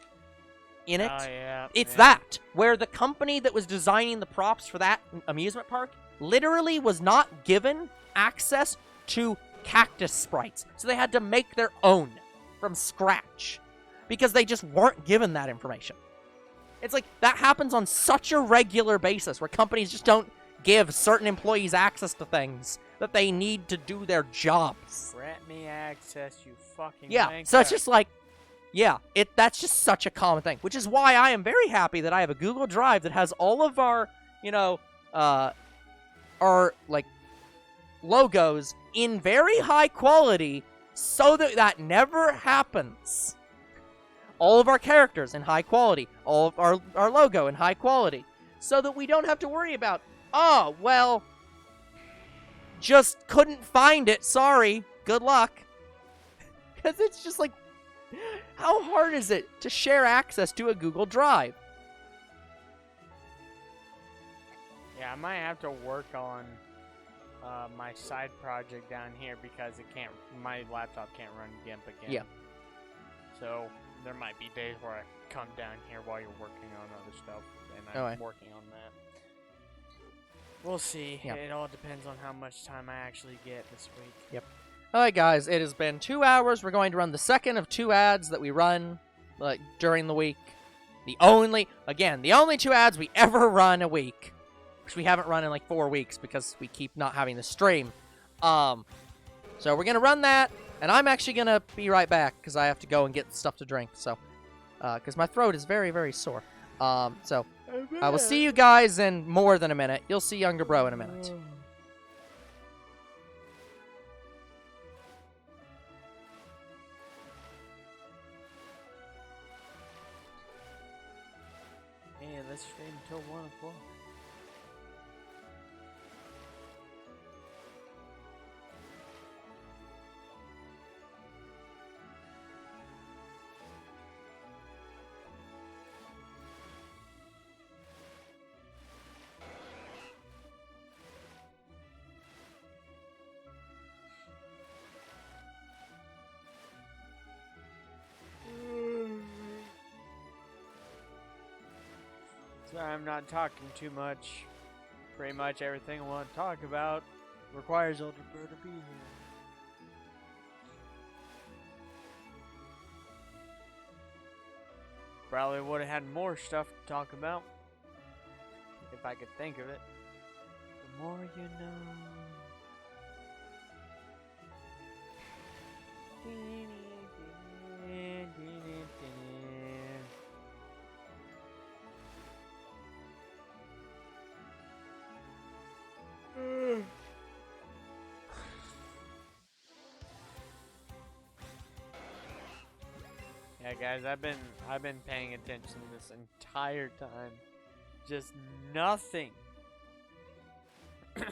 in it?
Oh, yeah.
It's that, where the company that was designing the props for that amusement park literally was not given access to cactus sprites. So they had to make their own from scratch because they just weren't given that information. It's like, that happens on such a regular basis where companies just don't give certain employees access to things that they need to do their jobs.
Grant me access, you fucking
Yeah,
wanker.
so it's just like, yeah, that's just such a common thing, which is why I am very happy that I have a Google Drive that has all of our, our, like, logos in very high quality so that that never happens. All of our characters in high quality, all of our logo in high quality, so that we don't have to worry about, oh, well, just couldn't find it, sorry, good luck. Because it's just like, how hard is it to share access to a Google Drive?
Yeah, I might have to work on my side project down here because my laptop can't run GIMP again.
Yeah.
So there might be days where I come down here while you're working on other stuff, and I'm working on that. We'll see.
Yeah.
It all depends on how much time I actually get this week.
Yep. Alright, guys, it has been 2 hours. We're going to run the second of 2 ads that we run during the week. The only 2 ads we ever run a week. Which we haven't run in like 4 weeks because we keep not having the stream. So we're going to run that, and I'm actually going to be right back because I have to go and get stuff to drink. So, because my throat is very, very sore. So I will see you guys in more than a minute. You'll see Younger Bro in a minute.
Hey, let's stream until 1 o'clock. Sorry, I'm not talking too much. Pretty much everything I want to talk about requires Older Bro to be here. Probably would have had more stuff to talk about if I could think of it. The more you know. Yeah, guys, I've been paying attention this entire time. Just nothing. Like,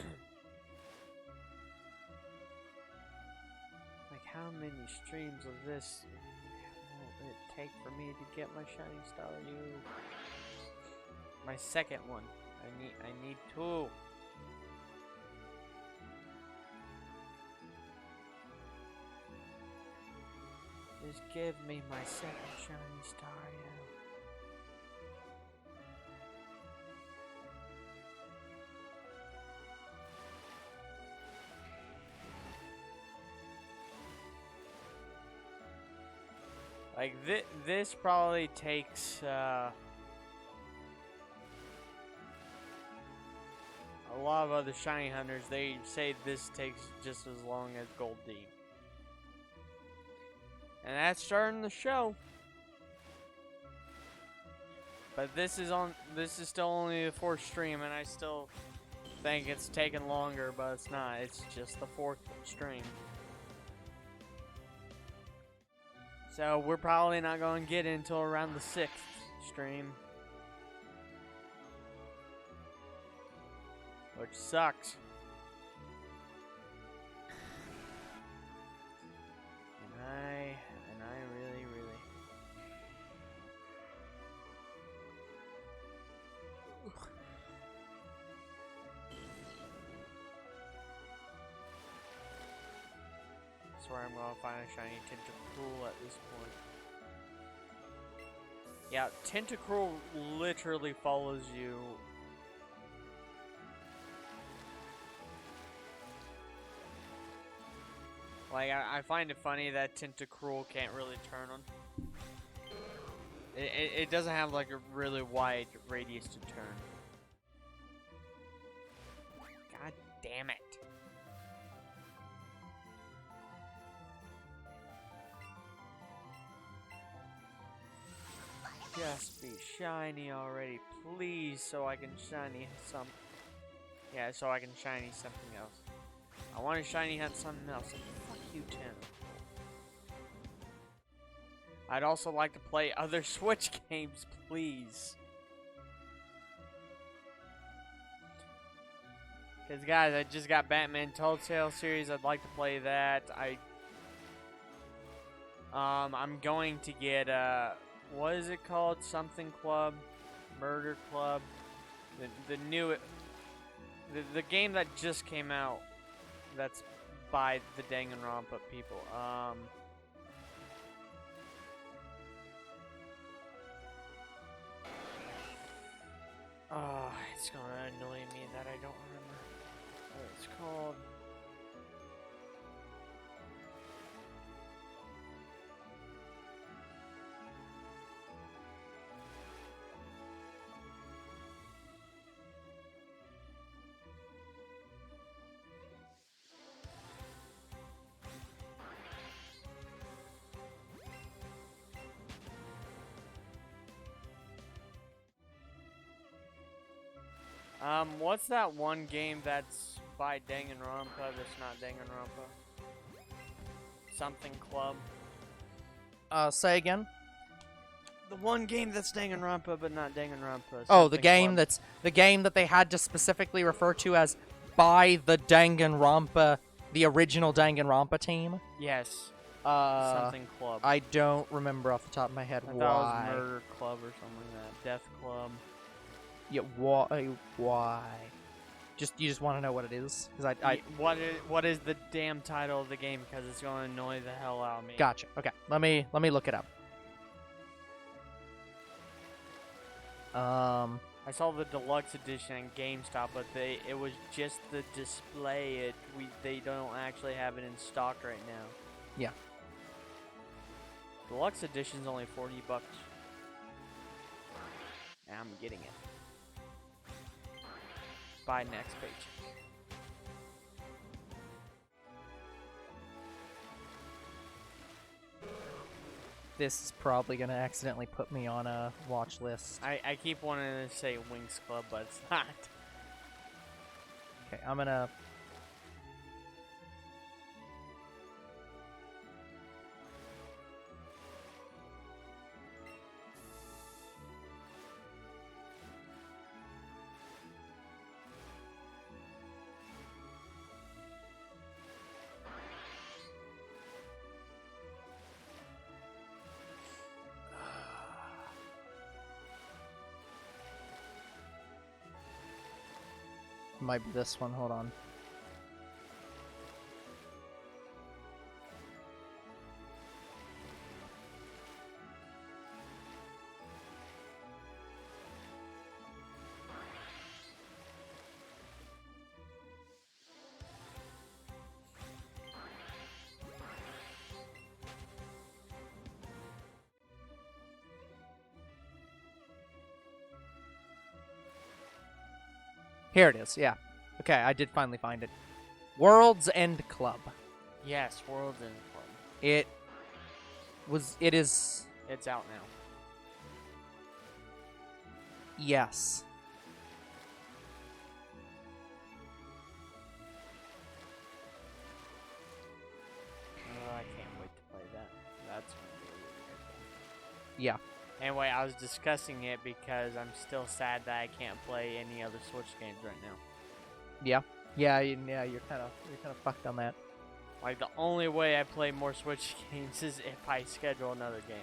how many streams of this will it take for me to get my shiny Staryu? My second one. I need 2. Just give me my second shiny Staryu. Like, this probably takes, a lot of other shiny hunters, they say this takes just as long as Gold D. And that's starting the show. But this is still only the 4th stream, and I still think it's taking longer, but it's not. It's just the 4th stream. So we're probably not going to get it until around the 6th stream. Which sucks. And I really that's where I'm going to find a shiny Tentacruel at this point. Yeah, Tentacruel literally follows you. Like, I find it funny that Tentacruel can't really turn on. It doesn't have like a really wide radius to turn. God damn it. Just be shiny already, please, so I can shiny some. Yeah, so I can shiny something else. I want to shiny hunt something else. Fuck you, Tim. I'd also like to play other Switch games, please. Because, guys, I just got Batman Telltale series. I'd like to play that. I'm going to get, what is it called? Something Club? Murder Club? The new, the game that just came out. That's by the Danganronpa people. Oh, it's gonna annoy me that I don't remember what it's called. What's that one game that's by Danganronpa that's not Danganronpa? Something Club.
Say again?
The one game that's Danganronpa but not Danganronpa.
Oh, the
Something
game
Club.
that's the game that they had to specifically refer to as by the Danganronpa, the original Danganronpa team.
Yes.
Something
Club.
I don't remember off the top of my head
I
why.
thought it was Murder Club or something like that. Death Club.
Yeah, why? You just want to know what it is? Because
what is the damn title of the game? Because it's going to annoy the hell out of me.
Gotcha. Okay, let me look it up.
I saw the deluxe edition in GameStop, but it was just the display. They don't actually have it in stock right now.
Yeah.
Deluxe edition's only $40. And I'm getting it. Buy next paycheck.
This is probably gonna accidentally put me on a watch list.
I keep wanting to say Wings Club, but it's not.
Okay, I'm gonna... Might be this one, hold on. Here it is, yeah. Okay, I did finally find it. World's End Club.
Yes, World's End Club.
It is...
It's out now.
Yes.
I can't wait to play that. That's going to be really good.
Yeah.
Anyway, I was discussing it because I'm still sad that I can't play any other Switch games right now.
Yeah. Yeah, you're kind of fucked on that.
Like, the only way I play more Switch games is if I schedule another game.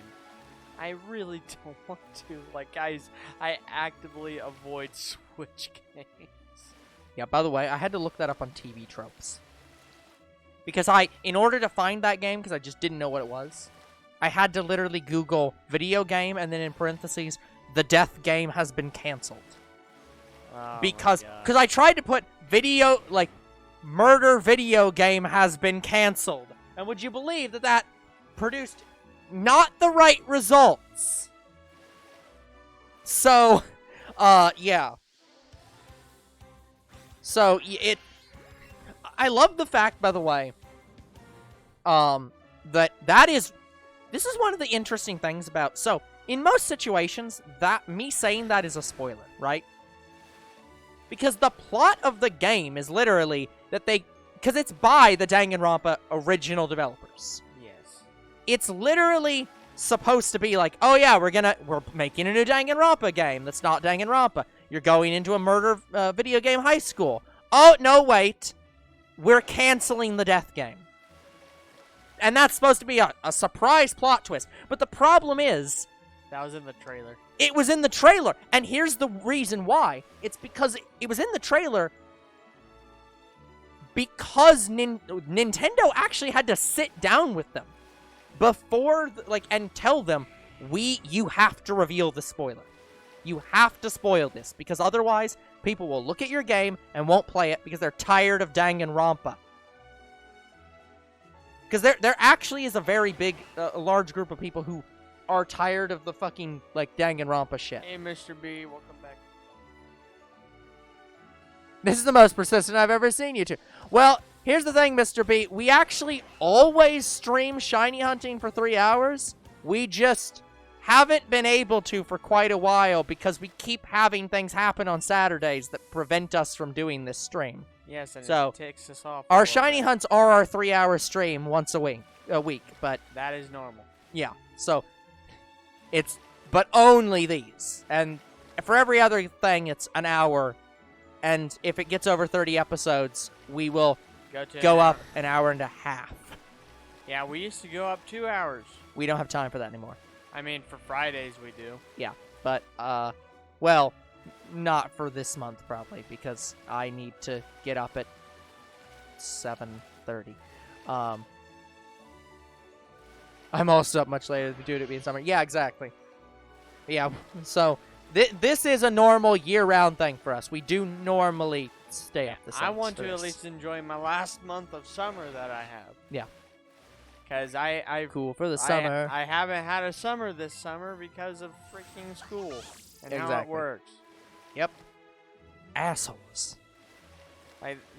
I really don't want to. Like, guys, I actively avoid Switch games.
Yeah, by the way, I had to look that up on TV Tropes. Because in order to find that game, because I just didn't know what it was, I had to literally Google video game and then in parentheses, the death game has been canceled.
Oh
Because I tried to put video, like, murder video game has been canceled. And would you believe that produced not the right results? So, yeah. So, I love the fact, by the way, this is one of the interesting things about, so, in most situations, me saying that is a spoiler, right? Because the plot of the game is literally that because it's by the Danganronpa original developers.
Yes.
It's literally supposed to be like, oh yeah, we're making a new Danganronpa game that's not Danganronpa. You're going into a murder video game high school. Oh, no, wait. We're canceling the death game. And that's supposed to be a surprise plot twist. But the problem is...
That was in the trailer.
It was in the trailer. And here's the reason why. It's because it was in the trailer because Nintendo actually had to sit down with them before, and tell them, you have to reveal the spoiler. You have to spoil this, because otherwise, people will look at your game and won't play it because they're tired of Danganronpa. Because there actually is a very big, large group of people who are tired of the fucking, Danganronpa shit.
Hey, Mr. B, welcome back.
This is the most persistent I've ever seen you two. Well, here's the thing, Mr. B. We actually always stream shiny hunting for 3 hours. We just haven't been able to for quite a while because we keep having things happen on Saturdays that prevent us from doing this stream.
Yes, and
so
it takes us off.
Our shiny hunts are our 3-hour stream once a week, but
that is normal.
Yeah, so but only these. And for every other thing, it's an hour. And if it gets over 30 episodes, we will go up an hour and a half.
Yeah, we used to go up 2 hours.
We don't have time for that anymore.
I mean, for Fridays we do.
Yeah, but, well, not for this month, probably, because I need to get up at 7:30. I'm also up much later due to it being summer. Yeah, exactly. Yeah, so this is a normal year-round thing for us. We do normally stay up the same.
I want to at least enjoy my last month of summer that I have.
Yeah.
Because I
cool for the summer.
I haven't had a summer this summer because of freaking school and how it works.
Yep. Assholes.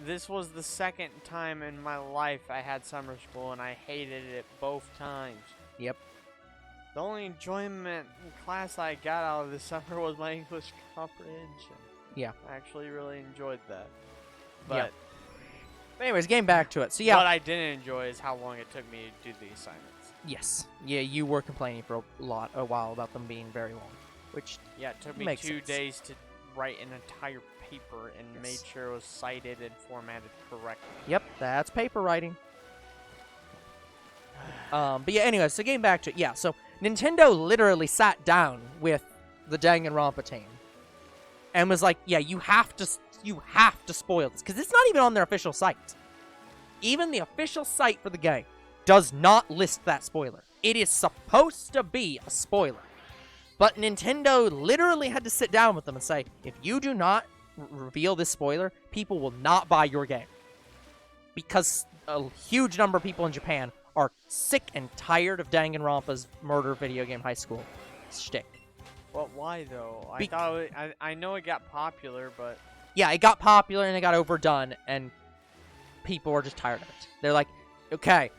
This was the second time in my life I had summer school, and I hated it both times.
Yep.
The only enjoyment in class I got out of this summer was my English comprehension.
Yeah.
I actually really enjoyed that. But
anyways, getting back to it. So yeah.
What I didn't enjoy is how long it took me to do the assignments.
Yes. Yeah, you were complaining for a while about them being very long. Which
it took me 2 days to write an entire paper and made sure it was cited and formatted correctly.
Yep, that's paper writing. But yeah, anyway, so getting back to it, yeah, so Nintendo literally sat down with the Danganronpa team and was like, yeah, you have to spoil this, because it's not even on their official site. Even the official site for the game does not list that spoiler. It is supposed to be a spoiler. But Nintendo literally had to sit down with them and say, if you do not reveal this spoiler, people will not buy your game. Because a huge number of people in Japan are sick and tired of Danganronpa's murder video game high school shtick.
Well, why though? I know it got popular, but
yeah, it got popular and it got overdone, and people were just tired of it. They're like, okay,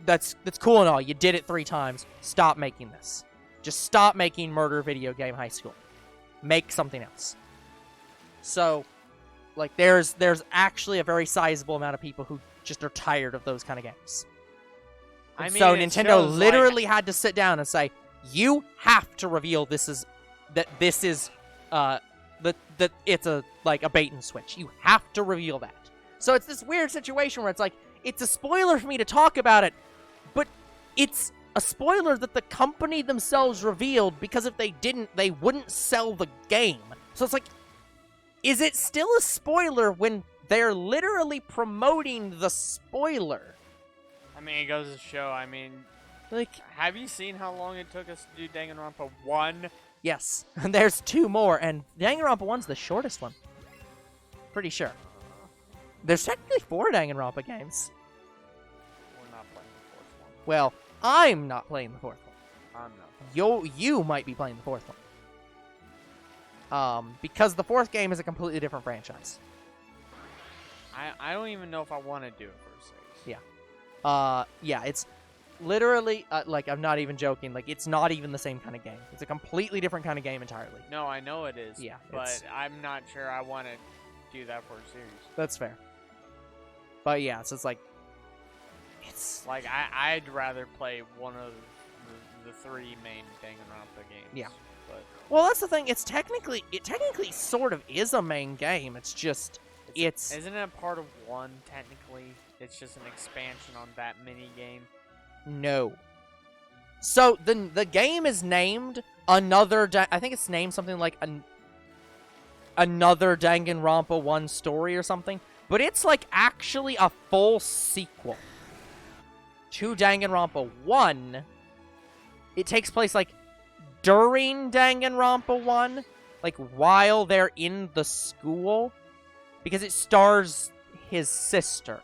that's cool and all. You did it 3 times. Stop making this. Just stop making Murder Video Game High School. Make something else. So, like, there's actually a very sizable amount of people who just are tired of those kind of games.
I mean,
So
it
Nintendo
shows,
literally had to sit down and say, you have to reveal this is that it's a bait and switch. You have to reveal that. So it's this weird situation where it's like, it's a spoiler for me to talk about it, but it's a spoiler that the company themselves revealed, because if they didn't, they wouldn't sell the game. So it's like, is it still a spoiler when they're literally promoting the spoiler?
I mean, it goes to show, I mean,
Like,
have you seen how long it took us to do Danganronpa 1?
yes, and there's 2 more, and Danganronpa 1's the shortest one. Pretty sure. There's technically 4 Danganronpa games.
We're not playing the 4th one.
Well, I'm not playing the 4th one.
I'm not.
You might be playing the 4th one. Because the 4th game is a completely different franchise.
I don't even know if I want to do it for a series.
Yeah, it's literally, like, I'm not even joking, like, it's not even the same kind of game. It's a completely different kind of game entirely.
No, I know it is.
Yeah,
But I'm not sure I want to do that for a series.
That's fair. But yeah, so it's like, it's...
Like, I'd rather play one of the 3 main Danganronpa games.
Yeah.
But
Well, that's the thing, it technically sort of is a main game, it's just, it's...
Isn't it part of 1, technically? It's just an expansion on that mini game.
No. So, the game is named Another... I think it's named something like Another Danganronpa 1 Story or something. But it's, like, actually a full sequel to Danganronpa 1. It takes place, like, during Danganronpa 1. Like, while they're in the school. Because it stars his sister.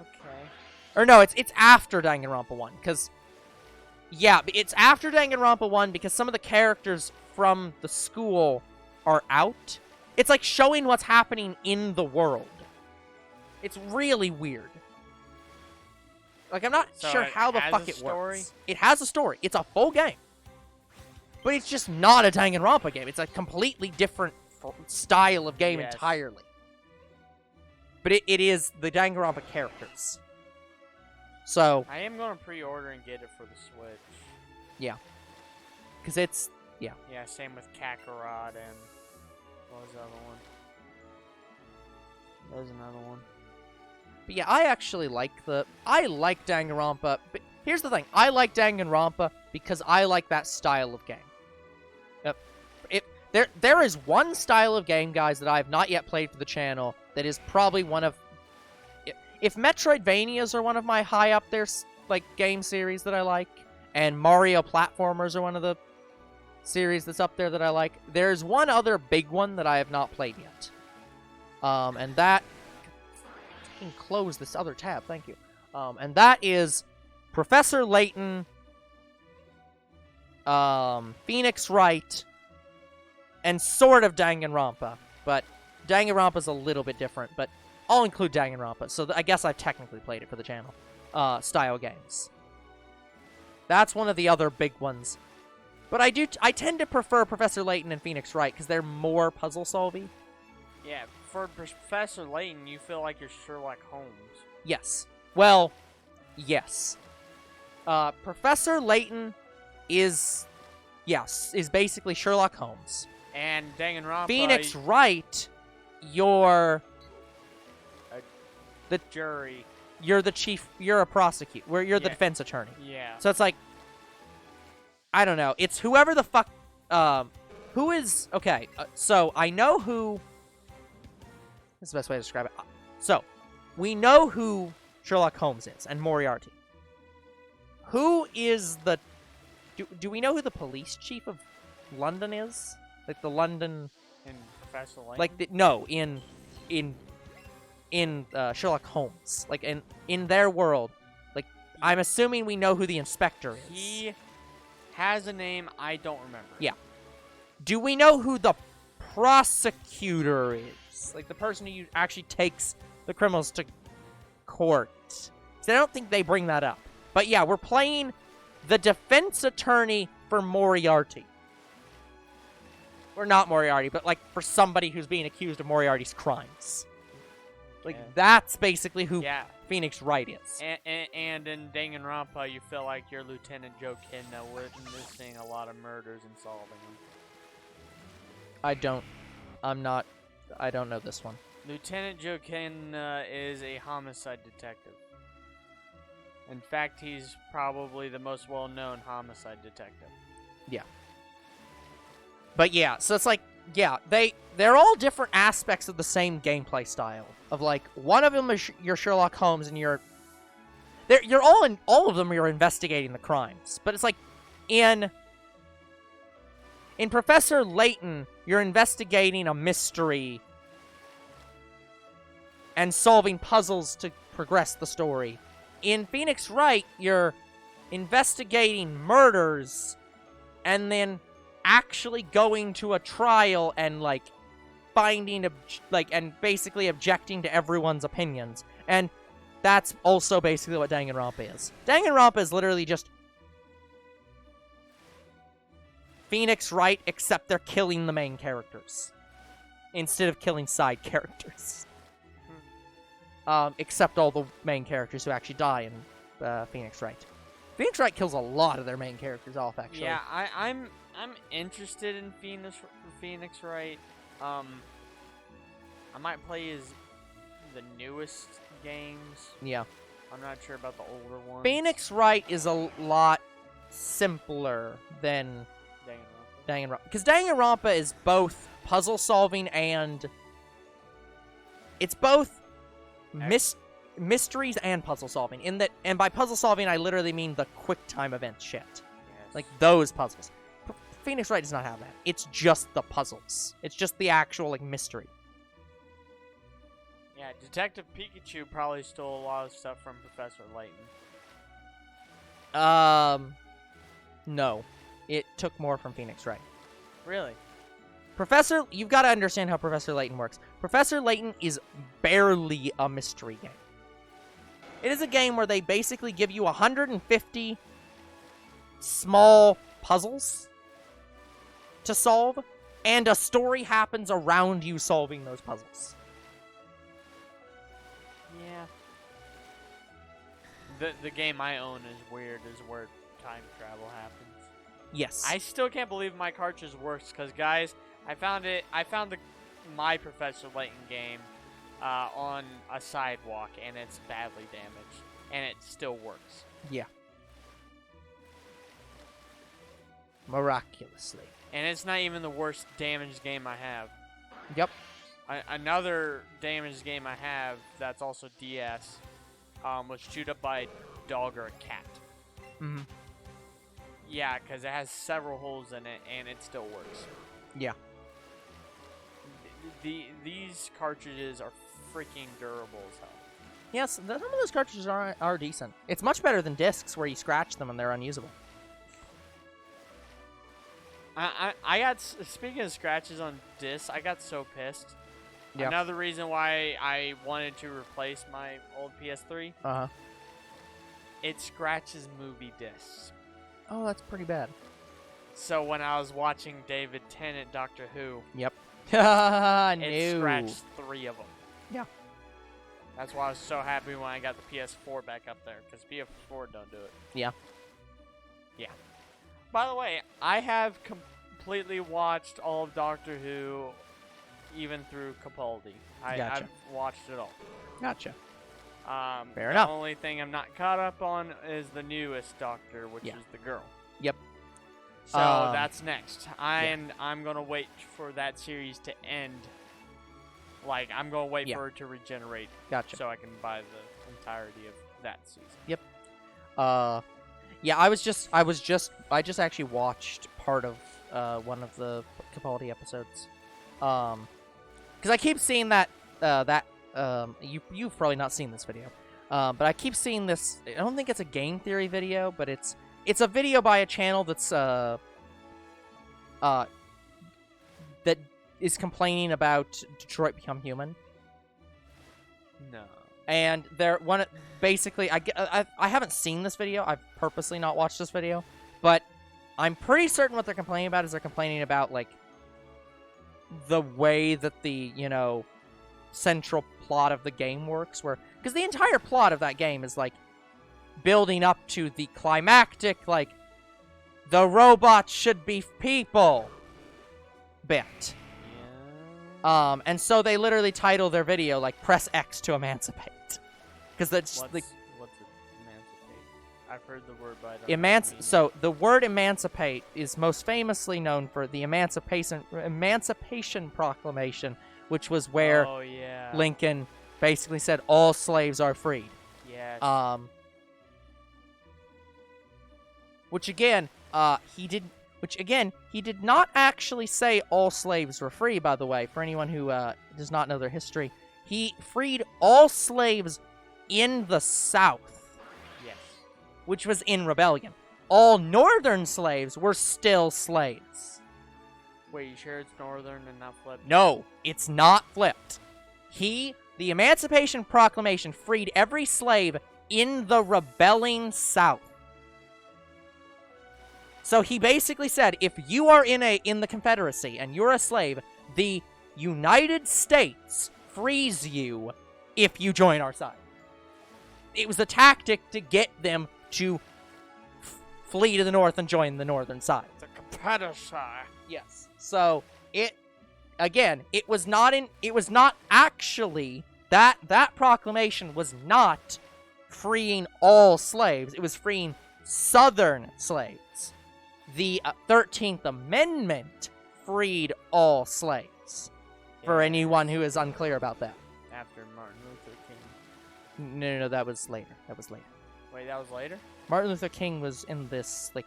Okay.
Or no, it's after Danganronpa 1, because... Yeah, it's after Danganronpa 1, because some of the characters from the school are out. It's like showing what's happening in the world. It's really weird. Like, I'm not
So
sure
it
how the
has
fuck
a
it
story?
works. It has a story. It's a full game. But it's just not a Danganronpa game. It's a completely different style of game
Yes.
entirely. But it is the Danganronpa characters. So,
I am going to pre-order and get it for the Switch.
because it's,
Yeah, same with Kakarot and... What was the other one? There's another one.
but yeah, I actually like Danganronpa, but here's the thing, I like Danganronpa because I like that style of game. There is one style of game, guys, that I have not yet played for the channel that is probably one of... If Metroidvanias are one of my high up there, like, game series that I like, and Mario platformers are one of the series that's up there that I like, there's one other big one that I have not played yet. And that... I can close this other tab, thank you. And that is Professor Layton, Phoenix Wright, and sort of Danganronpa, but Danganronpa's a little bit different, but I'll include Danganronpa, so I guess I've technically played it for the channel. Style games. That's one of the other big ones. But I tend to prefer Professor Layton and Phoenix Wright, because they're more puzzle-solvy.
Yeah, for Professor Layton, you feel like you're Sherlock Holmes.
Yes. Well, yes. Professor Layton is basically Sherlock Holmes.
And Danganronpa...
Phoenix Wright, you're
the jury.
You're the chief, you're a prosecutor, you're the defense attorney.
Yeah.
So it's like, I don't know, it's whoever the fuck, who is, okay, so I know who, this is the best way to describe it. So, we know who Sherlock Holmes is, and Moriarty. Who is the, do we know who the police chief of London is? Like the London...
In Professor Layton?
Like, no, in Sherlock Holmes. Like, in their world. Like, I'm assuming we know who the inspector is.
He has a name I don't remember.
Yeah. Do we know who the prosecutor is. Like, the person who actually takes the criminals to court. So I don't think they bring that up. But yeah, we're playing the defense attorney for Moriarty. Or not Moriarty, but like for somebody who's being accused of Moriarty's crimes. Like, that's basically who Phoenix Wright is.
And in Danganronpa, you feel like you're Lieutenant Joe Kidna witnessing a lot of murders and solving them.
I don't know this one.
Lieutenant Joe Kidna is a homicide detective. In fact, he's probably the most well-known homicide detective.
Yeah. But yeah, so it's like, yeah, they're all different aspects of the same gameplay style. Of like, one of them is your Sherlock Holmes, and you're all of them you're investigating the crimes. But it's like, in Professor Layton, you're investigating a mystery and solving puzzles to progress the story. In Phoenix Wright, you're investigating murders and then actually going to a trial and like finding and basically objecting to everyone's opinions. And that's also basically what Danganronpa is. Danganronpa is literally just Phoenix Wright, except they're killing the main characters instead of killing side characters. Except all the main characters who actually die in Phoenix Wright. Phoenix Wright kills a lot of their main characters off, actually.
Yeah, I'm interested in Phoenix Wright. I might play the newest games.
Yeah.
I'm not sure about the older ones.
Phoenix Wright is a lot simpler than Danganronpa. Because Danganronpa is both puzzle solving and it's both mysteries and puzzle solving. And by puzzle solving, I literally mean the quick time event shit. Yes. Like those puzzles. Phoenix Wright does not have that. It's just the puzzles. It's just the actual like mystery.
Yeah, Detective Pikachu probably stole a lot of stuff from Professor Layton.
No. It took more from Phoenix Wright.
Really?
You've got to understand how Professor Layton works. Professor Layton is barely a mystery game. It is a game where they basically give you 150 small puzzles to solve, and a story happens around you solving those puzzles.
Yeah. The game I own is weird, is where time travel happens.
Yes.
I still can't believe my cartridge works, because guys, I found my Professor Layton game on a sidewalk, and it's badly damaged, and it still works.
Yeah. Miraculously.
And it's not even the worst damaged game I have.
Yep.
Another damaged game I have that's also DS was chewed up by a dog or a cat.
Mm-hmm.
Yeah, because it has several holes in it, and it still works.
Yeah.
These cartridges are freaking durable as hell.
Yes, some of those cartridges are decent. It's much better than discs where you scratch them and they're unusable.
I got, speaking of scratches on discs, I got so pissed. Yep. Another reason why I wanted to replace my old PS3.
Uh-huh.
It scratches movie discs.
Oh, that's pretty bad.
So when I was watching David Tennant Doctor Who.
Yep.
It scratched 3 of them.
Yeah.
That's why I was so happy when I got the PS4 back up there, because PS4 don't do it.
Yeah.
Yeah. By the way, I have completely watched all of Doctor Who, even through Capaldi.
Gotcha.
I've watched it all.
Gotcha.
Fair
enough.
The only thing I'm not caught up on is the newest Doctor, which is the girl.
Yep.
So that's next. I'm gonna wait for that series to end. Like, I'm gonna wait for her to regenerate.
Gotcha.
So I can buy the entirety of that season.
Yep. Yeah, I just actually watched part of one of the Capaldi episodes. Because I keep seeing that you've probably not seen this video. But I keep seeing this. I don't think it's a game theory video, but it's a video by a channel that's that is complaining about Detroit Become Human.
No.
And basically, I haven't seen this video. I've purposely not watched this video, but I'm pretty certain what they're complaining about is they're complaining about like the way that the central plot of the game works, because the entire plot of that game is like building up to the climactic like the robots should be people bit.
Yeah.
And so they literally title their video like "Press X to emancipate," because that's
What's emancipate? I've heard the word, but I don't know what it means.
So the word emancipate is most famously known for the Emancipation Proclamation, which was where
Oh yeah.
Lincoln basically said all slaves are freed.
Yes.
Which again, he did not actually say all slaves were free, by the way, for anyone who does not know their history. He freed all slaves in the South,
Yes.
which was in rebellion. All northern slaves were still slaves.
Wait, you sure it's northern and not flipped?
No, it's not flipped. The Emancipation Proclamation freed every slave in the rebelling South. So he basically said, if you are in the Confederacy and you're a slave, the United States frees you if you join our side. It was a tactic to get them to flee to the north and join the northern side.
The Confederacy.
Yes. So it was not actually that proclamation was not freeing all slaves. It was freeing Southern slaves. The 13th Amendment freed all slaves. For
Yeah.
anyone who is unclear about that.
After Martin Luther King.
No, that was later.
Wait, that was later?
Martin Luther King was in this, like,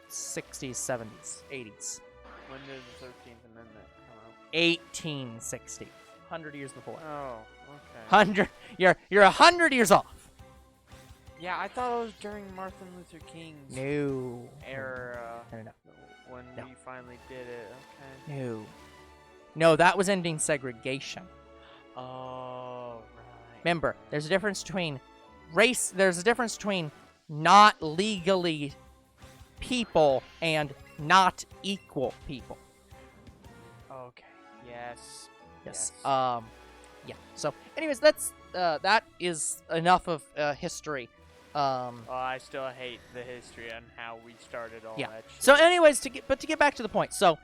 60s, 70s, 80s.
When did the 13th Amendment come out?
1860. 100 years before.
Oh, okay.
100. You're 100 years off.
Yeah, I thought it was during Martin Luther King's
No.
era.
No.
When
No.
we finally did it. Okay.
No, that was ending segregation.
Oh, right.
Remember, there's a difference between there's a difference between not legally people and not equal people.
Okay. Yes.
Yes. Yeah. So, anyways, that is enough of history.
Oh, I still hate the history on how we started all
Yeah.
that shit.
So, anyways, to get back to the point. So,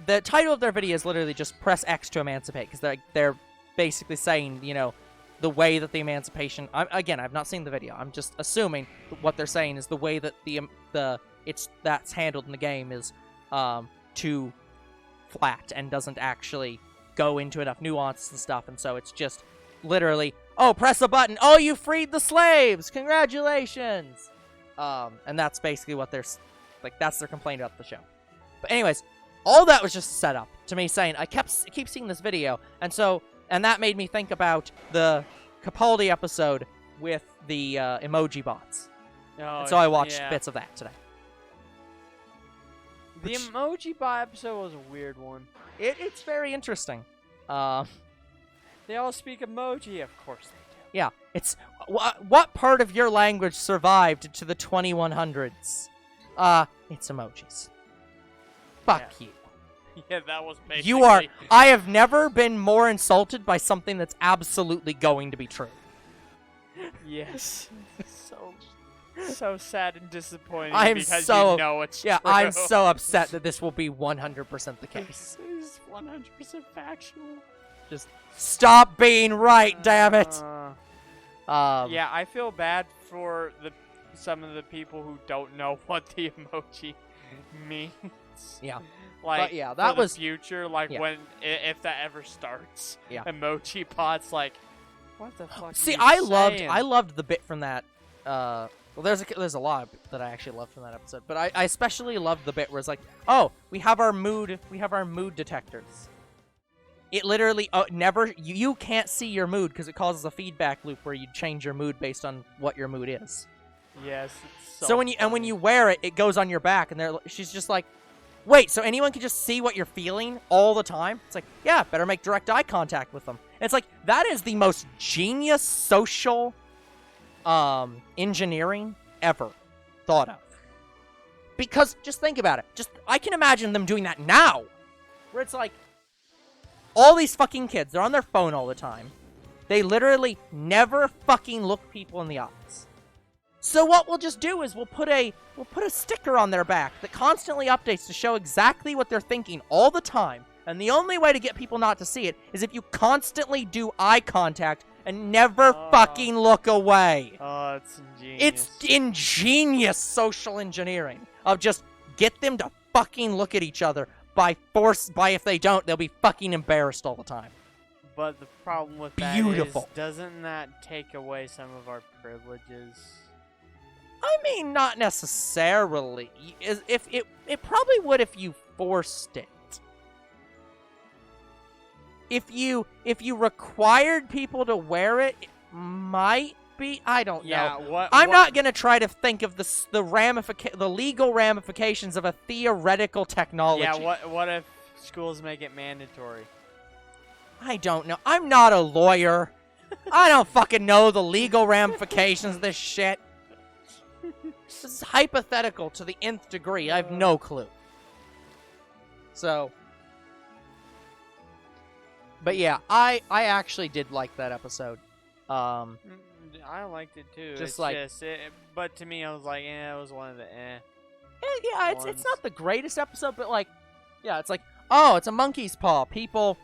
the title of their video is literally just "Press X to emancipate," because they're basically saying, the way that the emancipation. I've not seen the video. I'm just assuming what they're saying is the way that that's handled in the game is too flat and doesn't actually go into enough nuance and stuff, and so it's just literally, oh, press a button, oh, you freed the slaves, congratulations, and that's basically what that's their complaint about the show. But anyways, all that was just set up to me saying I keep seeing this video, and that made me think about the Capaldi episode with the emoji bots, and so I watched bits of that today.
The emoji bot episode was a weird one.
It's very interesting.
They all speak emoji, of course they do.
Yeah, it's what part of your language survived to the 2100s? It's emojis. Fuck you.
Yeah, that was basically...
You are... I have never been more insulted by something that's absolutely going to be true.
Yes. So sad and disappointing because
you
know it's
true. I'm so upset that this will be 100% the case.
This is 100% factual.
Just stop being right, damn it!
Yeah, I feel bad for some of the people who don't know what the emoji means.
Yeah.
Like,
yeah,
for
that
the
was
future, like if that ever starts.
Yeah.
Emoji bots, like, what the fuck?
See,
are you
I
saying?
loved the bit from that. Well, there's a lot that I actually loved from that episode, but I especially loved the bit where it's like, oh, we have our mood detectors. It literally you can't see your mood because it causes a feedback loop where you change your mood based on what your mood is.
Yes. It's
So when you wear it, it goes on your back, and she's just like, wait, so anyone can just see what you're feeling all the time? It's like, yeah, better make direct eye contact with them. And it's like, that is the most genius social engineering ever thought of. Because, just think about it. I can imagine them doing that now. Where it's like, all these fucking kids, they're on their phone all the time. They literally never fucking look people in the eyes. So what we'll just do is we'll put a sticker on their back that constantly updates to show exactly what they're thinking all the time. And the only way to get people not to see it is if you constantly do eye contact and never fucking look away.
Oh, it's ingenious.
It's ingenious social engineering of just get them to fucking look at each other by if they don't, they'll be fucking embarrassed all the time.
But the problem with that is, doesn't that take away some of our privileges?
I mean, not necessarily. If it probably would if you forced it. If you required people to wear it, it might be. I don't know. I'm not gonna try to think of the legal ramifications of a theoretical technology.
Yeah. What if schools make it mandatory?
I don't know. I'm not a lawyer. I don't fucking know the legal ramifications of this shit. This is hypothetical to the nth degree. I have no clue. So, but yeah, I actually did like that episode.
I liked it too. But to me, I was like, it was one of the
Yeah, it's not the greatest episode, but like, yeah, it's like, oh, it's a monkey's paw. People,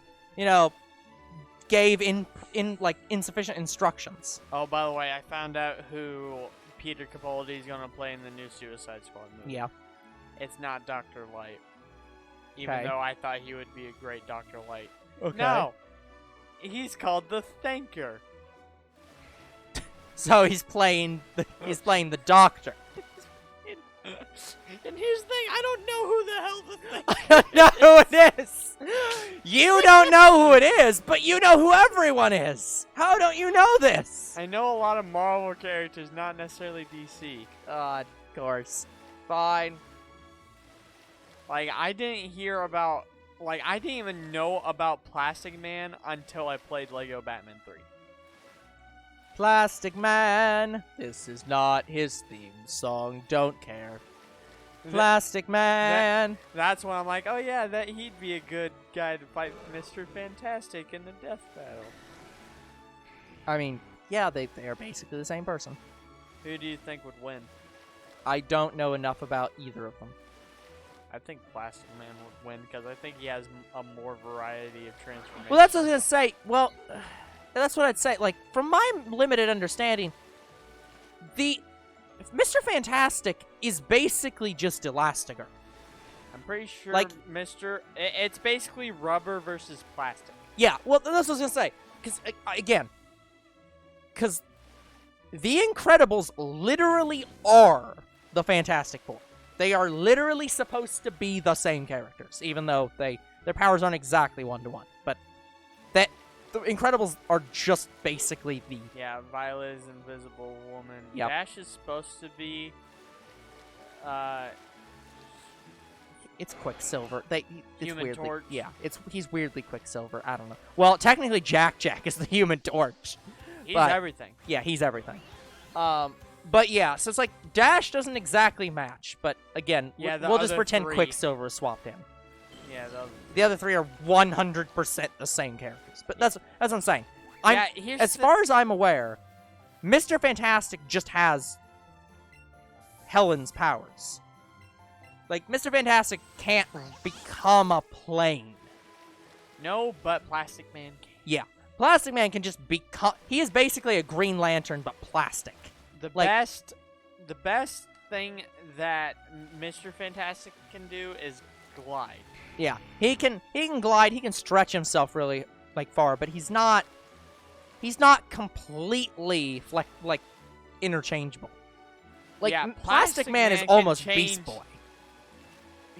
gave insufficient instructions.
Oh, by the way, I found out who Peter Capaldi is gonna play in the new Suicide Squad movie.
Yeah.
It's not Dr. Light. Even though I thought he would be a great Dr. Light.
Okay.
No! He's called the Thinker.
So he's playing the Doctor.
And here's the thing, I don't know who the hell the Thinker
I don't know who it is! You don't know who it is, but you know who everyone is! How don't you know this?
I know a lot of Marvel characters, not necessarily DC.
Of course. Fine.
I didn't even know about Plastic Man until I played Lego Batman 3.
Plastic Man, this is not his theme song, don't care. Plastic Man.
That's when I'm like, oh yeah, he'd be a good guy to fight Mr. Fantastic in the death battle.
I mean, yeah, they are basically the same person.
Who do you think would win?
I don't know enough about either of them.
I think Plastic Man would win because I think he has a more variety of transformations.
Well, that's what I was going to say. Well, that's what I'd say. Like, from my limited understanding, Mr. Fantastic is basically just Elastigirl.
I'm pretty sure it's basically rubber versus plastic.
Yeah, well, that's what I was going to say. Because the Incredibles literally are the Fantastic Four. They are literally supposed to be the same characters, even though their powers aren't exactly one-to-one. But the Incredibles are just basically the...
Yeah, Violet is Invisible Woman.
Yep.
Dash is supposed to be...
It's Quicksilver.
Human Torch.
Yeah, he's weirdly Quicksilver. I don't know. Well, technically Jack is the Human Torch.
He's everything.
Yeah, he's everything. But yeah, so it's like Dash doesn't exactly match, but again, we'll just pretend Quicksilver is swapped in.
Yeah,
the other three are 100% the same characters. But that's what I'm saying. As far as I'm aware, Mr. Fantastic just has Helen's powers. Like, Mr. Fantastic can't become a plane.
No, but Plastic Man can.
Yeah. Plastic Man can just become... He is basically a Green Lantern, but plastic.
The best thing that Mr. Fantastic can do is glide.
Yeah, he can glide. He can stretch himself really far, but he's not completely interchangeable. Plastic Man is almost Beast Boy.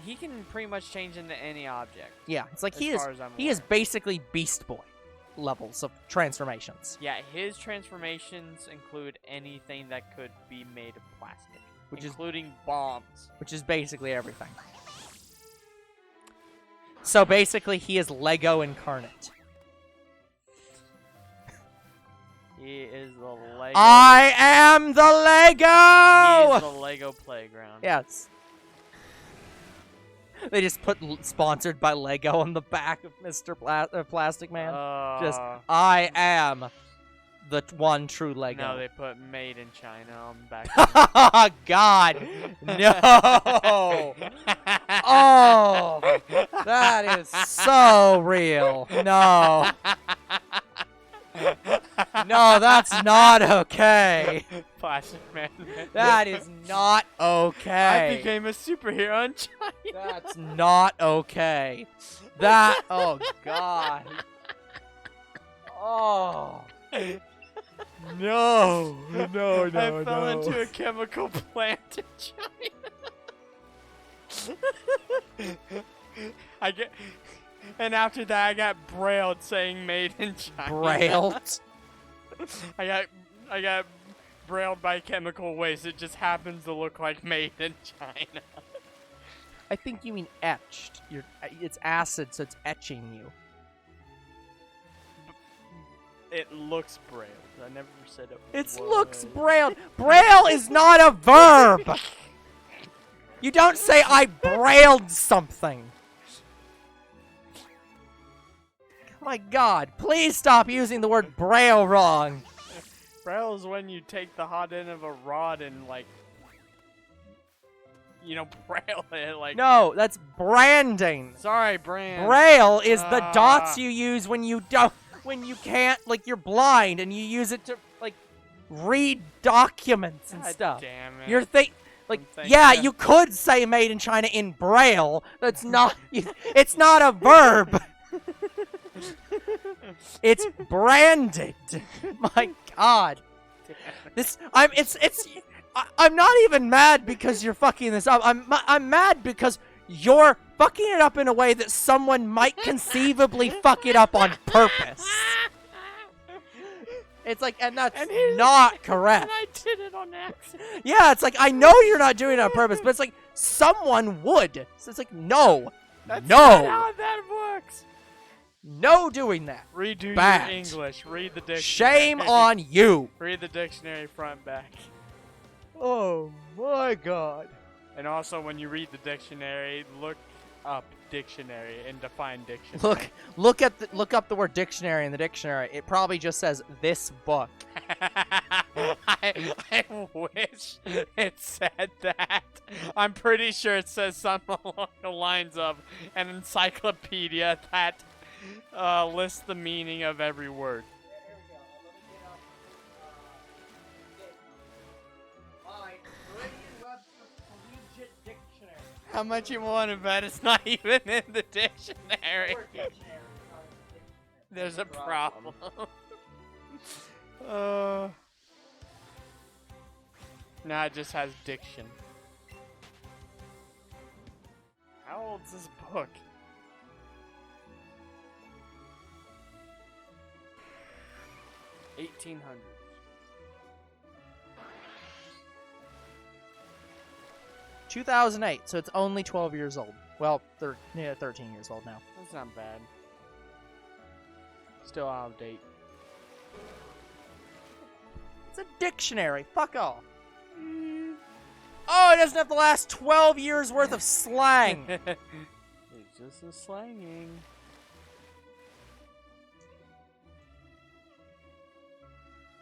He can pretty much change into any object.
Yeah, it's like he is basically Beast Boy levels of transformations.
Yeah, his transformations include anything that could be made of plastic, including bombs.
Which is basically everything. So basically, he is Lego incarnate.
He is the Lego.
I am the Lego!
He is the Lego playground.
Yes. They just put sponsored by Lego on the back of Mr. Plastic Man. Just, I am the one true Lego.
No, they put made in China on the back.
Oh, God. No. Oh, that is so real. No. No, that's not okay.
Plastic Man.
That is not okay.
I became a superhero in China.
That's not okay. That, oh, God. Oh. No. No,
I fell into a chemical plant in China. And after that, I got brailled saying "Made in China."
Brailled?
I got brailled by chemical waste. It just happens to look like "Made in China."
I think you mean etched. It's acid, so it's etching you.
It looks brailled. I never said it.
It looks brailled. Braille is not a verb. You don't say I brailled something. My God, please stop using the word braille wrong.
Braille is when you take the hot end of a rod and like, braille it like.
No, that's branding.
Sorry, brand.
Braille is the dots you use when you can't, like, you're blind and you use it to, like, read documents and stuff.
Damn it.
You're yeah, you could say made in China in Braille. That's not, it's not a verb. It's branded. My God. I'm not even mad because you're fucking this up. I'm mad because you're fucking it up in a way that someone might conceivably fuck it up on purpose. It's like, and that's not correct.
And I did it on accident.
Yeah, it's like, I know you're not doing it on purpose, but it's like, someone would. So it's like, no.
That's
no.
not how that works.
No doing that.
Redo
Bad.
your English. Read the dictionary.
Shame on you.
Read the dictionary front and back.
Oh my God.
And also, when you read the dictionary, look up dictionary and define dictionary.
Look up the word dictionary in the dictionary. It probably just says this book.
I wish it said that. I'm pretty sure it says something along the lines of an encyclopedia that lists the meaning of every word.
Here we go. Let me get my Merriam-Webster's Collegiate Dictionary.
How much you want to bet it's not even in the dictionary? There's a problem. Nah, it just has diction. How old's this book? $1800s.
2008, so it's only 12 years old. Well, 13 years old now.
That's not bad. Still out of date.
It's a dictionary. Fuck off. Oh, it doesn't have the last 12 years worth of slang.
It's just a slanging.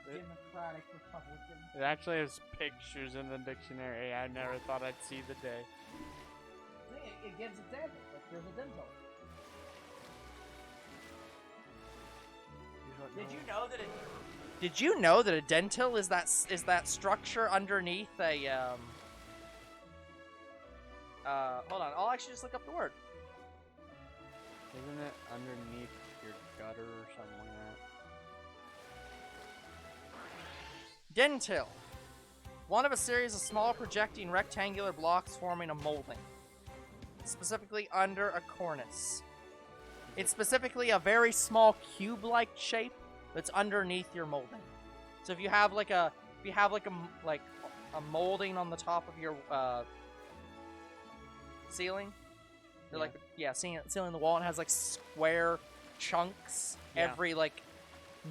Democratic Republican.
It actually has pictures in the dictionary. I never thought I'd see the day.
It gives examples. Like there's a dental. Did you know that a dentil is that structure underneath a hold on, I'll actually just look up the word.
Isn't it underneath your gutter or something like that?
Dentil. One of a series of small projecting rectangular blocks forming a molding. Specifically under a cornice. It's specifically a very small cube-like shape that's underneath your molding. So if you have like a molding on the top of your ceiling, They're like, ceiling the wall, and has like square chunks every like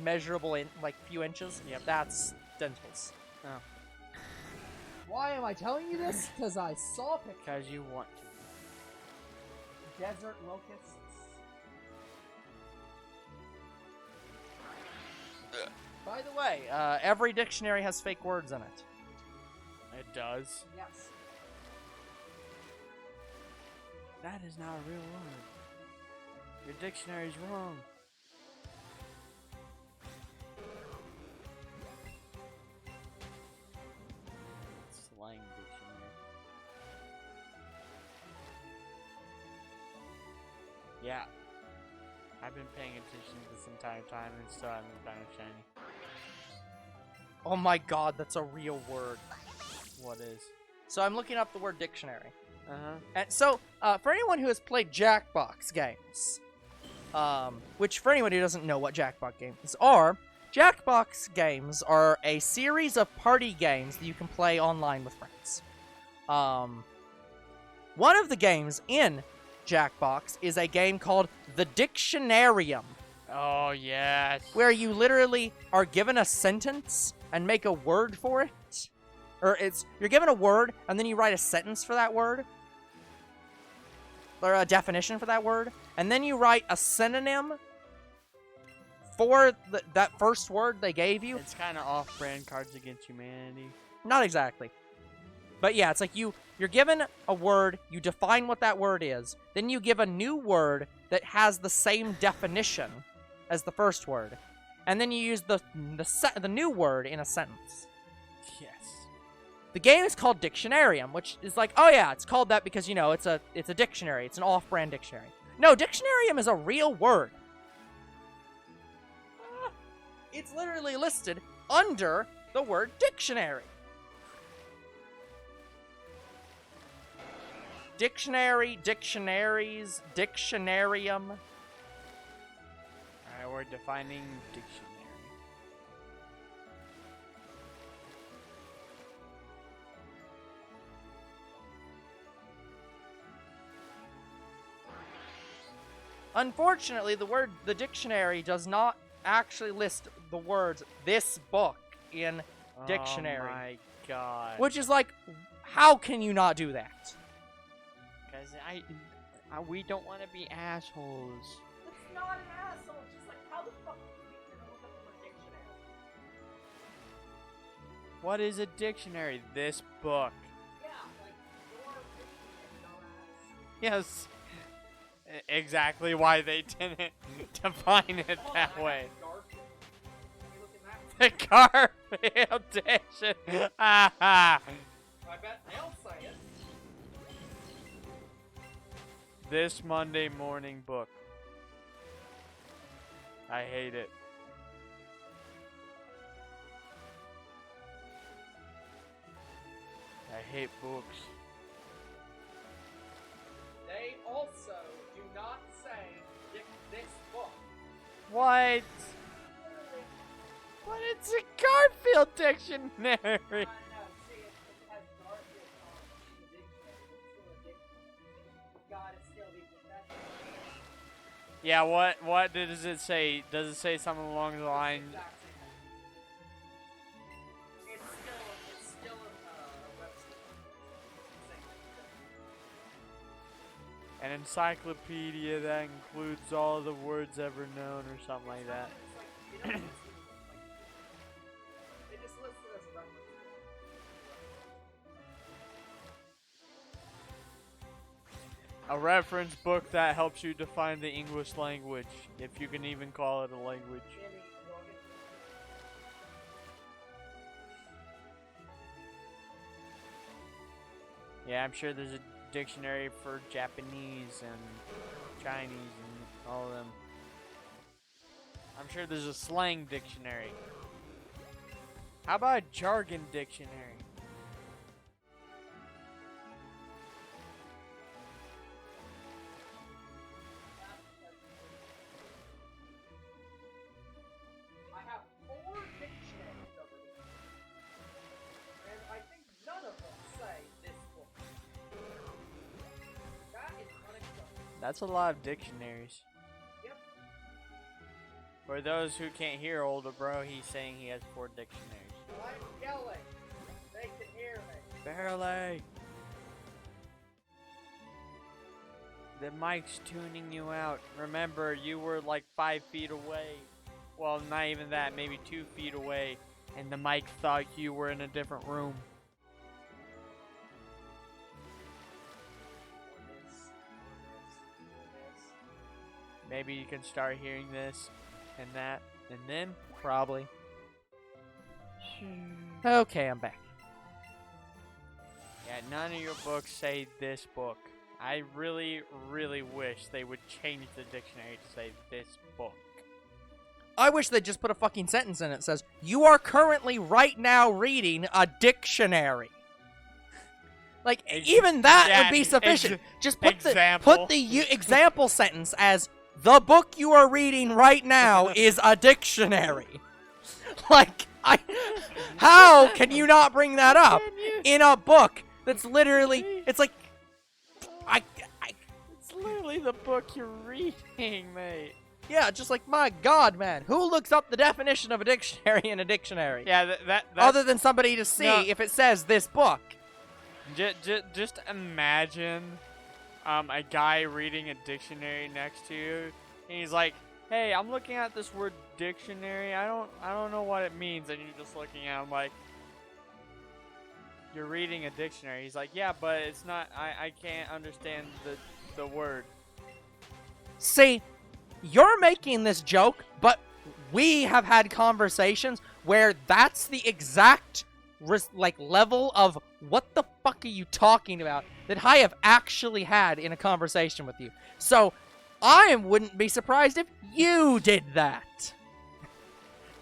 measurable in like few inches.
Yep.
That's dentals.
Oh.
Why am I telling you this? Because I saw pictures.
Because you want to.
Desert locusts. By the way, every dictionary has fake words in it.
It does.
Yes.
That is not a real word. Your dictionary's wrong. Slang dictionary. Yeah. I've been paying attention this entire time and still haven't found a shiny.
Oh my god, that's a real word.
What is?
So I'm looking up the word dictionary.
Uh-huh.
And so, for anyone who has played Jackbox games, which for anyone who doesn't know what Jackbox games are, Jackbox games are a series of party games that you can play online with friends. One of the games in Jackbox is a game called The Dictionarium,
Oh, yes.
where you literally are given a sentence and make a word for it. Or you're given a word and then you write a sentence for that word. Or a definition for that word. And then you write a synonym for that first word they gave you.
It's kind of off-brand Cards Against Humanity.
Not exactly. But yeah, it's like you're given a word, you define what that word is, then you give a new word that has the same definition as the first word. And then you use the new word in a sentence.
Yes.
The game is called Dictionarium, which is like, oh yeah, it's called that because, you know, it's a dictionary. It's an off-brand dictionary. No, Dictionarium is a real word. It's literally listed under the word dictionary. Dictionary, dictionaries, dictionarium.
Alright, we're defining dictionary.
Unfortunately, the dictionary does not actually list the words "this book" in dictionary.
Oh my god.
Which is like, how can you not do that?
Because we don't want to be assholes.
It's not an asshole. It's just like, how the fuck are you gonna look up the word dictionary?
What is a dictionary? This book.
Yeah, like your dictionary, dumbass.
Yes. Exactly why they didn't define it that way. The Garfield edition. Ha ha.
I bet they'll say it.
This Monday morning book. I hate it. I hate books.
They also do not say this book.
What? But it's a Garfield dictionary. Yeah, what does it say? Does it say something along the line?
It's still a website.
An encyclopedia that includes all the words ever known or something like that.
They just list it as a reference.
A reference book that helps you define the English language, if you can even call it a language. Yeah, I'm sure there's a dictionary for Japanese and Chinese and all of them. I'm sure there's a slang dictionary. How about a jargon dictionary?
I have 4 dictionaries over here, and I think none of them say this book. That is unacceptable.
That's a lot of dictionaries.
Yep.
For those who can't hear older bro, he's saying he has 4 dictionaries.
I'm yelling. They can hear me.
Barely. The mic's tuning you out. Remember, you were like 5 feet away. Well, not even that, maybe 2 feet away. And the mic thought you were in a different room. Maybe you can start hearing this and that, and then
Probably. Okay, I'm back.
yeah, none of your books say this book. I really, really wish they would change the dictionary to say this book.
I wish they'd just put a fucking sentence in it that says, "You are currently right now reading a dictionary." Like, even that would be sufficient. Just put
example.
the example sentence as, "The book you are reading right now is a dictionary." Like, how can you not bring that up in a book that's literally, it's like,
It's literally the book you're reading, mate.
yeah, just like, my God, man, who looks up the definition of a dictionary in a dictionary?
Yeah, that's,
Other than somebody to see
No.
if it says this book.
Just imagine a guy reading a dictionary next to you, and he's like, "Hey, I'm looking at this word dictionary. I don't know what it means." And you're just looking at him like, "You're reading a dictionary." He's like, "Yeah, but it's not. I can't understand the word."
See, you're making this joke, but we have had conversations where that's the exact level of what the fuck are you talking about that I have actually had in a conversation with you. So I wouldn't be surprised if you did that.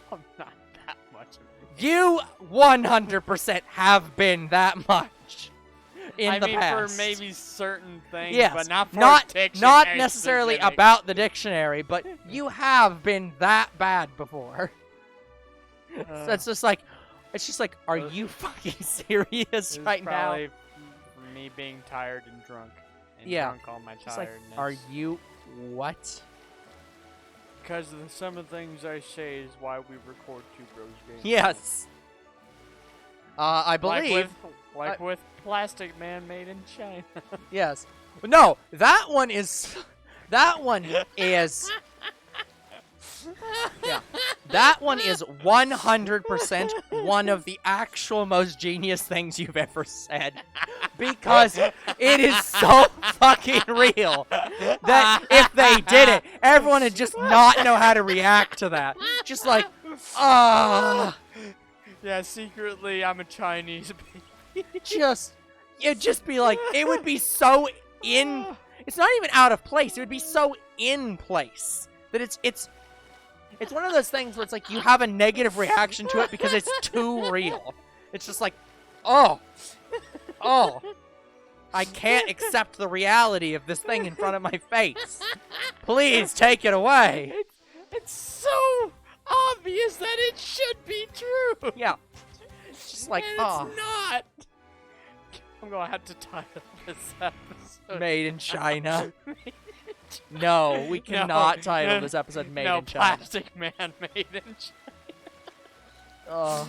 I'm not that much of a
You 100% have been that much in the past.
for maybe certain things,
Yes,
but not for
not
dictionary
necessarily
specific.
about the dictionary, but you have been that bad before. So it's just like, are you fucking serious
It's
right now?
probably me being tired and drunk. And
Yeah.
drunk on my
It's like,
tiredness.
are you what?
Because some of the things I say is why we record Two Bros Games.
Yes. I believe.
Like with Plastic Man made in China.
Yes. No, that one is. That one is. Yeah. That one is 100% one of the actual most genius things you've ever said. Because it is so fucking real that if they did it, everyone would just not know how to react to that. Just like,
Yeah, secretly I'm a Chinese baby.
It'd just be like, it would be so it's not even out of place. It would be so in place that it's one of those things where it's like you have a negative reaction to it because it's too real. It's just like, oh, I can't accept the reality of this thing in front of my face. Please take it away.
It's so obvious that it should be true.
Yeah. It's just like,
and it's not. I'm gonna have to title this episode
Made in China. No, we cannot title this episode Made in China.
Plastic Man made in China.
Oh.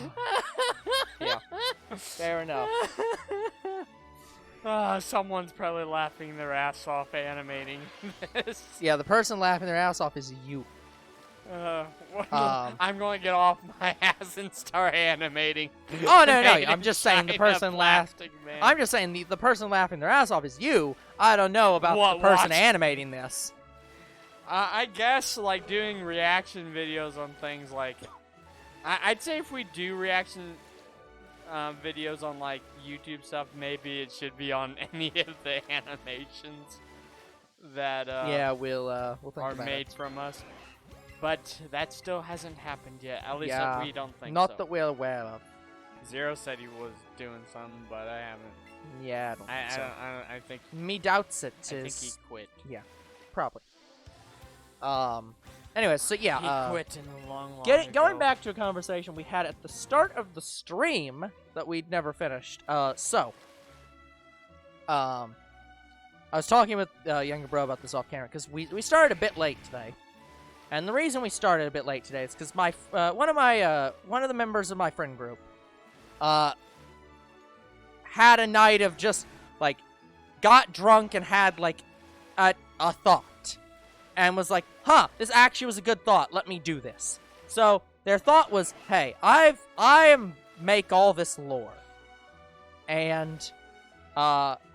Yeah. Fair enough.
Someone's probably laughing their ass off animating this.
Yeah, the person laughing their ass off is you.
I'm going to get off my ass and start animating.
Oh, no,
Made
I'm
in
just saying the
China
person laughed.
Plastic Man.
I'm just saying the person laughing their ass off is you. I don't know about the person animating this.
I guess, like, doing reaction videos on things like... I'd say if we do reaction videos on, like, YouTube stuff, maybe it should be on any of the animations that
yeah, we'll think
are
about
made
it.
from us. But that still hasn't happened yet. At least
Yeah,
we don't think
Not
so.
that we're aware of.
Zero said he was doing something, but I haven't.
Yeah, I don't think so.
I think
Me doubts it.
I think he quit.
Probably. Anyways, so yeah.
He quit in a long
Going
ago.
back to a conversation we had at the start of the stream that we'd never finished. I was talking with younger bro about this off camera because we started a bit late today, and the reason we started a bit late today is because one of the members of my friend group had a night of just like got drunk and had like a thought, and was like, this actually was a good thought. Let me do this. So their thought was, hey, I make all this lore, and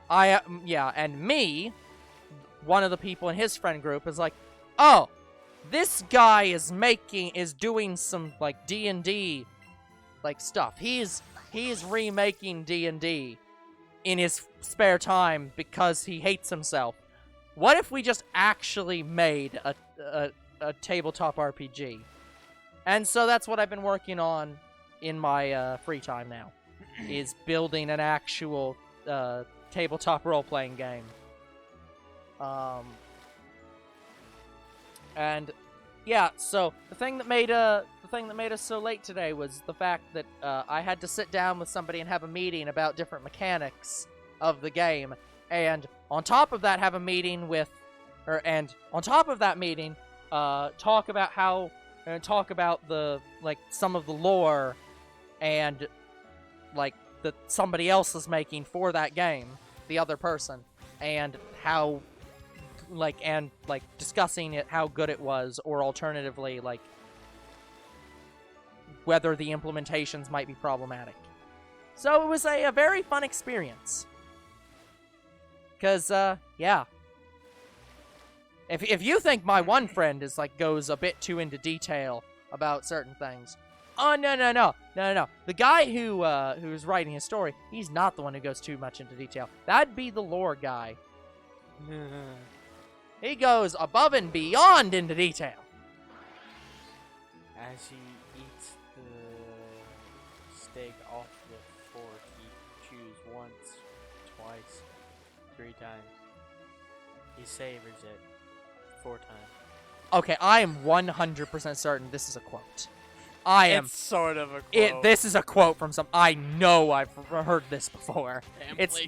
and me, one of the people in his friend group, is like, oh, this guy is doing some like D&D like stuff. He's remaking D&D in his spare time because he hates himself. What if we just actually made a tabletop RPG? And so that's what I've been working on in my free time now, is building an actual tabletop role-playing game. And yeah, so the thing that made us so late today was the fact that I had to sit down with somebody and have a meeting about different mechanics of the game, and on top of that have a meeting with, talk about the like some of the lore and like that somebody else is making for that game, the other person, and how discussing it, how good it was, or alternatively like whether the implementations might be problematic. So it was a very fun experience. Cause yeah. If you think my one friend is like goes a bit too into detail about certain things, oh no. The guy who's writing his story, he's not the one who goes too much into detail. That'd be the lore guy. He goes above and beyond into detail.
As he eats the steak off the fork, he chews once, twice, 3 times. He savors it 4 times.
Okay, I am 100% certain this is a quote. It's
sort of a quote.
This is a quote from some. I know I've heard this before. It's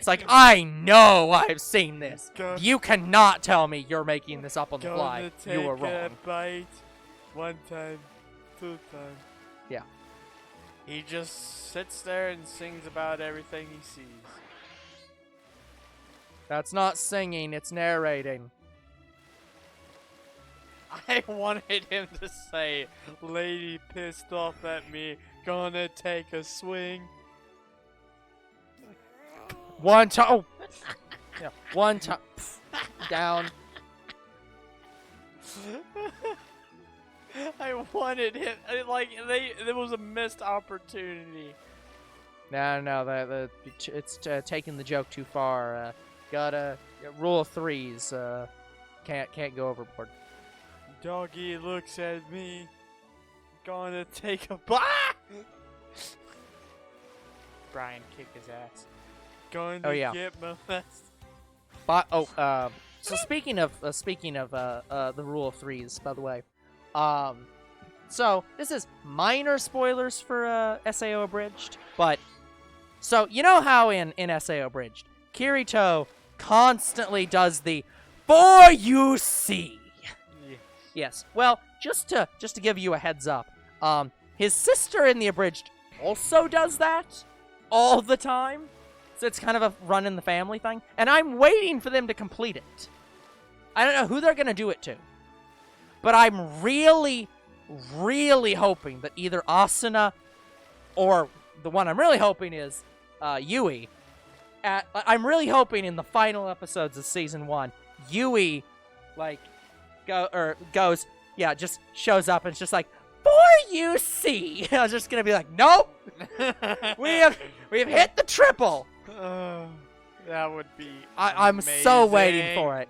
like I know I've seen this. You cannot tell me you're making this up on the fly. You were wrong.
A bite 1 time, 2 times.
Yeah.
He just sits there and sings about everything he sees.
That's not singing, it's narrating.
I wanted him to say, "Lady pissed off at me, gonna take a swing."
One time. Oh. Yeah, one time. Down.
I wanted him. There was a missed opportunity.
No. It's taking the joke too far. Gotta rule of 3s. Can't go overboard.
Doggy looks at me, gonna take a bite. Brian kicked his ass. Going to get molested.
But so speaking of the rule of 3s, by the way, so this is minor spoilers for SAO Abridged, but so you know how in SAO Abridged, Kirito constantly does the "for you see." Yes. Well, just to give you a heads up, his sister in the Abridged also does that all the time. So it's kind of a run in the family thing, and I'm waiting for them to complete it. I don't know who they're gonna do it to, but I'm really, really hoping that either Asuna or the one I'm really hoping is Yui. I'm really hoping in the final episodes of season 1, Yui just shows up and it's just like, "For you see." I was just gonna be like, "Nope, we have hit the triple."
That would be.
I'm so waiting for it.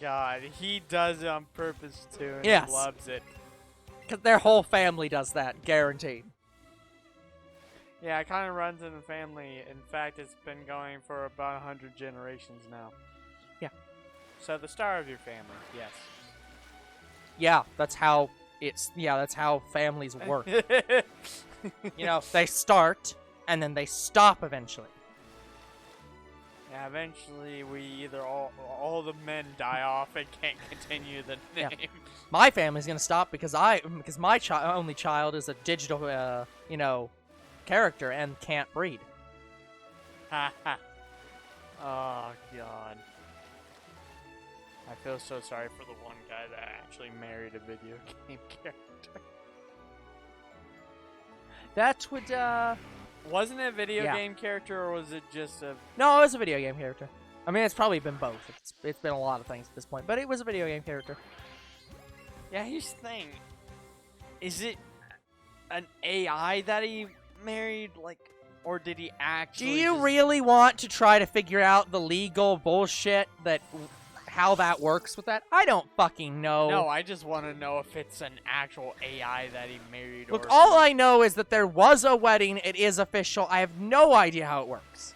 God, he does it on purpose too, and
Yes.
he loves it.
Because their whole family does that, guaranteed.
Yeah, it kind of runs in the family. In fact, it's been going for about 100 generations now.
Yeah.
So the star of your family, yes.
Yeah, that's how families work. You know, they start and then they stop eventually.
Yeah, eventually we either all the men die off and can't continue the
Yeah.
name.
My family's gonna stop because my only child is a digital, character and can't breed.
Ha ha. Oh god. I feel so sorry for the one guy that actually married a video game character.
That would,
Wasn't it a video
Yeah.
game character or was it just a...
No, it was a video game character. I mean, it's probably been both. It's been a lot of things at this point, but it was a video game character.
Yeah, here's the thing. Is it an AI that he married, like, or did he
Do
actually
you
just...
really want to try to figure out the legal bullshit how that works with that? I don't fucking know.
No, I just want to know if it's an actual AI that he married
Look,
or...
all I know is that there was a wedding. It is official. I have no idea how it works.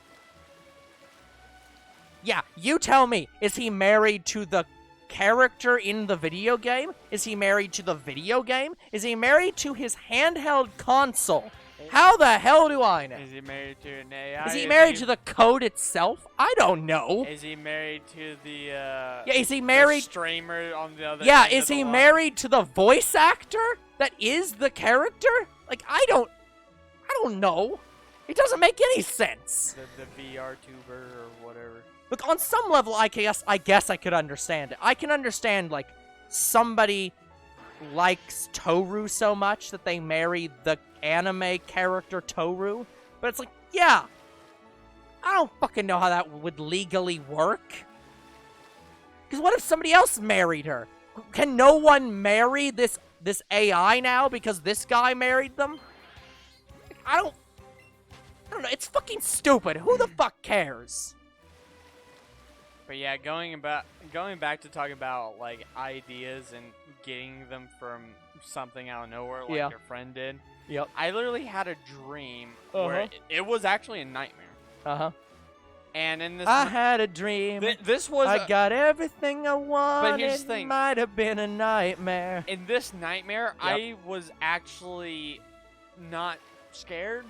Yeah, you tell me. Is he married to the character in the video game? Is he married to the video game? Is he married to his handheld console? How the hell do I know?
Is he married to an AI?
Is he married to the code itself? I don't know.
Is he married to the,
Yeah, is he
the
married...
streamer on the other
Yeah,
end of
is
the
he
line?
married to the voice actor that is the character? Like, I don't know. It doesn't make any sense.
The VR tuber or whatever.
Look, on some level, I guess I could understand it. I can understand, like, somebody likes Toru so much that they marry the anime character Toru. But it's like, yeah, I don't fucking know how that would legally work. Because what if somebody else married her? Can no one marry this AI now because this guy married them? I don't know. It's fucking stupid. Who the fuck cares?
But yeah, going back to talking about like ideas and getting them from something out of nowhere, like
Yeah.
your friend did.
Yep.
I literally had a dream where it was actually a nightmare.
Uh-huh.
And in this,
I had a dream.
this was
I got everything I wanted.
here's the thing.
Might have been a nightmare.
in this nightmare,
Yep.
I was actually not scared.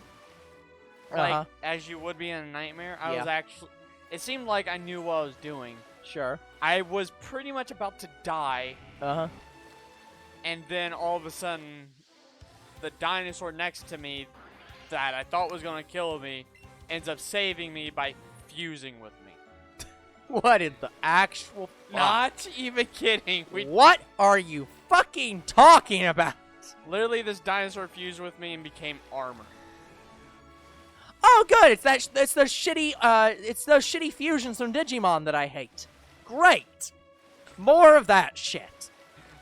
Like
Uh-huh.
as you would be in a nightmare, I
Yeah.
was actually. It seemed like I knew what I was doing.
Sure.
I was pretty much about to die,
Uh-huh.
and then all of a sudden, the dinosaur next to me that I thought was gonna kill me ends up saving me by fusing with me.
What in the actual fuck?
Not even kidding.
What are you fucking talking about?
Literally, this dinosaur fused with me and became armor.
Oh, good. It's those shitty fusions from Digimon that I hate. Great. More of that shit.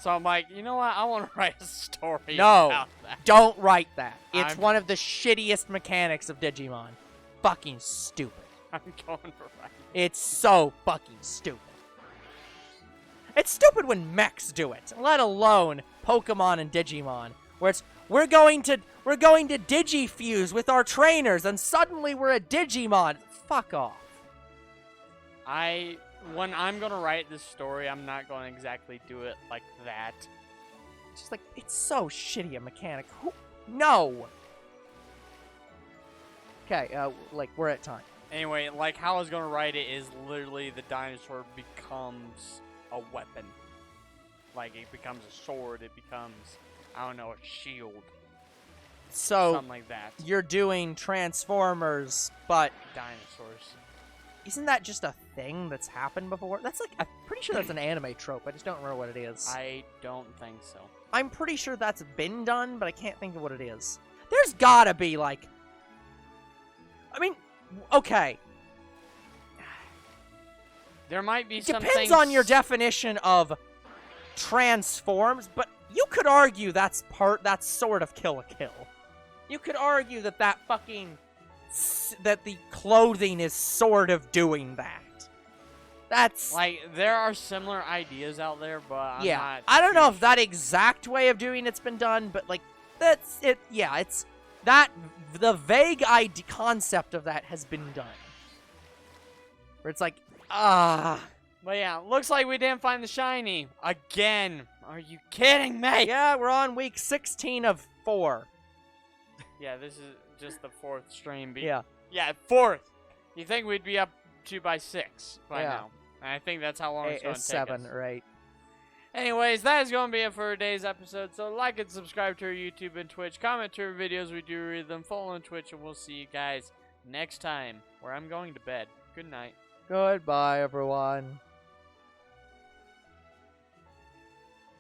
So I'm like, you know what? I want to write a story
No.
about that.
Don't write that. It's
I'm-
one of the shittiest mechanics of Digimon. Fucking stupid.
I'm going to write.
It's so fucking stupid. It's stupid when mechs do it, let alone Pokemon and Digimon, where it's we're going to digifuse with our trainers, and suddenly we're a Digimon. Fuck off.
When I'm gonna write this story, I'm not gonna exactly do it like that.
It's just like it's so shitty a mechanic. No. Okay, like we're at time.
Anyway, like how I was gonna write it is literally the dinosaur becomes a weapon. Like it becomes a sword. It becomes, I don't know, a shield.
So
Something like that.
you're doing Transformers, but
Dinosaurs.
isn't that just a thing that's happened before? That's like, I'm pretty sure that's an anime trope. I just don't remember what it is.
I don't think so.
I'm pretty sure that's been done, but I can't think of what it is. There's gotta be, like... I mean, okay.
There might be
It
some
depends
things...
on your definition of transforms, but you could argue that's sort of Kill a Kill. You could argue that that the clothing is sort of doing that. That's...
Like, there are similar ideas out there, but I'm
yeah,
not
I don't know
too
if that exact way of doing it's been done, but like that's it. Yeah, it's that the vague idea concept of that has been done. Where it's like,
But yeah, looks like we didn't find the shiny again. Are you kidding me?
yeah, we're on week 16 of 4.
Yeah, this is just the 4th stream.
Yeah,
Yeah, 4th. You think we'd be up 2x6 by
Yeah.
now. And I think that's how long it's going to take
7,
us.
right?
Anyways, that is going to be it for today's episode. So like and subscribe to our YouTube and Twitch. Comment to our videos. We do read them. Follow on Twitch, and we'll see you guys next time, where I'm going to bed. Good night.
Goodbye, everyone.